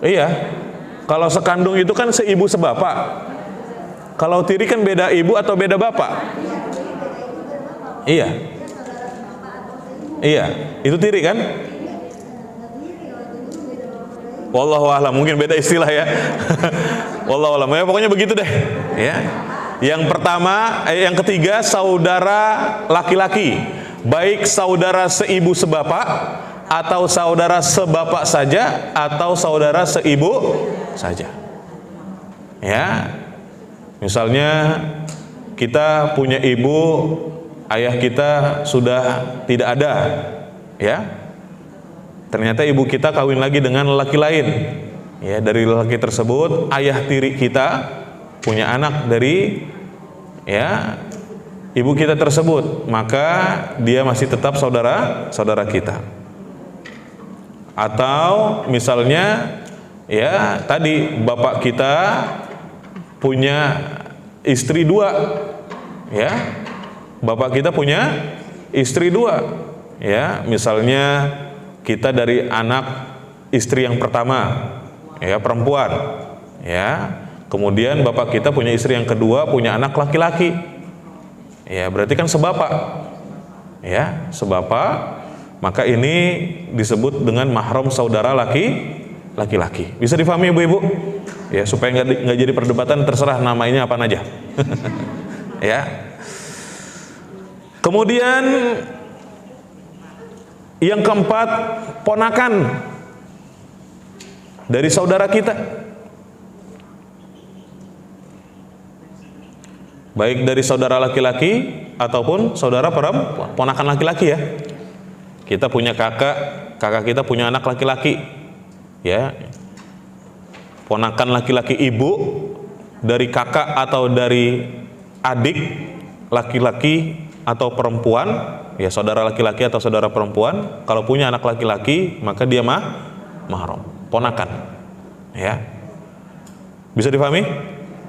Iya, kalau sekandung itu kan seibu sebapak. Kalau tiri kan beda ibu atau beda bapak. Iya. Iya, itu tiri kan? Wallahu a'lam, mungkin beda istilah ya. Wallahu a'lam. Ya pokoknya begitu deh, ya. Yang pertama, yang ketiga saudara laki-laki, baik saudara seibu sebapak atau saudara sebapak saja atau saudara seibu saja. Ya. Misalnya kita punya ibu, ayah kita sudah tidak ada, ya. Ternyata ibu kita kawin lagi dengan lelaki lain. Ya, dari lelaki tersebut ayah tiri kita punya anak dari, ya, ibu kita tersebut, maka dia masih tetap saudara kita. Atau misalnya, ya, tadi bapak kita punya istri dua, ya, bapak kita punya istri dua, ya, misalnya kita dari anak istri yang pertama, ya, perempuan, ya, kemudian bapak kita punya istri yang kedua, punya anak laki-laki, ya, berarti kan sebapak, ya, sebapak, maka ini disebut dengan mahram saudara laki-laki. Bisa difahami ibu-ibu? Ya, supaya nggak jadi perdebatan, terserah namanya apa aja. Ya. Kemudian yang keempat, ponakan dari saudara kita, baik dari saudara laki-laki ataupun saudara perempuan, ponakan laki-laki, ya. Kita punya kakak kita punya anak laki-laki, ya, ponakan laki-laki ibu dari kakak atau dari adik laki-laki atau perempuan, ya, saudara laki-laki atau saudara perempuan, kalau punya anak laki-laki maka dia mahram, ponakan, ya. Bisa difahami?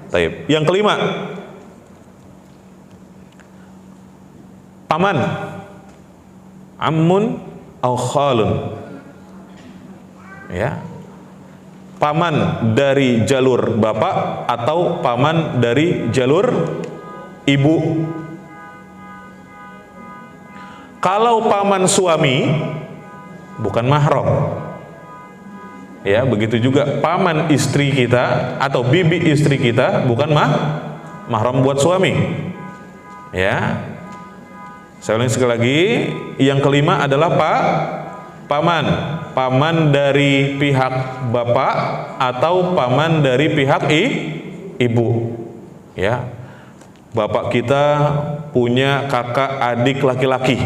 Taib. Yang kelima, paman, ammun au khalun, ya, paman dari jalur bapak atau paman dari jalur ibu. Kalau paman suami bukan mahram, ya, begitu juga paman istri kita atau bibi istri kita bukan mahram buat suami, ya. Saya ulangi sekali lagi, yang kelima adalah paman dari pihak bapak atau paman dari pihak ibu, ya. Bapak kita punya kakak adik laki-laki,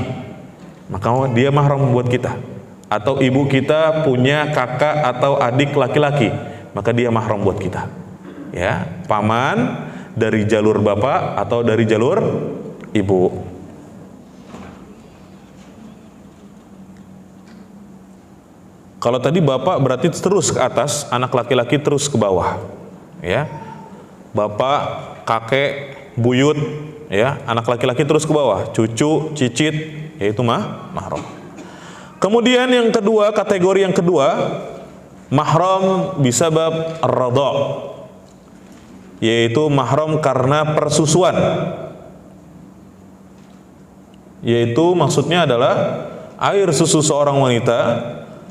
maka dia mahram buat kita. Atau ibu kita punya kakak atau adik laki-laki, maka dia mahram buat kita, ya. Paman dari jalur bapak atau dari jalur ibu. Kalau tadi bapak berarti terus ke atas, anak laki-laki terus ke bawah, ya. Bapak, kakek, buyut, ya, anak laki-laki terus ke bawah, cucu, cicit, yaitu mahram. Kemudian yang kedua, kategori yang kedua, mahram bisabab ar-radha', yaitu mahram karena persusuan. Yaitu maksudnya adalah air susu seorang wanita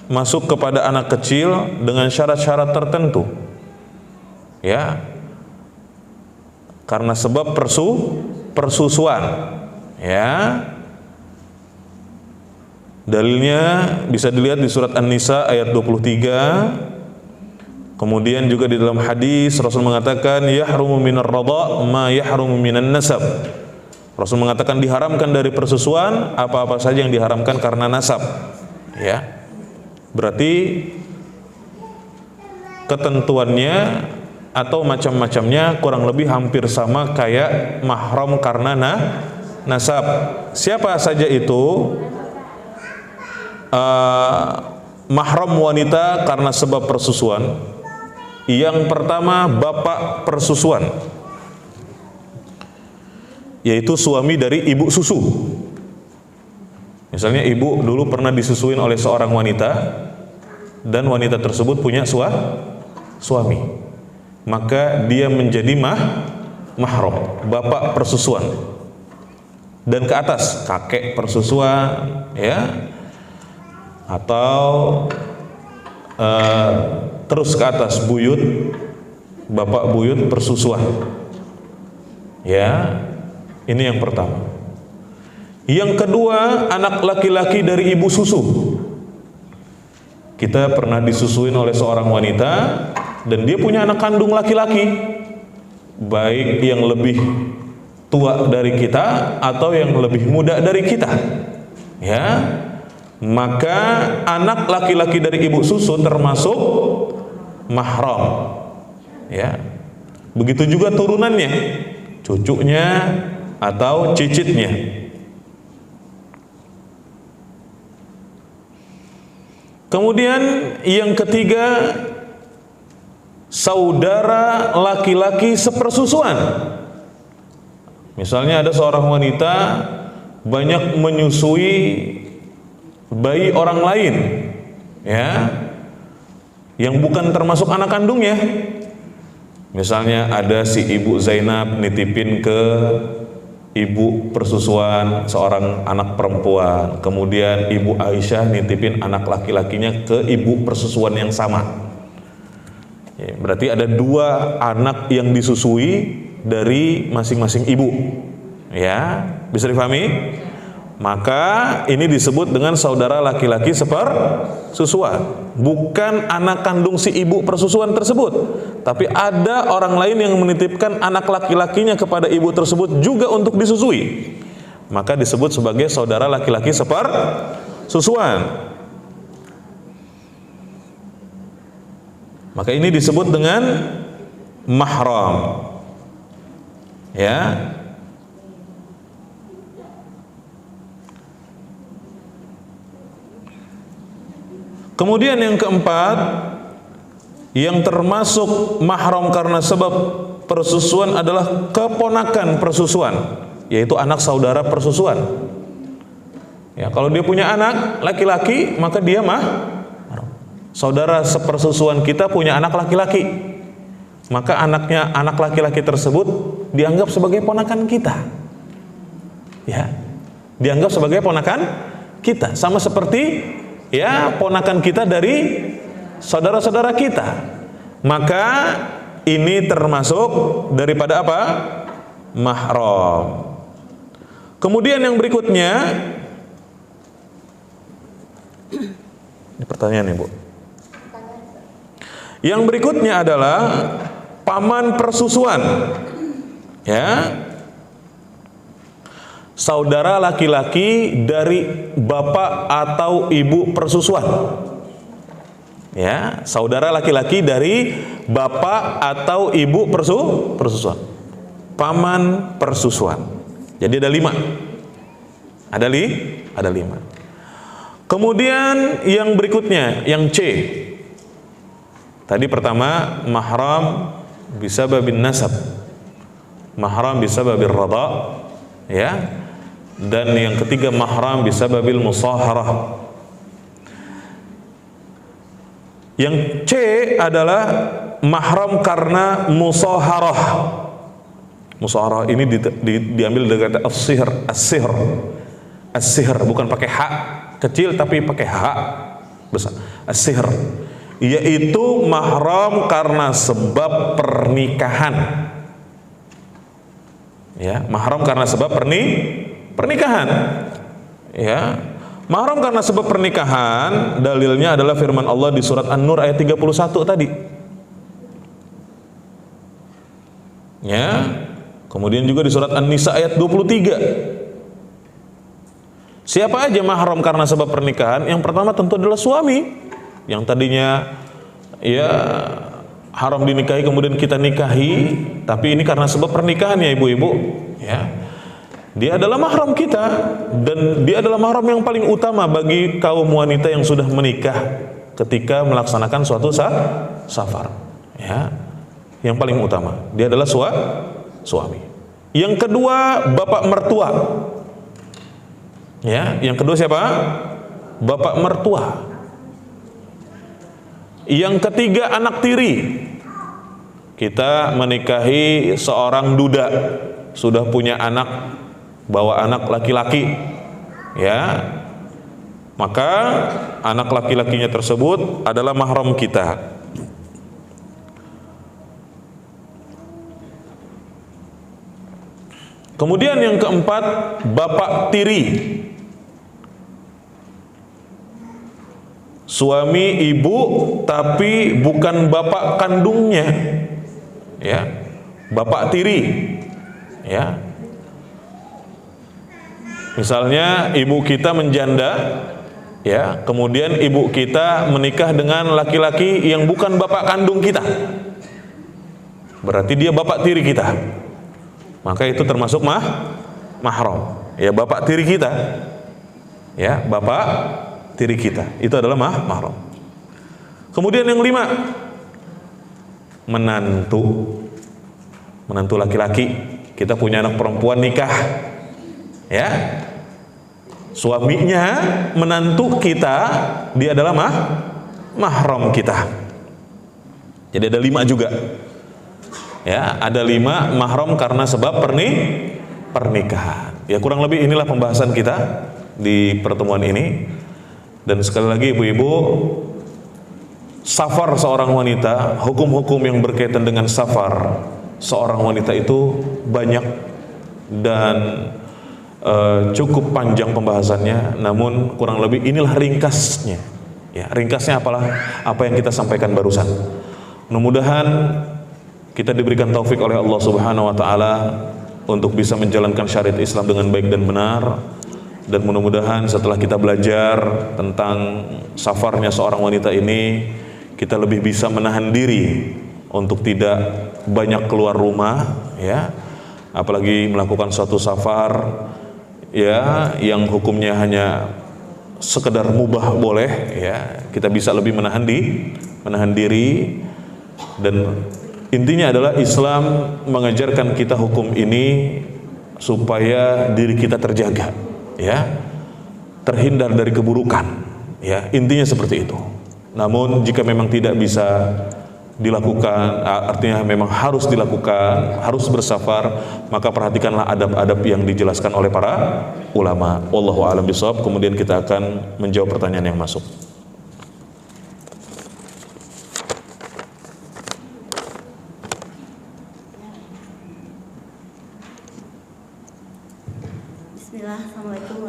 masuk kepada anak kecil dengan syarat-syarat tertentu, ya, karena sebab persusuan, ya. Dalilnya bisa dilihat di surat An-Nisa ayat 23. Kemudian juga di dalam hadis Rasul mengatakan yahrumu minar radha' ma yahrumu minan nasab. Rasul mengatakan diharamkan dari persusuan apa-apa saja yang diharamkan karena nasab, ya. Berarti ketentuannya atau macam-macamnya kurang lebih hampir sama kayak mahram karena nasab. Siapa saja itu? Mahram wanita karena sebab persusuan. Yang pertama, bapak persusuan, yaitu suami dari ibu susu. Misalnya ibu dulu pernah disusuin oleh seorang wanita dan wanita tersebut punya suami, maka dia menjadi mahram, bapak persusuan. Dan ke atas, kakek persusuan, ya, atau terus ke atas, buyut, bapak buyut persusuan, ya. Ini yang pertama. Yang kedua, anak laki-laki dari ibu susu. Kita pernah disusuin oleh seorang wanita dan dia punya anak kandung laki-laki, baik yang lebih tua dari kita atau yang lebih muda dari kita, ya, maka anak laki-laki dari ibu susu termasuk mahram, ya. Begitu juga turunannya, cucunya atau cicitnya. Kemudian yang ketiga, saudara laki-laki sepersusuan. Misalnya ada seorang wanita banyak menyusui bayi orang lain, ya, yang bukan termasuk anak kandungnya. Misalnya ada si ibu Zainab nitipin ke ibu persusuan seorang anak perempuan, kemudian ibu Aisyah nitipin anak laki-lakinya ke ibu persusuan yang sama. Ya, berarti ada dua anak yang disusui dari masing-masing ibu, ya, bisa difahami? Maka ini disebut dengan saudara laki-laki sepersusuan, bukan anak kandung si ibu persusuan tersebut, tapi ada orang lain yang menitipkan anak laki-lakinya kepada ibu tersebut juga untuk disusui, maka disebut sebagai saudara laki-laki sepersusuan. Maka ini disebut dengan mahram, ya. Kemudian yang keempat, yang termasuk mahram karena sebab persusuan adalah keponakan persusuan, yaitu anak saudara persusuan. Ya, kalau dia punya anak laki-laki, maka dia saudara sepersusuan kita punya anak laki-laki, maka anak laki-laki tersebut dianggap sebagai ponakan kita, ya, dianggap sebagai ponakan kita, sama seperti, ya, ponakan kita dari saudara-saudara kita. Maka ini termasuk daripada apa? Mahram. Kemudian yang berikutnya, ini pertanyaan nih, Bu. Yang berikutnya adalah paman persusuan, ya, saudara laki-laki dari bapak atau ibu persusuan, ya, saudara laki-laki dari bapak atau ibu persusuan, paman persusuan. Jadi ada 5, ada 5. Kemudian yang berikutnya, yang C. Tadi pertama mahram bisababin nasab, mahram bisababir radha, ya. Dan yang ketiga mahram bisababil musaharah. Yang C adalah mahram karena musaharah. Musaharah ini diambil dari kata as-sihr, bukan pakai ha kecil tapi pakai ha besar. As-sihr, yaitu mahram karena sebab pernikahan. Ya, mahram karena sebab pernikahan. Ya, mahram karena sebab pernikahan, dalilnya adalah firman Allah di surat An-Nur ayat 31 tadi. Ya. Kemudian juga di surat An-Nisa ayat 23. Siapa aja mahram karena sebab pernikahan? Yang pertama tentu adalah suami. Yang tadinya, ya, haram dinikahi kemudian kita nikahi, tapi ini karena sebab pernikahan, ya ibu-ibu, ya. Dia adalah mahram kita, dan dia adalah mahram yang paling utama bagi kaum wanita yang sudah menikah ketika melaksanakan suatu safar, ya. Yang paling utama dia adalah suami. Yang kedua bapak mertua, ya. Yang kedua siapa? Bapak mertua. Yang ketiga anak tiri. Kita menikahi seorang duda, sudah punya anak, bawa anak laki-laki, ya, maka anak laki-lakinya tersebut adalah mahram kita. Kemudian yang keempat bapak tiri, suami ibu tapi bukan bapak kandungnya, ya, bapak tiri, ya. Misalnya ibu kita menjanda, ya, kemudian ibu kita menikah dengan laki-laki yang bukan bapak kandung kita, berarti dia bapak tiri kita, maka itu termasuk mahram, ya, bapak tiri kita, ya, bapak tiri kita, itu adalah mahram. Kemudian yang 5, menantu laki-laki. Kita punya anak perempuan nikah, ya, suaminya menantu kita, dia adalah mahram kita. Jadi ada 5 juga, ya, ada 5 mahram karena sebab pernikahan. Ya, kurang lebih inilah pembahasan kita di pertemuan ini. Dan sekali lagi ibu-ibu, safar seorang wanita, hukum-hukum yang berkaitan dengan safar seorang wanita itu banyak dan cukup panjang pembahasannya, namun kurang lebih inilah ringkasnya. Ya, ringkasnya apa yang kita sampaikan barusan. Mudah-mudahan kita diberikan taufik oleh Allah Subhanahu wa taala untuk bisa menjalankan syariat Islam dengan baik dan benar. Dan mudah-mudahan setelah kita belajar tentang safarnya seorang wanita ini, kita lebih bisa menahan diri untuk tidak banyak keluar rumah, ya, apalagi melakukan suatu safar, ya, yang hukumnya hanya sekedar mubah boleh, ya, kita bisa lebih menahan diri. Dan intinya adalah Islam mengajarkan kita hukum ini supaya diri kita terjaga, ya, terhindar dari keburukan, ya, intinya seperti itu. Namun jika memang tidak bisa dilakukan, artinya memang harus dilakukan, harus bersafar, maka perhatikanlah adab-adab yang dijelaskan oleh para ulama. Wallahu a'lam bishawab. Kemudian kita akan menjawab pertanyaan yang masuk.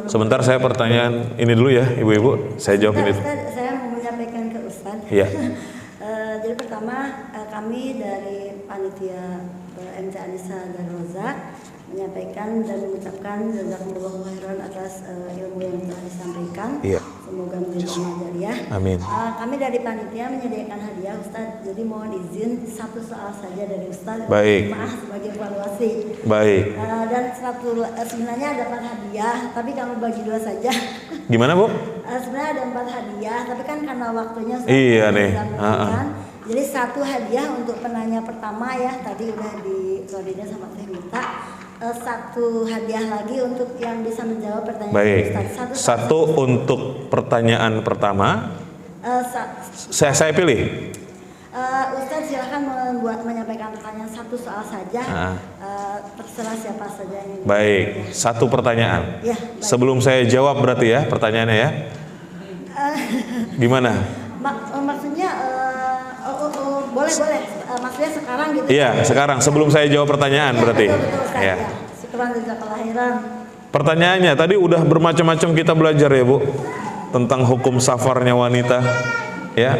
Sebentar, saya pertanyaan ini dulu ya, ibu-ibu. Saya jawab ini.
Saya mau menyampaikan ke Ustadz.
Iya.
Jadi pertama, kami dari panitia MT Anissa dan Rozak menyampaikan dan mengucapkan jazakumullahu khairan atas ilmu yang telah disampaikan.
Iya.
Semoga menjadi amal jariah.
Amin.
Kami dari panitia menyediakan hadiah Ustadz. Jadi mohon izin satu soal saja dari Ustadz.
Baik.
Maaf sebagai evaluasi.
Baik.
Dan sebenarnya ada 4 hadiah, tapi kami bagi 2 saja.
Gimana, Bu?
Sebenarnya ada 4 hadiah, tapi kan karena waktunya
iya nih.
Jadi 1 hadiah untuk penanya pertama, ya, tadi udah dikoordinir sama Teh Mita. 1 hadiah lagi untuk yang bisa menjawab pertanyaan.
Baik.
Ustaz.
Satu untuk pertanyaan pertama. Saya pilih.
Ustaz silahkan menyampaikan pertanyaan 1 soal saja. Terserah siapa saja yang.
Baik, 1 pertanyaan.
Ya,
sebelum saya jawab berarti ya pertanyaannya, ya. Gimana?
Maksudnya boleh. Maksudnya sekarang gitu.
Iya, sekarang sebelum saya jawab pertanyaan, ya, berarti.
Betul,
ya.
Kelahiran.
Pertanyaannya tadi udah bermacam-macam kita belajar, ya, Bu, tentang hukum safarnya wanita, ya.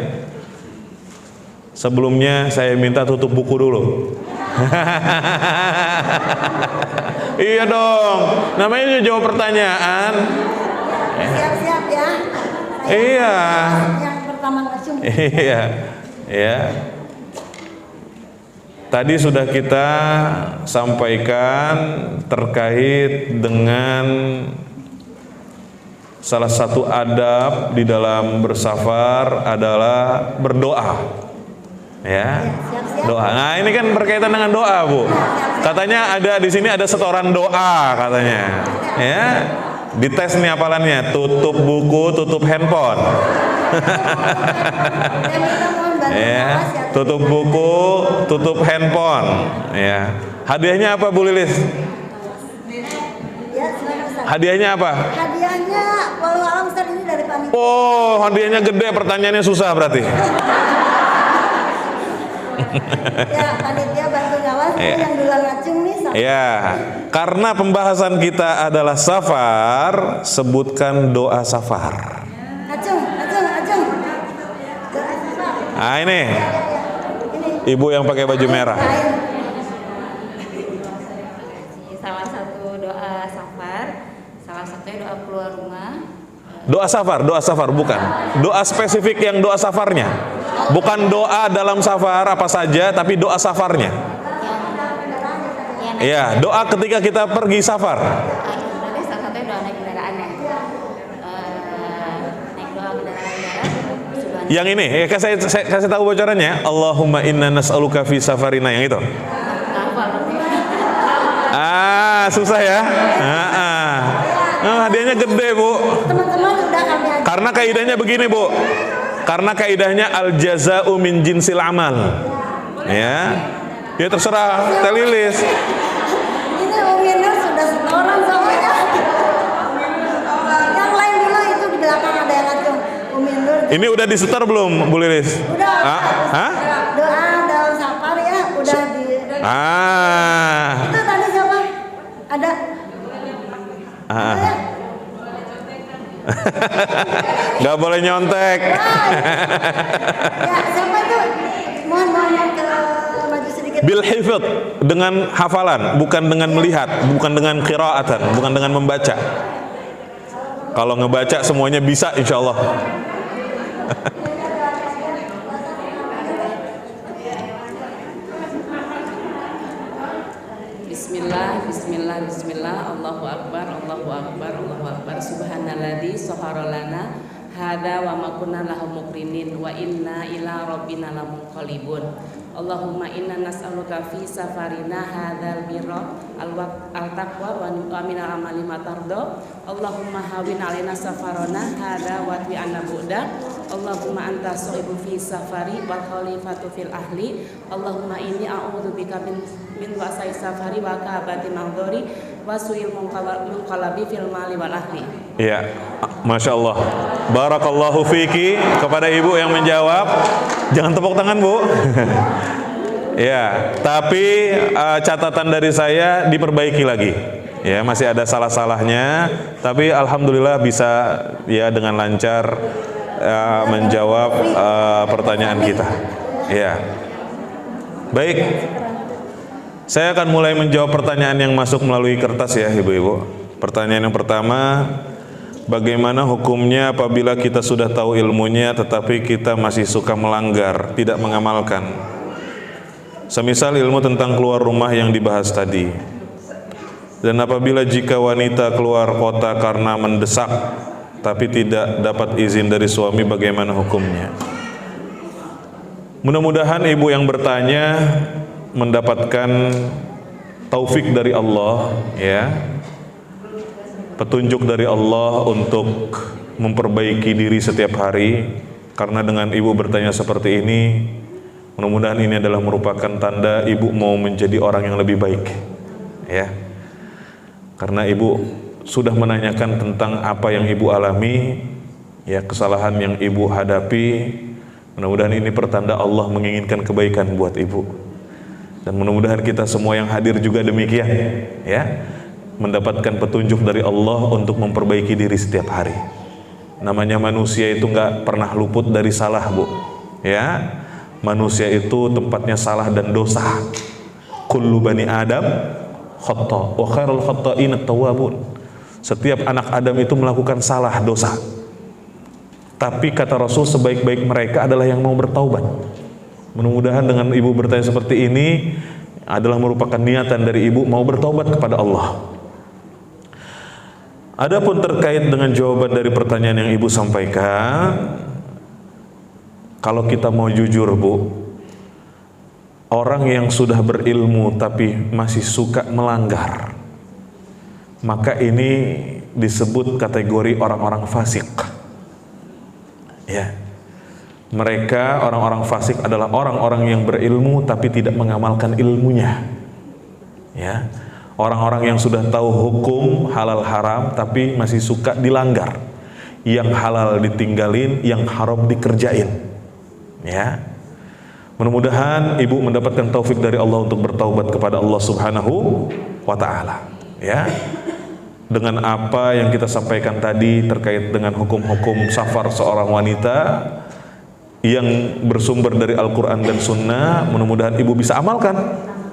Sebelumnya saya minta tutup buku dulu. Iya dong, namanya jawab pertanyaan.
Siap-siap ya.
Iya.
Yang pertama langsung.
Iya, ya. Tadi sudah kita sampaikan terkait dengan salah satu adab di dalam bersafar adalah berdoa, ya. Doa. Nah, ini kan berkaitan dengan doa, Bu. Katanya ada di sini ada setoran doa katanya, ya. Dites nih hafalannya, tutup buku, tutup handphone. Ya, tutup buku, tutup handphone, ya. Hadiahnya apa, Bu Lilis? Hadiahnya apa?
Hadiahnya walau alam Ustaz, ini dari panitia.
Oh, hadiahnya gede, pertanyaannya susah berarti.
Ya, panitia bantu ngawas, yang duluan ngacung nih.
Ya, karena pembahasan kita adalah safar, sebutkan doa safar.
Acung.
Nah, ini. Ibu yang pakai baju merah.
salah satunya doa keluar rumah.
Doa safar bukan. Doa spesifik yang doa safarnya. Bukan doa dalam safar apa saja, tapi doa safarnya. Ya, doa ketika kita pergi safar.
Berarti salah satunya doa naik kendaraannya. Naik doa kendaraan.
Yang ini, ya saya kasih tahu bocorannya. Allahumma inna nas'aluka fi safarina, yang itu. Susah ya. Hadiahnya gede, Bu.
Teman-teman udah kami aja.
Karena kaidahnya begini, Bu. Karena kaidahnya al jaza'u min jinsil amal. Ya. Ya terserah, Teh Lilis.
Ini Umi Nur sudah setoran soalnya. Yang lain dulu itu di belakang ada yang ngacung. Umi Nur.
Ini udah disetor belum, Bu Lilis?
Udah.
Hah?
Doa dalam safar ya udah di. Itu tadi siapa? Ada.
Gak boleh nyontek.
Ya siapa itu? Mohon ke maju sedikit.
Bil hifdz, dengan hafalan, bukan dengan melihat, bukan dengan qiraatan, bukan dengan membaca. Kalau ngebaca semuanya bisa insyaallah.
Bismillah, Allahu Akbar, subhanalladzi shahara lana hadza wa ma kunna lahu muqrinin wa inna ila rabbina lamunqalibun. Allahumma inna nas'aluka fi safarina hadzal birra al-taqwa wa minal amali ma tarda. Allahumma hawin alaina safarana hadza wa ti anna bu'da. Allahumma anta shahibu fi safari wal khalifatu fil ahli. Allahumma inni a'udzubika min wasai safari wa kabati maghdori wa su'il munqalabi fil mali wal ahli.
Iya, Masya Allah. Barakallahu fiki. Kepada ibu yang menjawab, jangan tepuk tangan, Bu. Ya, tapi catatan dari saya diperbaiki lagi. Ya, masih ada salah-salahnya, tapi alhamdulillah bisa ya dengan lancar menjawab pertanyaan kita. Ya. Baik. Saya akan mulai menjawab pertanyaan yang masuk melalui kertas ya, Ibu-ibu. Pertanyaan yang pertama, bagaimana hukumnya apabila kita sudah tahu ilmunya tetapi kita masih suka melanggar, tidak mengamalkan? Semisal ilmu tentang keluar rumah yang dibahas tadi. Dan apabila jika wanita keluar kota karena mendesak tapi tidak dapat izin dari suami, bagaimana hukumnya? Mudah-mudahan ibu yang bertanya mendapatkan taufik dari Allah, ya, petunjuk dari Allah untuk memperbaiki diri setiap hari. Karena dengan ibu bertanya seperti ini, mudah-mudahan ini adalah merupakan tanda ibu mau menjadi orang yang lebih baik, ya. Karena ibu sudah menanyakan tentang apa yang ibu alami, ya, kesalahan yang ibu hadapi. Mudah-mudahan ini pertanda Allah menginginkan kebaikan buat ibu. Dan mudah-mudahan kita semua yang hadir juga demikian, ya, mendapatkan petunjuk dari Allah untuk memperbaiki diri setiap hari. Namanya manusia itu nggak pernah luput dari salah, Bu, ya. Manusia itu tempatnya salah dan dosa. Kullu bani Adam khata wa khairul khata'in at-tawwabun. Setiap anak Adam itu melakukan salah, dosa. Tapi kata Rasul, sebaik-baik mereka adalah yang mau bertaubat. Mudah-mudahan dengan ibu bertanya seperti ini adalah merupakan niatan dari ibu mau bertaubat kepada Allah. Adapun terkait dengan jawaban dari pertanyaan yang ibu sampaikan, kalau kita mau jujur, Bu, orang yang sudah berilmu tapi masih suka melanggar, maka ini disebut kategori orang-orang fasik. Ya. Mereka, orang-orang fasik adalah orang-orang yang berilmu tapi tidak mengamalkan ilmunya. Ya. Orang-orang yang sudah tahu hukum halal haram tapi masih suka dilanggar. Yang halal ditinggalin, yang haram dikerjain. Ya. Mudah-mudahan ibu mendapatkan taufik dari Allah untuk bertaubat kepada Allah Subhanahu wa taala. Ya. Dengan apa yang kita sampaikan tadi terkait dengan hukum-hukum safar seorang wanita yang bersumber dari Al-Quran dan Sunnah, mudah-mudahan ibu bisa amalkan,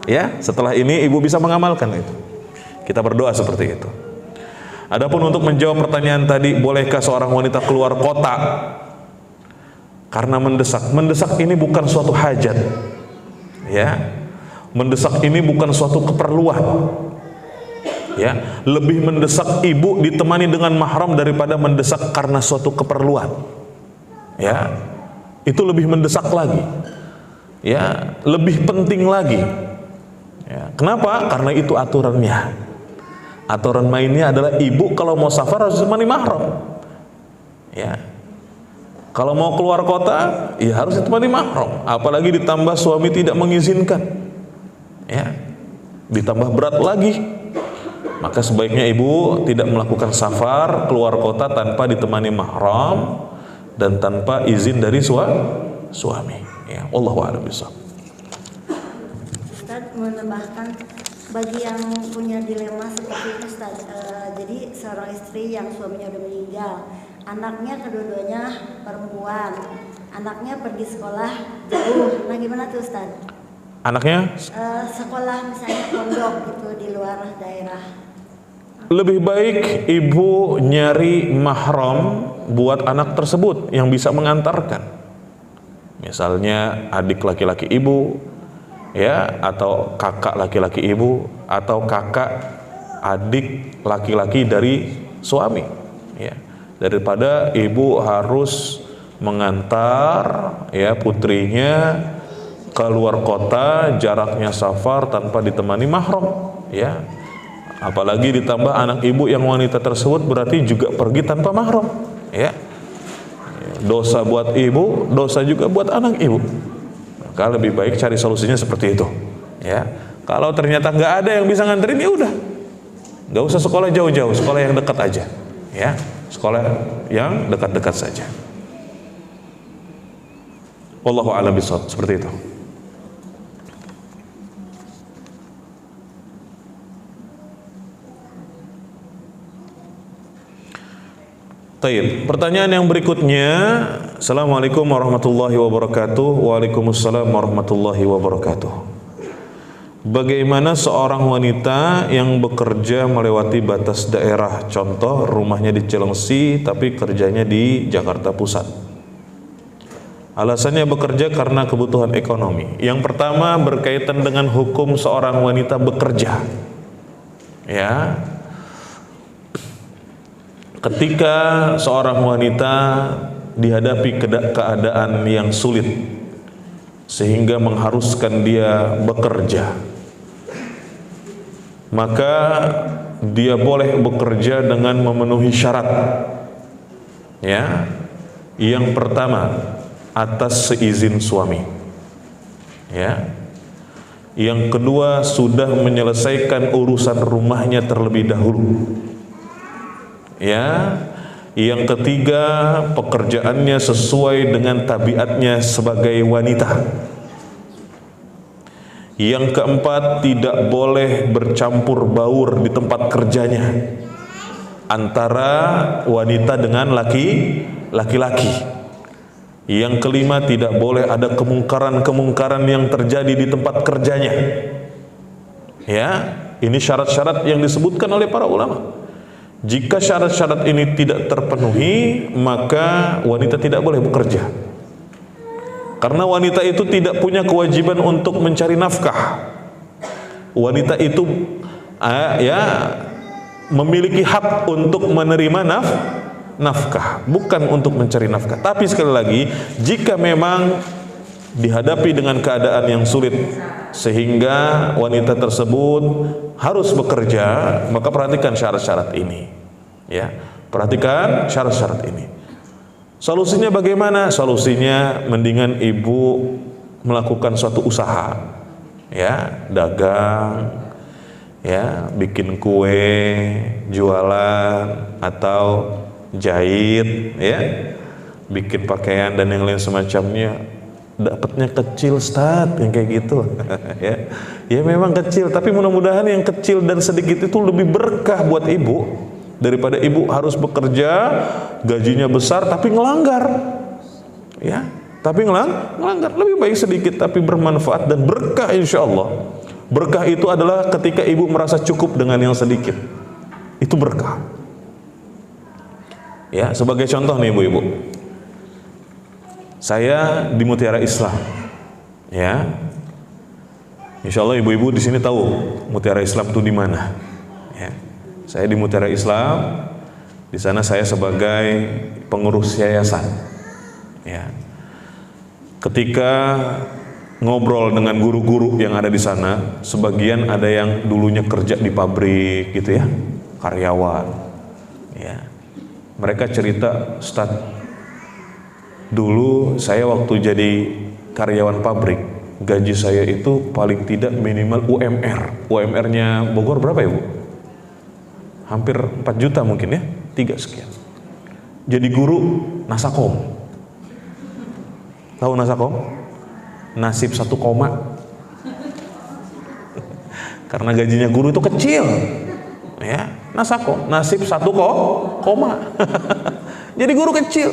ya. Setelah ini ibu bisa mengamalkan itu. Kita berdoa seperti itu. Adapun untuk menjawab pertanyaan tadi, bolehkah seorang wanita keluar kota karena mendesak? Mendesak ini bukan suatu hajat, ya. Mendesak ini bukan suatu keperluan, ya. Lebih mendesak ibu ditemani dengan mahram daripada mendesak karena suatu keperluan, ya. Itu lebih mendesak lagi, ya. Lebih penting lagi, ya. Kenapa? Karena itu aturannya. Aturan mainnya adalah ibu kalau mau safar harus ditemani mahram, ya. Kalau mau keluar kota, ya harus ditemani mahram. Apalagi ditambah suami tidak mengizinkan, ya, ditambah berat lagi. Maka sebaiknya ibu tidak melakukan safar keluar kota tanpa ditemani mahram dan tanpa izin dari suami. Ya, wallahu a'lam bishawab.
Ustaz menambahkan, bagi yang punya dilema seperti itu Ustaz, jadi seorang istri yang suaminya udah meninggal, anaknya kedua-duanya perempuan, anaknya pergi sekolah jauh, nah gimana tuh Ustaz?
Anaknya
Sekolah misalnya pondok gitu di luar daerah.
lebih baik ibu nyari mahram buat anak tersebut yang bisa mengantarkan. Misalnya adik laki-laki ibu, ya, atau kakak laki-laki ibu, atau kakak adik laki-laki dari suami, ya. Daripada ibu harus mengantar, ya, putrinya keluar kota, jaraknya safar tanpa ditemani mahram, ya. Apalagi ditambah anak ibu yang wanita tersebut berarti juga pergi tanpa mahram, ya. Dosa buat ibu, dosa juga buat anak ibu. Maka lebih baik cari solusinya seperti itu, ya. Kalau ternyata nggak ada yang bisa nganterin, ya udah, nggak usah sekolah jauh-jauh, sekolah yang dekat aja, ya. Sekolah yang dekat-dekat saja. Wallahu a'lam bishawab, seperti itu. Taib. Pertanyaan yang berikutnya, Assalamualaikum warahmatullahi wabarakatuh. Waalaikumsalam warahmatullahi wabarakatuh. Bagaimana seorang wanita yang bekerja melewati batas daerah, contoh rumahnya di Cilengsi tapi kerjanya di Jakarta Pusat? Alasannya bekerja karena kebutuhan ekonomi. Yang pertama berkaitan dengan hukum seorang wanita bekerja, ya. Ketika seorang wanita dihadapi keadaan yang sulit sehingga mengharuskan dia bekerja, maka dia boleh bekerja dengan memenuhi syarat, ya. Yang pertama, atas seizin suami, ya. Yang kedua, sudah menyelesaikan urusan rumahnya terlebih dahulu, ya. Yang ketiga, pekerjaannya sesuai dengan tabiatnya sebagai wanita. Yang keempat, tidak boleh bercampur baur di tempat kerjanya antara wanita dengan laki-laki. Yang kelima, tidak boleh ada kemungkaran-kemungkaran yang terjadi di tempat kerjanya, ya. Ini syarat-syarat yang disebutkan oleh para ulama. Jika syarat-syarat ini tidak terpenuhi, maka wanita tidak boleh bekerja. Karena wanita itu tidak punya kewajiban untuk mencari nafkah. Wanita itu ya memiliki hak untuk menerima nafkah, bukan untuk mencari nafkah. Tapi sekali lagi, jika memang dihadapi dengan keadaan yang sulit sehingga wanita tersebut harus bekerja, maka perhatikan syarat-syarat ini, ya. Perhatikan syarat-syarat ini. Solusinya bagaimana? Solusinya mendingan ibu melakukan suatu usaha, ya, dagang, ya, bikin kue, jualan, atau jahit, ya, bikin pakaian dan yang lain semacamnya. Dapatnya kecil, Ustaz, yang kayak gitu. Ya, ya memang kecil, tapi mudah-mudahan yang kecil dan sedikit itu lebih berkah buat ibu daripada ibu harus bekerja, gajinya besar tapi ngelanggar, ya. Tapi ngelanggar, lebih baik sedikit tapi bermanfaat dan berkah, insya Allah. Berkah itu adalah ketika ibu merasa cukup dengan yang sedikit, itu berkah, Ya, sebagai contoh nih ibu-ibu, saya di Mutiara Islam, ya. Insya Allah ibu-ibu di sini tahu Mutiara Islam itu di mana. Ya. Saya di Mutiara Islam, di sana saya sebagai pengurus yayasan. Ya. Ketika ngobrol dengan guru-guru yang ada di sana, sebagian ada yang dulunya kerja di pabrik gitu ya, karyawan. Ya. Mereka cerita, Ustaz, dulu saya waktu jadi karyawan pabrik, gaji saya itu paling tidak minimal UMR. UMR-nya Bogor berapa ya Bu? Hampir 4 juta mungkin ya, 3 sekian. Jadi guru Nasakom. Tahu Nasakom? Nasib 1 koma. Karena gajinya guru itu kecil. Ya, Nasakom, nasib 1 koma. Jadi guru kecil.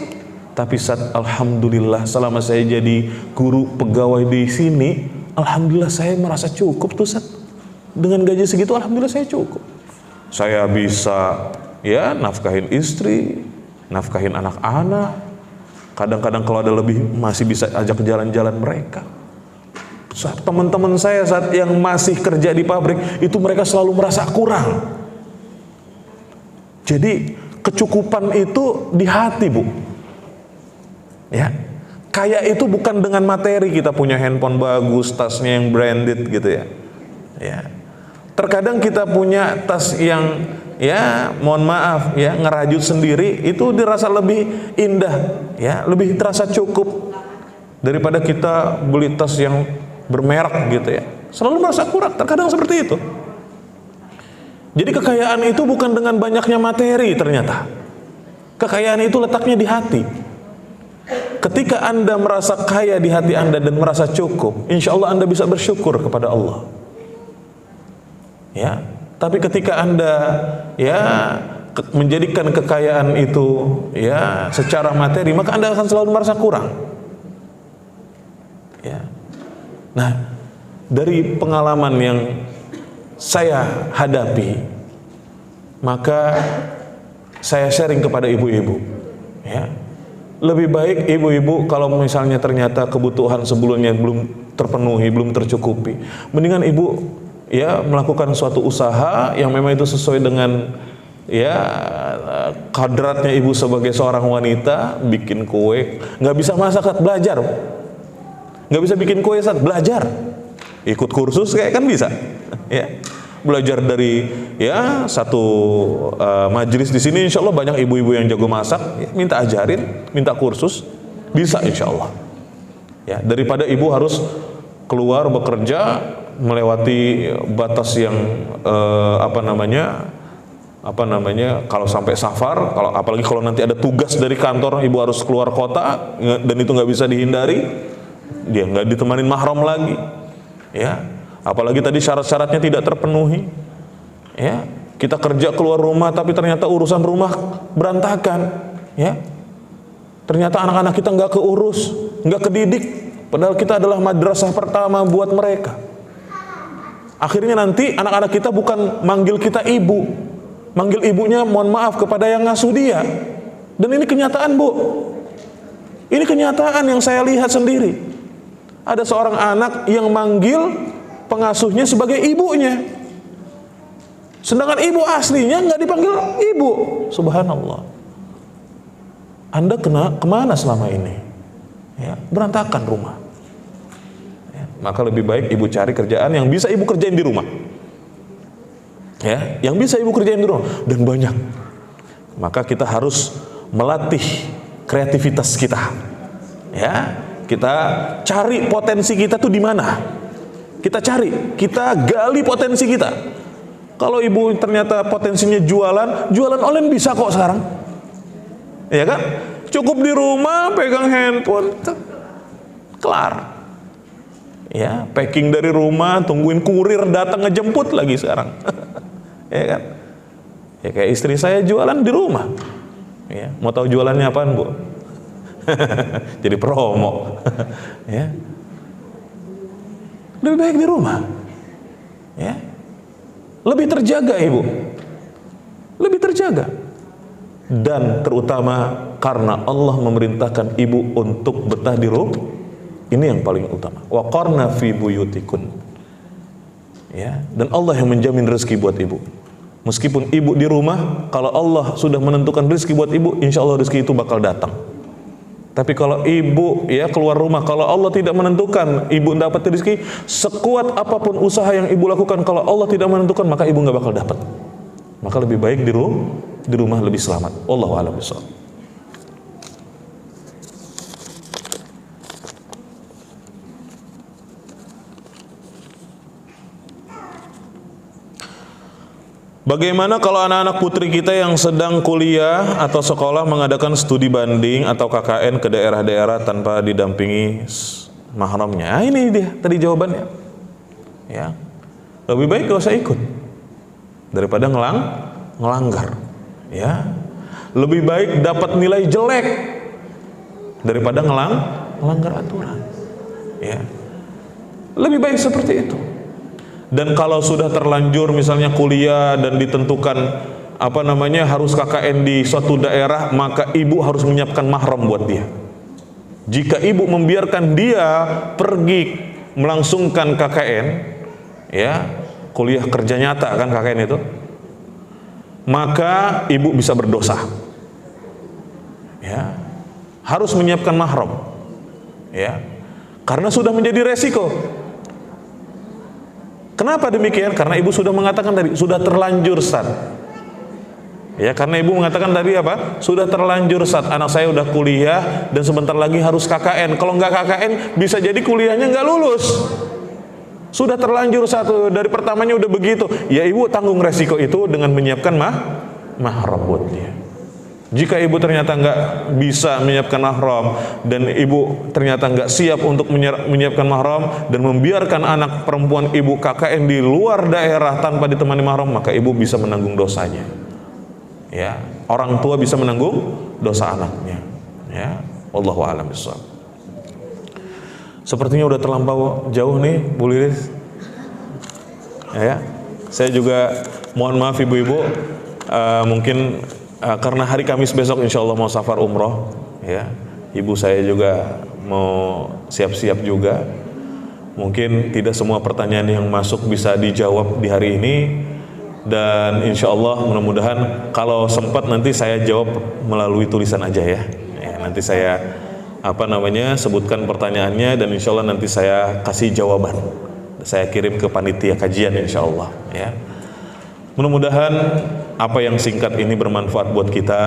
Tapi alhamdulillah selama saya jadi guru pegawai di sini, alhamdulillah saya merasa cukup tuh Ustaz. Dengan gaji segitu alhamdulillah saya cukup. Saya bisa ya nafkahin istri, nafkahin anak-anak. Kadang-kadang kalau ada lebih masih bisa ajak jalan-jalan mereka. Teman-teman saya saat yang masih kerja di pabrik itu mereka selalu merasa kurang. Jadi kecukupan itu di hati Bu. Ya, kaya itu bukan dengan materi, kita punya handphone bagus, tasnya yang branded gitu ya. Ya, terkadang kita punya tas yang ya mohon maaf ya ngerajut sendiri itu dirasa lebih indah, ya lebih terasa cukup daripada kita beli tas yang bermerek gitu ya. Selalu merasa kurang, terkadang seperti itu. Jadi kekayaan itu bukan dengan banyaknya materi ternyata. Kekayaan itu letaknya di hati. Ketika Anda merasa kaya di hati Anda dan merasa cukup, insya Allah Anda bisa bersyukur kepada Allah. Ya, tapi ketika Anda ya menjadikan kekayaan itu ya secara materi, maka Anda akan selalu merasa kurang. Ya. Nah, dari pengalaman yang saya hadapi, maka saya sharing kepada ibu-ibu. Ya. Lebih baik ibu-ibu kalau misalnya ternyata kebutuhan sebelumnya belum terpenuhi, belum tercukupi, mendingan ibu ya melakukan suatu usaha yang memang itu sesuai dengan ya kadratnya ibu sebagai seorang wanita. Bikin kue, nggak bisa masak, belajar. Nggak bisa bikin kue, belajar. Ikut kursus kayak kan bisa. Ya, belajar dari ya satu majelis di sini, insya Allah banyak ibu-ibu yang jago masak, ya, minta ajarin, minta kursus, bisa insya Allah. Ya, daripada ibu harus keluar bekerja melewati batas yang kalau sampai safar, apalagi kalau nanti ada tugas dari kantor, ibu harus keluar kota dan itu nggak bisa dihindari, dia nggak ditemanin mahram lagi. Ya, apalagi tadi syarat-syaratnya tidak terpenuhi. Ya, kita kerja keluar rumah tapi ternyata urusan rumah berantakan. Ya, ternyata anak-anak kita nggak keurus, nggak kedidik, padahal kita adalah madrasah pertama buat mereka. Akhirnya nanti anak-anak kita bukan manggil kita ibu, manggil ibunya mohon maaf kepada yang ngasuh dia. Dan ini kenyataan Bu. Ini kenyataan yang saya lihat sendiri. Ada seorang anak yang manggil pengasuhnya sebagai ibunya, sedangkan ibu aslinya nggak dipanggil ibu. Subhanallah. Anda kemana selama ini? Ya, berantakan rumah. Ya, maka lebih baik ibu cari kerjaan yang bisa ibu kerjain di rumah. Ya, yang bisa ibu kerjain di rumah dan banyak. Maka kita harus melatih kreativitas kita. Ya. Kita cari potensi kita tuh di mana. Kita cari, kita gali potensi kita. Kalau ibu ternyata potensinya jualan online bisa kok sekarang. Ya kan? Cukup di rumah pegang handphone, kelar. Ya, packing dari rumah, tungguin kurir datang ngejemput lagi sekarang. Ya kan? Ya kayak istri saya jualan di rumah. Ya, mau tahu jualannya apaan, Bu? Jadi promo. Ya. Lebih baik di rumah. Ya. Lebih terjaga ibu. Lebih terjaga. dan terutama karena Allah memerintahkan ibu untuk betah di rumah. Ini yang paling utama. Wa qarna fi buyutikun. Ya, dan Allah yang menjamin rezeki buat ibu. Meskipun ibu di rumah, kalau Allah sudah menentukan rezeki buat ibu, insya Allah rezeki itu bakal datang. Tapi kalau ibu ya keluar rumah, kalau Allah tidak menentukan ibu dapat rezeki, sekuat apapun usaha yang ibu lakukan, kalau Allah tidak menentukan, maka ibu nggak bakal dapat. Maka lebih baik di rumah lebih selamat. Wallahu a'lam bishawab. Bagaimana kalau anak-anak putri kita yang sedang kuliah atau sekolah mengadakan studi banding atau KKN ke daerah-daerah tanpa didampingi mahramnya? Nah, ini dia tadi jawabannya. Ya, lebih baik gak usah ikut daripada ngelanggar. Ya, lebih baik dapat nilai jelek daripada ngelanggar aturan. Ya, lebih baik seperti itu. Dan kalau sudah terlanjur misalnya kuliah dan ditentukan harus KKN di suatu daerah, maka ibu harus menyiapkan mahram buat dia. Jika ibu membiarkan dia pergi melangsungkan KKN, ya, kuliah kerja nyata kan KKN itu, maka ibu bisa berdosa. Ya, harus menyiapkan mahram. Ya, karena sudah menjadi resiko. Kenapa demikian? Karena ibu sudah mengatakan tadi, sudah terlanjur Ustaz. Ya, karena ibu mengatakan tadi apa? Sudah terlanjur Ustaz, anak saya udah kuliah dan sebentar lagi harus KKN. Kalau nggak KKN, bisa jadi kuliahnya nggak lulus. Sudah terlanjur Ustaz, dari pertamanya udah begitu. Ya, ibu tanggung resiko itu dengan menyiapkan mahram buat dia. Jika ibu ternyata nggak bisa menyiapkan mahram dan ibu ternyata nggak siap untuk menyiapkan mahram dan membiarkan anak perempuan ibu KKN di luar daerah tanpa ditemani mahram, maka ibu bisa menanggung dosanya. Ya, orang tua bisa menanggung dosa anaknya. Ya, wallahu a'lam bishawab. Sepertinya udah terlampau jauh nih, Bu Lilis. Ya, saya juga mohon maaf ibu-ibu, mungkin karena hari Kamis besok insya Allah mau safar umroh, ya, ibu saya juga mau siap-siap juga. Mungkin tidak semua pertanyaan yang masuk bisa dijawab di hari ini, dan insya Allah mudah-mudahan kalau sempat nanti saya jawab melalui tulisan aja ya. Nanti saya sebutkan pertanyaannya dan insya Allah nanti saya kasih jawaban. Saya kirim ke panitia kajian insya Allah. Ya. Mudah-mudahan apa yang singkat ini bermanfaat buat kita,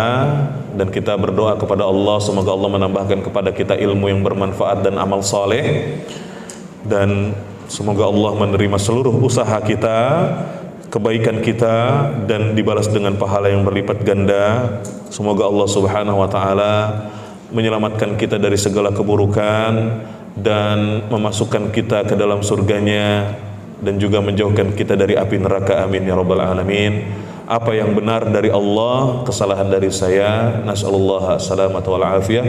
dan kita berdoa kepada Allah semoga Allah menambahkan kepada kita ilmu yang bermanfaat dan amal soleh, dan semoga Allah menerima seluruh usaha kita, kebaikan kita, dan dibalas dengan pahala yang berlipat ganda. Semoga Allah Subhanahu wa taala menyelamatkan kita dari segala keburukan dan memasukkan kita ke dalam surganya, dan juga menjauhkan kita dari api neraka. Amin ya rabbal alamin. Apa yang benar dari Allah, kesalahan dari saya. Nas'alullah salamata wal afiyah.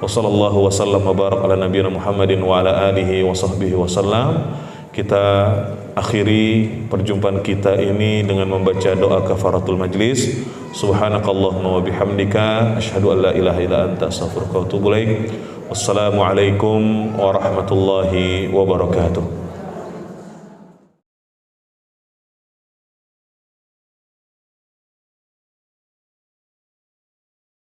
Wa sallallahu wa sallam wa barak ala nabiyina Muhammadin wa ala alihi wa sahbihi wa sallam. Kita akhiri perjumpaan kita ini dengan membaca doa kafaratul majlis. Subhanakallahumma wa bihamdika asyhadu an la ilaha illa anta astaghfiruka wa atubu ilaik. Wassalamualaikum warahmatullahi wabarakatuh.